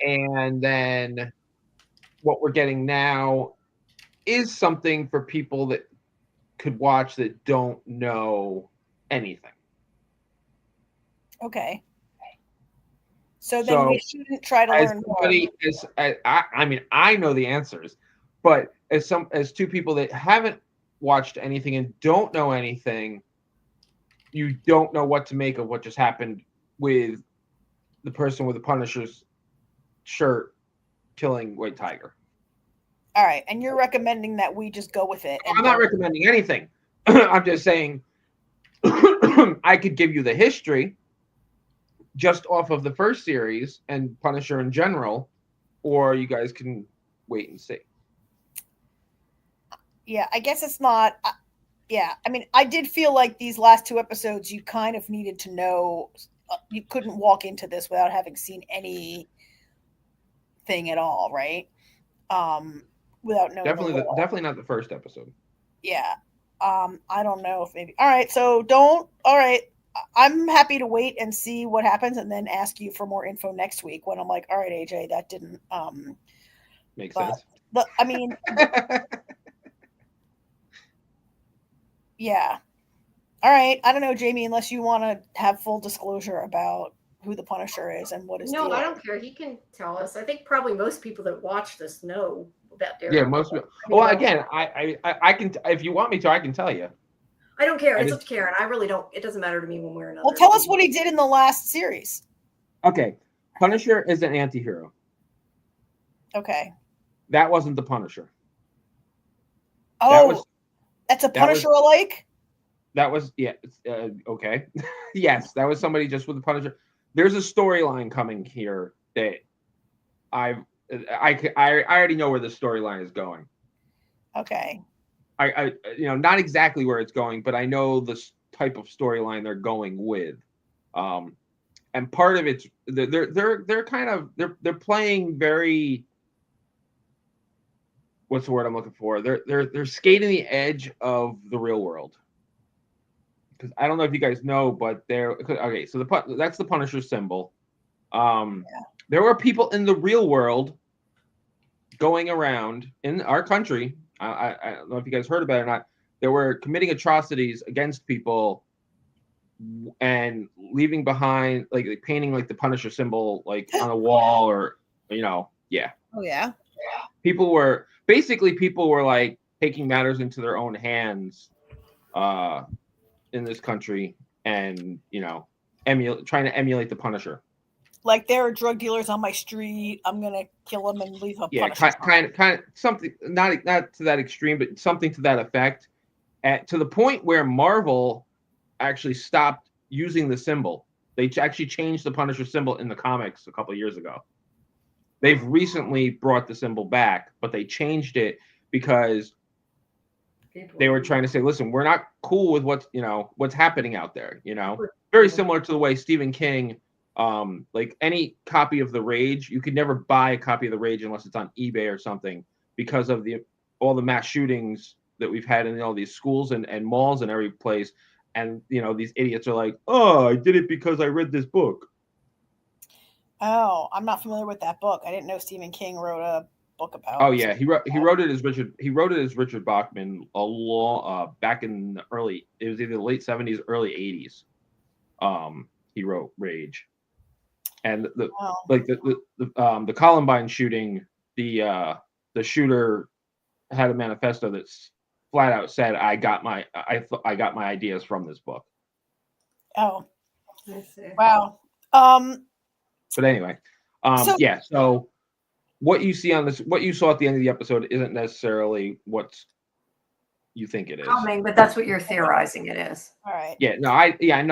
B: and then what we're getting now is something for people that could watch that don't know anything.
C: Okay. So then we shouldn't try to learn more.
B: I mean, I know the answers, but as two people that haven't watched anything and don't know anything, you don't know what to make of what just happened with the person with the Punisher's shirt killing White Tiger.
C: All right, and you're recommending that we just go with it.
B: I'm not recommending anything. I'm just saying I could give you the history just off of the first series and Punisher in general, or you guys can wait and see.
C: Yeah, I guess it's not. Yeah, I mean, I did feel like these last two episodes, you kind of needed to know. You couldn't walk into this without having seen anything at all, right? Without knowing.
B: Definitely not the first episode.
C: Yeah. I don't know if maybe. All right, so don't. All right. I'm happy to wait and see what happens and then ask you for more info next week when I'm like, all right, AJ, that didn't
B: make sense.
C: I mean, yeah. All right. I don't know, Jamie, unless you want to have full disclosure about who the Punisher is and what his deal
A: I don't care. He can tell us. I think probably most people that watch this know about Daredevil.
B: Yeah, most people. Well, again, I can, if you want me to, I can tell you.
A: I don't care. It's up to Karen. I really don't. It doesn't matter to me one way or another.
C: Well, tell us what he did in the last series.
B: Okay. Punisher is an anti-hero.
C: Okay.
B: That wasn't the Punisher.
C: Oh, that's a Punisher alike?
B: That was, yeah. Okay. Yes, that was somebody just with the Punisher. There's a storyline coming here that I already know where the storyline is going.
C: Okay.
B: I not exactly where it's going, but I know the type of storyline they're going with. And part of it's they're playing very, what's the word I'm looking for? They're skating the edge of the real world. Because I don't know if you guys know, but okay. So that's the Punisher symbol. There were people in the real world going around in our country. I don't know if you guys heard about it or not. They were committing atrocities against people and leaving behind, like painting like the Punisher symbol like on a wall, or yeah.
C: Oh yeah.
B: People were like taking matters into their own hands in this country, and trying to emulate the Punisher.
C: Like, there are drug dealers on my street. I'm gonna kill them and leave a Punisher.
B: kind of something, not to that extreme, but something to that effect. To the point where Marvel actually stopped using the symbol. They actually changed the Punisher symbol in the comics a couple of years ago. They've recently brought the symbol back, but they changed it because they were trying to say, listen, we're not cool with what's happening out there. Very similar to the way Stephen King, like any copy of The Rage, you could never buy a copy of The Rage unless it's on eBay or something because of all the mass shootings that we've had in all these schools and malls and every place. And, these idiots are like, oh, I did it because I read this book.
C: Oh, I'm not familiar with that book. I didn't know Stephen King wrote a book about.
B: Oh yeah, he wrote it as Richard Bachman back in it was either the late 70s, early 80s. He wrote Rage. And the Columbine shooting, the shooter had a manifesto that's flat out said, I got my ideas from this book.
C: Oh, wow.
B: But anyway, so what you see on this, what you saw at the end of the episode isn't necessarily what you think it is.
A: Coming, but that's what you're theorizing it is.
C: All right.
B: Yeah,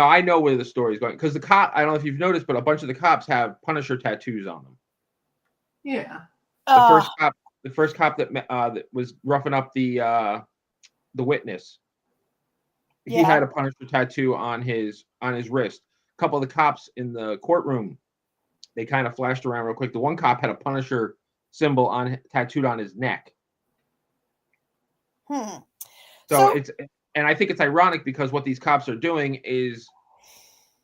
B: I know where the story is going because I don't know if you've noticed, but a bunch of the cops have Punisher tattoos on them.
A: Yeah.
B: The first cop that was roughing up the witness, he had a Punisher tattoo on his wrist. A couple of the cops in the courtroom, they kind of flashed around real quick. The one cop had a Punisher symbol tattooed on his neck. So and I think it's ironic because what these cops are doing is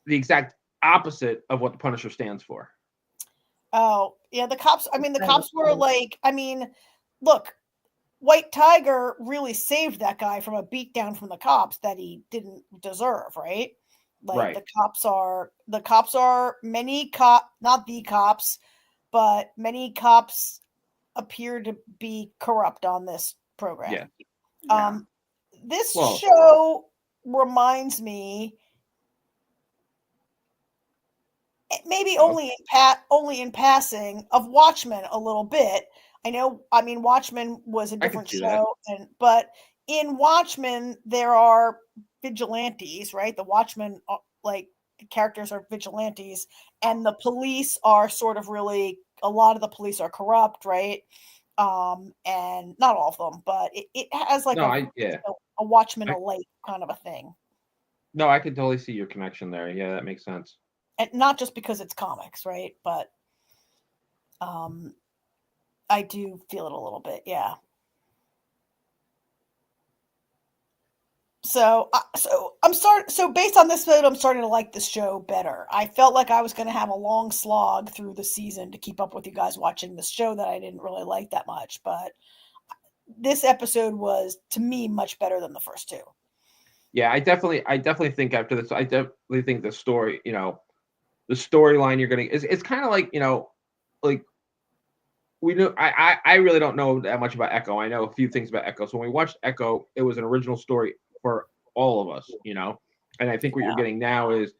B: the exact opposite of what the Punisher stands for.
C: Oh, yeah, the cops were like, look, White Tiger really saved that guy from a beatdown from the cops that he didn't deserve, right? Like
B: right.
C: the cops are not the cops, but many cops appear to be corrupt on this program.
B: Yeah.
C: This show reminds me, maybe only in passing, of Watchmen a little bit. Watchmen was a different show, but in Watchmen there are vigilantes, right? The Watchmen, like the characters are vigilantes, and the police are sort of really, a lot of the police are corrupt, right? And not all of them, but it has like a Watchmen alike kind of a thing.
B: No, I can totally see your connection there. Yeah, that makes sense.
C: And not just because it's comics, right? But I do feel it a little bit, yeah. So based on this note, I'm starting to like this show better. I felt like I was going to have a long slog through the season to keep up with you guys watching this show that I didn't really like that much, but this episode was, to me, much better than the first two.
B: Yeah, I definitely think after this, I definitely think the story, the storyline you're going to, it's kind of like, like we know, I really don't know that much about Echo. I know a few things about Echo. So when we watched Echo, it was an original story for all of us, and I think what you're getting now is,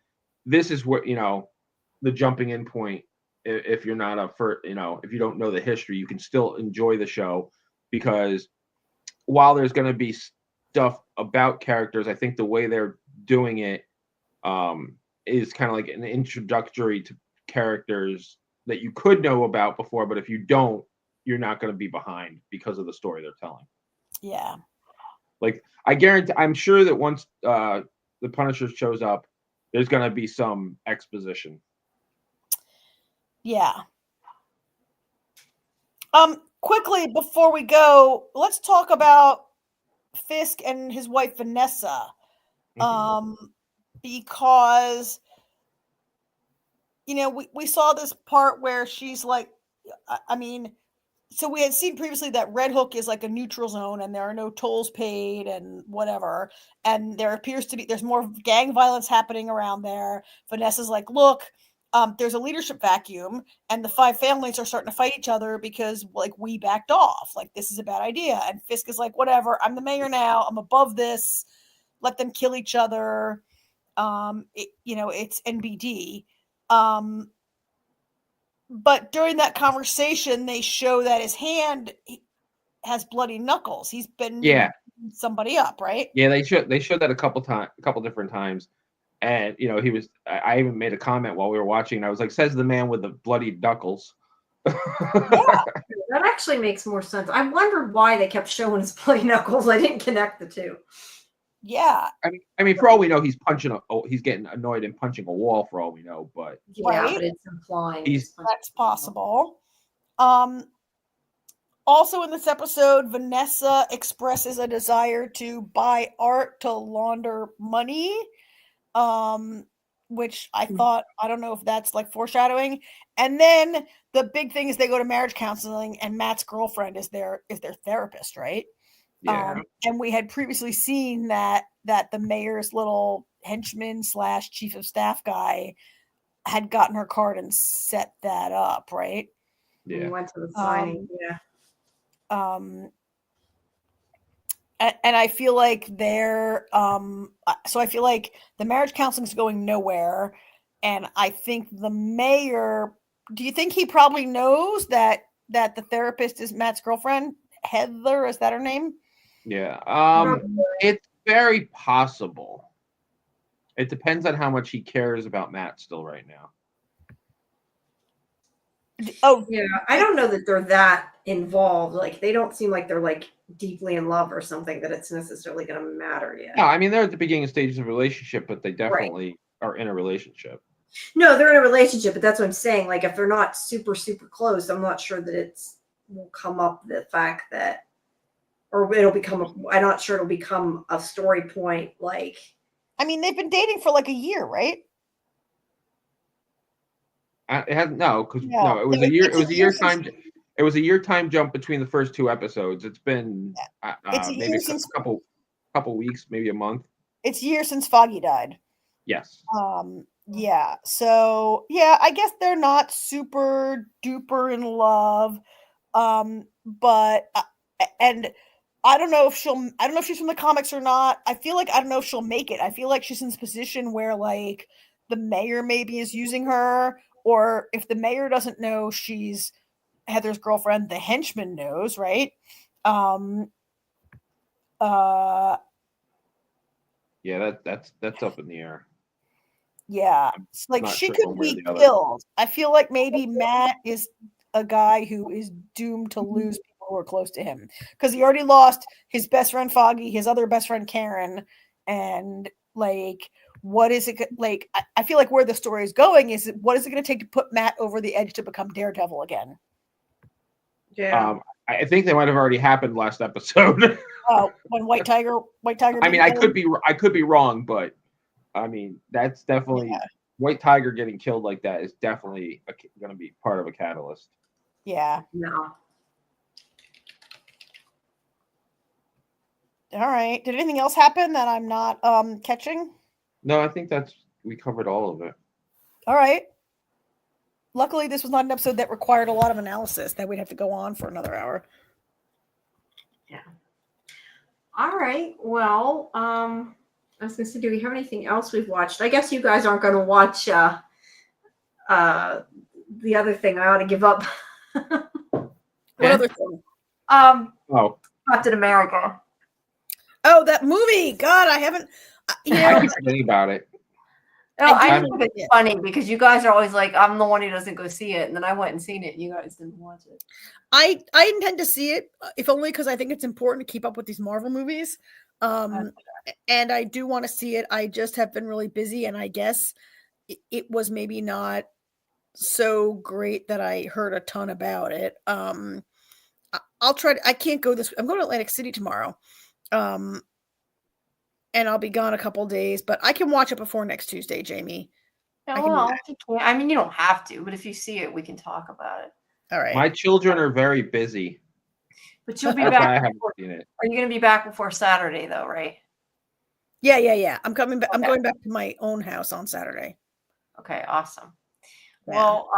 B: this is what, the jumping in point. If you're not if you don't know the history, you can still enjoy the show, because while there's going to be stuff about characters, I think the way they're doing it is kind of like an introductory to characters that you could know about before, but if you don't, you're not going to be behind because of the story they're telling.
C: Yeah.
B: Like, I guarantee, I'm sure that once the Punisher shows up, there's going to be some exposition.
C: Yeah. Quickly before we go, let's talk about Fisk and his wife Vanessa. Because we saw this part where she's like, so we had seen previously that Red Hook is like a neutral zone and there are no tolls paid and whatever. And there appears to be, there's more gang violence happening around there. Vanessa's like, look, there's a leadership vacuum and the 5 families are starting to fight each other because like we backed off. Like, this is a bad idea. And Fisk is like, whatever, I'm the mayor now. I'm above this. Let them kill each other. It's NBD. But during that conversation, they show that his hand has bloody knuckles. He's been beating somebody up, right?
B: Yeah, they showed that a couple different times, and he was. I even made a comment while we were watching, and I was like, "Says the man with the bloody knuckles."
A: That actually makes more sense. I wondered why they kept showing us play Knuckles. I didn't connect the two.
C: Yeah.
B: I mean, for all we know, he's he's getting annoyed and punching a wall. For all we know, but
A: Yeah,
C: Right.
A: but it's implying
C: That's possible. Also in this episode, Vanessa expresses a desire to buy art to launder money. Which I thought, I don't know if that's like foreshadowing. And then the big thing is they go to marriage counseling, and Matt's girlfriend is their therapist, right?
B: yeah.
C: And we had previously seen that the mayor's little henchman / chief of staff guy had gotten her card and set that up, right?
A: We
B: Yeah.
A: went to the signing. Yeah.
C: And I feel like they're so I feel like the marriage counseling is going nowhere, and I think the mayor, do you think he probably knows that the therapist is Matt's girlfriend? Heather, is that her name?
B: Yeah. It's very possible. It depends on how much he cares about Matt still right now.
C: Oh,
A: yeah. I don't know that they're that involved. Like, they don't seem like they're like deeply in love or something that it's necessarily going to matter yet.
B: No, I mean, they're at the beginning stages of a relationship, but they definitely are in a relationship.
A: No, they're in a relationship, but that's what I'm saying. Like, if they're not super, super close, I'm not sure that will come up the fact that, or it'll become, I'm not sure it'll become a story point. Like,
C: I mean, they've been dating for like a year, right?
B: It has because
C: No.
B: it was a year. It was a year time. It was a year time jump between the first two episodes. It's been
C: It's a
B: maybe
C: year
B: a
C: since
B: couple weeks, maybe a month.
C: It's a year since Foggy died.
B: Yes.
C: Yeah. So yeah, I guess they're not super duper in love. But and I don't know if she's from the comics or not. I feel like I don't know if she'll make it. I feel like she's in this position where like the mayor maybe is using her, or if the mayor doesn't know she's Heather's girlfriend, the henchman knows, right?
B: Yeah, that's up in the air.
C: Yeah, like
B: not
C: she
B: sure
C: could
B: one way or
C: be
B: the other.
C: killed. I feel like maybe Matt is a guy who is doomed to lose people who are close to him, because he already lost his best friend Foggy, his other best friend Karen, and like, what is it like? I feel like where the story is going is, what is it going to take to put Matt over the edge to become Daredevil again?
A: yeah.
B: I think they might have already happened last episode.
C: Oh, when White Tiger.
B: I mean, I could be wrong, but I mean, that's definitely White Tiger getting killed like that is definitely going to be part of a catalyst.
C: Yeah.
A: No.
C: All right. Did anything else happen that I'm not catching?
B: No, I think we covered all of it.
C: All right. Luckily, this was not an episode that required a lot of analysis that we'd have to go on for another hour.
A: Yeah. All right. Well, I was going to say, do we have anything else we've watched? I guess you guys aren't going to watch the other thing. I ought to give up.
C: What other thing?
B: Captain
A: America.
C: Oh, that movie! God, I haven't.
B: I keep forgetting about it.
A: No, I think it's funny because you guys are always like, I'm the one who doesn't go see it, and then I went and seen it, and you guys didn't watch it.
C: I intend to see it, if only because I think it's important to keep up with these Marvel movies. And I do want to see it. I just have been really busy, and I guess it was maybe not so great that I heard a ton about it. I'll try to, I can't go this. I'm going to Atlantic City tomorrow. And I'll be gone a couple days, but I can watch it before next Tuesday, Jamie.
A: I mean, you don't have to, but if you see it, we can talk about it.
C: All right.
B: My children are very busy.
A: But you'll be
B: That's
A: back.
B: why I haven't seen it.
A: Are you going to be back before Saturday, though, right?
C: Yeah. I'm coming back. Okay. I'm going back to my own house on Saturday.
A: Okay, awesome.
C: Yeah.
A: Well,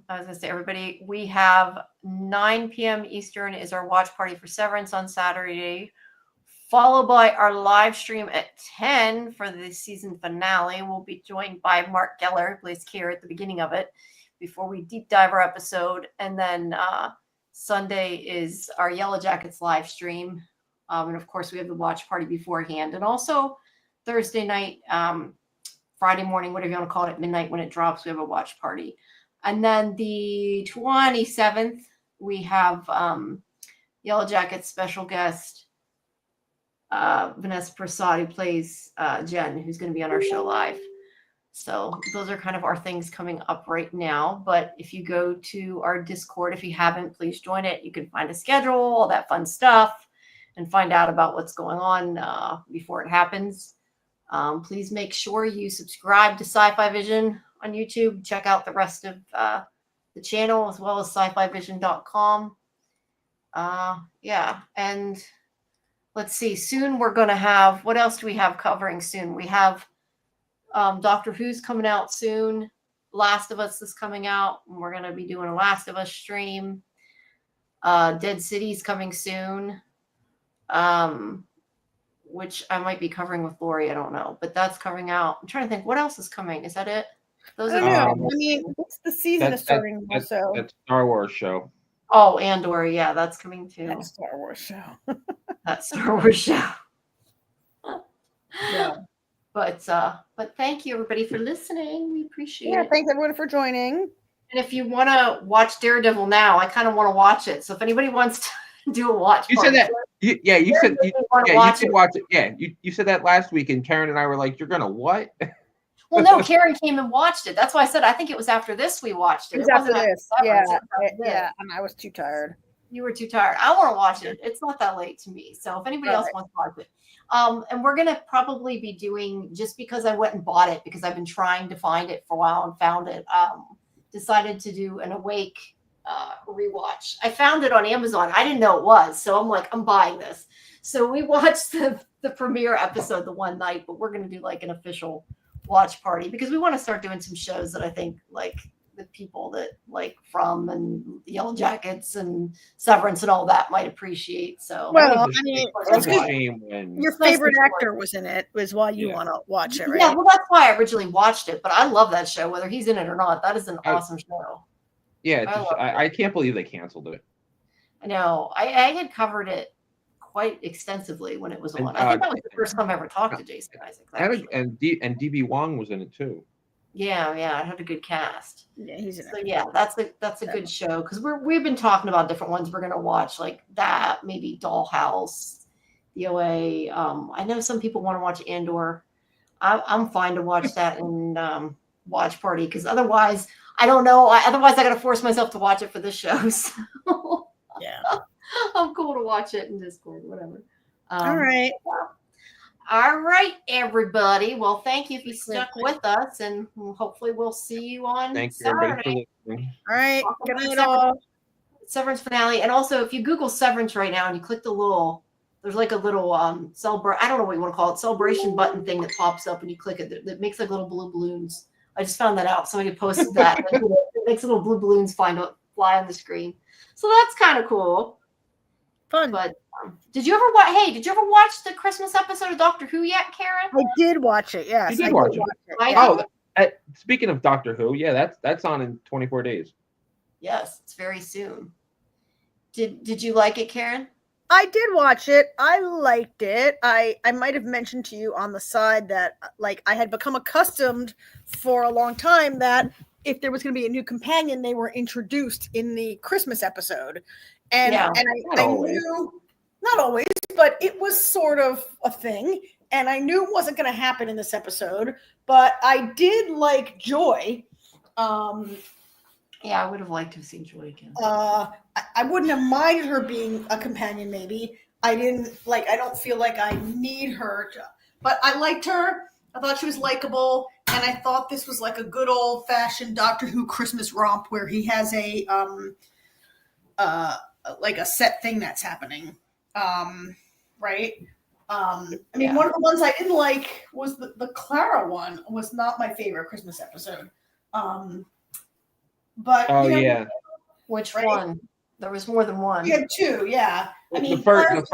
A: I was going to say, everybody, we have 9 p.m. Eastern is our watch party for Severance on Saturday, followed by our live stream at 10 for the season finale. We'll be joined by Mark Geller, who plays Kier at the beginning of it, before we deep dive our episode. And then Sunday is our Yellow Jackets live stream. And of course, we have the watch party beforehand. And also Thursday night, Friday morning, whatever you want to call it, midnight when it drops, we have a watch party. And then the 27th, we have Yellow Jackets special guest Vanessa Prasad, who plays Jen, who's going to be on our show live. So those are kind of our things coming up right now. But if you go to our Discord, if you haven't, please join it. You can find a schedule, all that fun stuff, and find out about what's going on before it happens. Please make sure you subscribe to SciFi Vision on YouTube. Check out the rest of the channel as well as scifivision.com. Yeah, and let's see. Soon we're going to have, what else do we have covering soon? We have Doctor Who's coming out soon. Last of Us is coming out. And we're going to be doing a Last of Us stream. Dead City's coming soon. Which I might be covering with Lori. I don't know. But that's coming out. I'm trying to think. What else is coming? Is that it? Those
C: I
A: are
C: don't know. I mean, what's the season is starting now, so.
B: That Star Wars show.
A: Oh, Andor. Yeah, that's coming too.
C: That Star Wars show.
A: That Star Wars show.
C: Yeah.
A: But thank you everybody for listening. We appreciate it.
C: Thanks everyone for joining.
A: And if you want to watch Daredevil now, I kind of want to watch it. So if anybody wants to do a watch,
B: you said that. You said you should watch it. Yeah, you said that last week, and Karen and I were like, "You're gonna what?"
A: Well, no, Karen came and watched it. That's why I said I think it was after this we watched it.
C: It was after this.
A: Yeah,
C: yeah, and I was too tired.
A: You were too tired. I want to watch it. It's not that late to me. So if anybody else wants to watch it. And we're going to probably be doing, just because I went and bought it, because I've been trying to find it for a while and found it, decided to do an Awake rewatch. I found it on Amazon. I didn't know it was. So I'm like, I'm buying this. So we watched the premiere episode the one night, but we're going to do like an official watch party because we want to start doing some shows that I think like the people that like From and Yellow Jackets and Severance and all that might appreciate. So
C: well, I mean, your favorite actor was in it, was why you want to watch it, right?
A: Yeah, well, that's why I originally watched it. But I love that show, whether he's in it or not. That is an awesome show.
B: Yeah, I can't believe they canceled it.
A: I know. I had covered it quite extensively when it was on. I think that was the first time I ever talked to Jason Isaac.
B: And DB Wong was in it too.
A: Yeah, it had a good cast.
C: Yeah, he's in it.
A: So yeah, that's a good show because we've been talking about different ones we're gonna watch, like that, maybe Dollhouse, the OA. I know some people want to watch Andor. I'm fine to watch that in watch party because otherwise I don't know. Otherwise I gotta force myself to watch it for this show. So
C: yeah,
A: I'm cool to watch it in Discord, whatever.
C: All right.
A: All right, everybody. Well, thank you if you stuck with us, and hopefully we'll see you on Saturday.
C: All right. Good night, all.
A: Severance finale. And also, if you Google Severance right now and you click there's like a little I don't know what you want to call it, celebration button thing that pops up and you click it that makes like little blue balloons. I just found that out. Somebody posted that. It makes little blue balloons fly on the screen. So that's kind of cool.
C: Fun.
A: But did you ever watch the Christmas episode of Doctor Who yet, Karen?
C: I did watch it. Yes,
B: you did watch it. Speaking of Doctor Who, yeah, that's on in 24 days.
A: Yes, it's very soon. Did you like it, Karen?
C: I did watch it. I liked it. I might have mentioned to you on the side that like I had become accustomed for a long time that if there was going to be a new companion, they were introduced in the Christmas episode. And I knew, not always, but it was sort of a thing. And I knew it wasn't going to happen in this episode, but I did like Joy.
A: Yeah, I would have liked to have seen Joy again.
C: I wouldn't have minded her being a companion, maybe. I don't feel like I need her but I liked her. I thought she was likable. And I thought this was like a good old fashioned Doctor Who Christmas romp where he has a like a set thing that's happening. Right. I mean, one of the ones I didn't like was the Clara one was not my favorite Christmas episode. But
A: which one? There was more than one.
C: You had two, yeah. I mean,
B: the first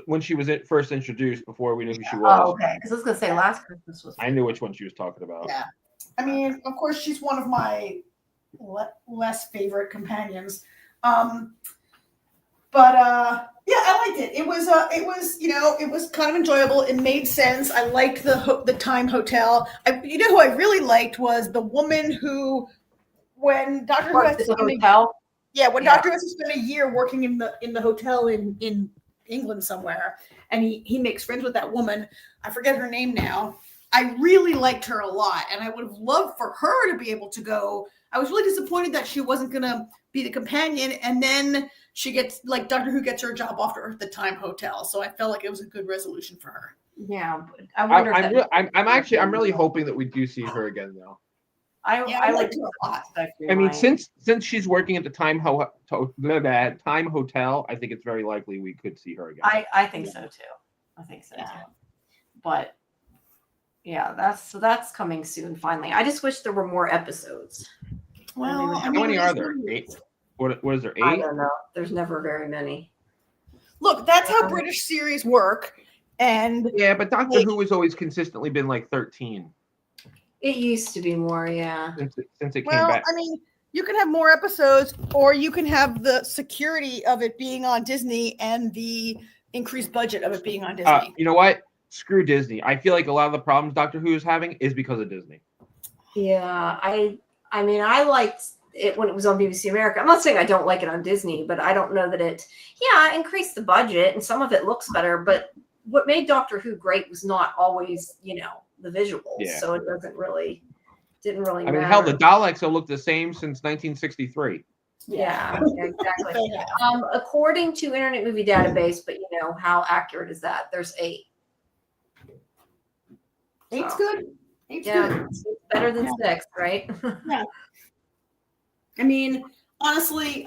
B: when she was first introduced before we knew who she was.
A: Oh, okay. Because I was gonna say last Christmas was.
B: I knew which one she was talking about.
C: Yeah. I mean, of course, she's one of my less favorite companions. But I liked it. It was it was kind of enjoyable. It made sense. I liked the Time Hotel. Who I really liked was the woman who when Doctor Who
A: What,
C: has to
A: the
C: spend a,
A: hotel?
C: yeah, when
A: Yeah.
C: Doctor Who has to spend a year working in the hotel in England somewhere, and he makes friends with that woman. I forget her name now. I really liked her a lot, and I would have loved for her to be able to go. I was really disappointed that she wasn't going to be the companion, and then she gets, like, Doctor Who gets her a job offer at the Time Hotel, so I felt like it was a good resolution for her.
A: Yeah, but I wonder.
B: I'm really hoping that we do see her again, though.
C: I liked her a lot.
B: I mean, since she's working at the Time Hotel, I think it's very likely we could see her again.
A: I think so too. I think so too. But yeah, that's coming soon. Finally, I just wish there were more episodes.
C: Well,
B: how many are there? 8? What is there? 8?
A: I don't know. There's never very many.
C: Look, that's how British series work. And
B: yeah, but Doctor Who has always consistently been like 13.
A: It used to be more, yeah.
B: Since it came back.
C: I mean, you can have more episodes, or you can have the security of it being on Disney and the increased budget of it being on Disney.
B: You know what? Screw Disney. I feel like a lot of the problems Doctor Who is having is because of Disney.
A: Yeah, I mean, I liked it when it was on BBC America. I'm not saying I don't like it on Disney, but I don't know that it increased the budget and some of it looks better, but what made Doctor Who great was not always, the visuals.
B: Yeah.
A: So it didn't really matter.
B: I mean, hell, the Daleks have looked the same since 1963.
A: Yeah, exactly. According to Internet Movie Database, but how accurate is that? There's 8.
C: 8's good. 8's good.
A: It's better than 6, right?
C: Yeah. I mean, honestly,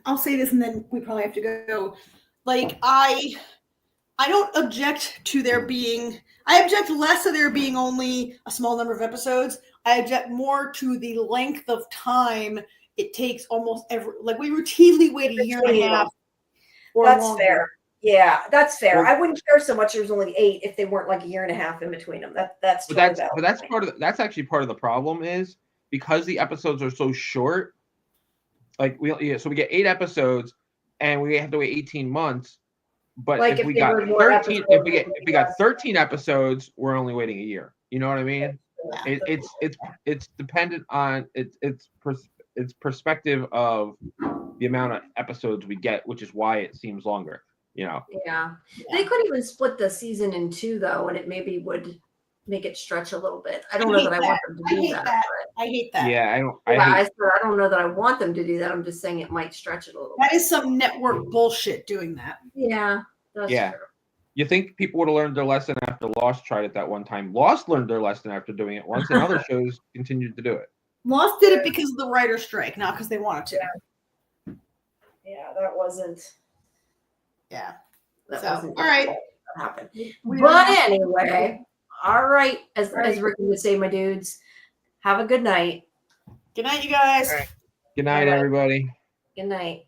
C: I'll say this, and then we probably have to go. Like, I don't object to there being. I object less to there being only a small number of episodes. I object more to the length of time it takes almost every. Like, we routinely wait a year and a half.
A: That's fair. Yeah, that's fair. Well, I wouldn't care so much. There was only 8 if they weren't like a year and a half in between them. That's
B: actually part of the problem is because the episodes are so short. Like so we get 8 episodes, and we have to wait 18 months. But like if we got 13, if we got 13 episodes, we're only waiting a year. You know what I mean? Yeah. It's dependent on it's perspective of the amount of episodes we get, which is why it seems longer. Yeah.
A: They could even split the season in 2 though, and it maybe would make it stretch a little bit. I don't know that I want them to do that.
C: I hate that.
A: Yeah, I don't know that I want them to do that. I'm just saying it might stretch it a little bit.
C: That is some network bullshit doing that.
A: Yeah, that's true.
B: You think people would have learned their lesson after Lost tried it that one time? Lost learned their lesson after doing it once, and other shows continued to do it.
C: Lost did it because of the writer's strike, not because they wanted to.
A: Yeah, that wasn't.
C: Yeah.
A: All
C: right.
A: Happened. But anyway, all right. As Ricky would say, my dudes, have a good night.
C: Good night, you guys.
B: Right. Good night, everybody.
A: Good night.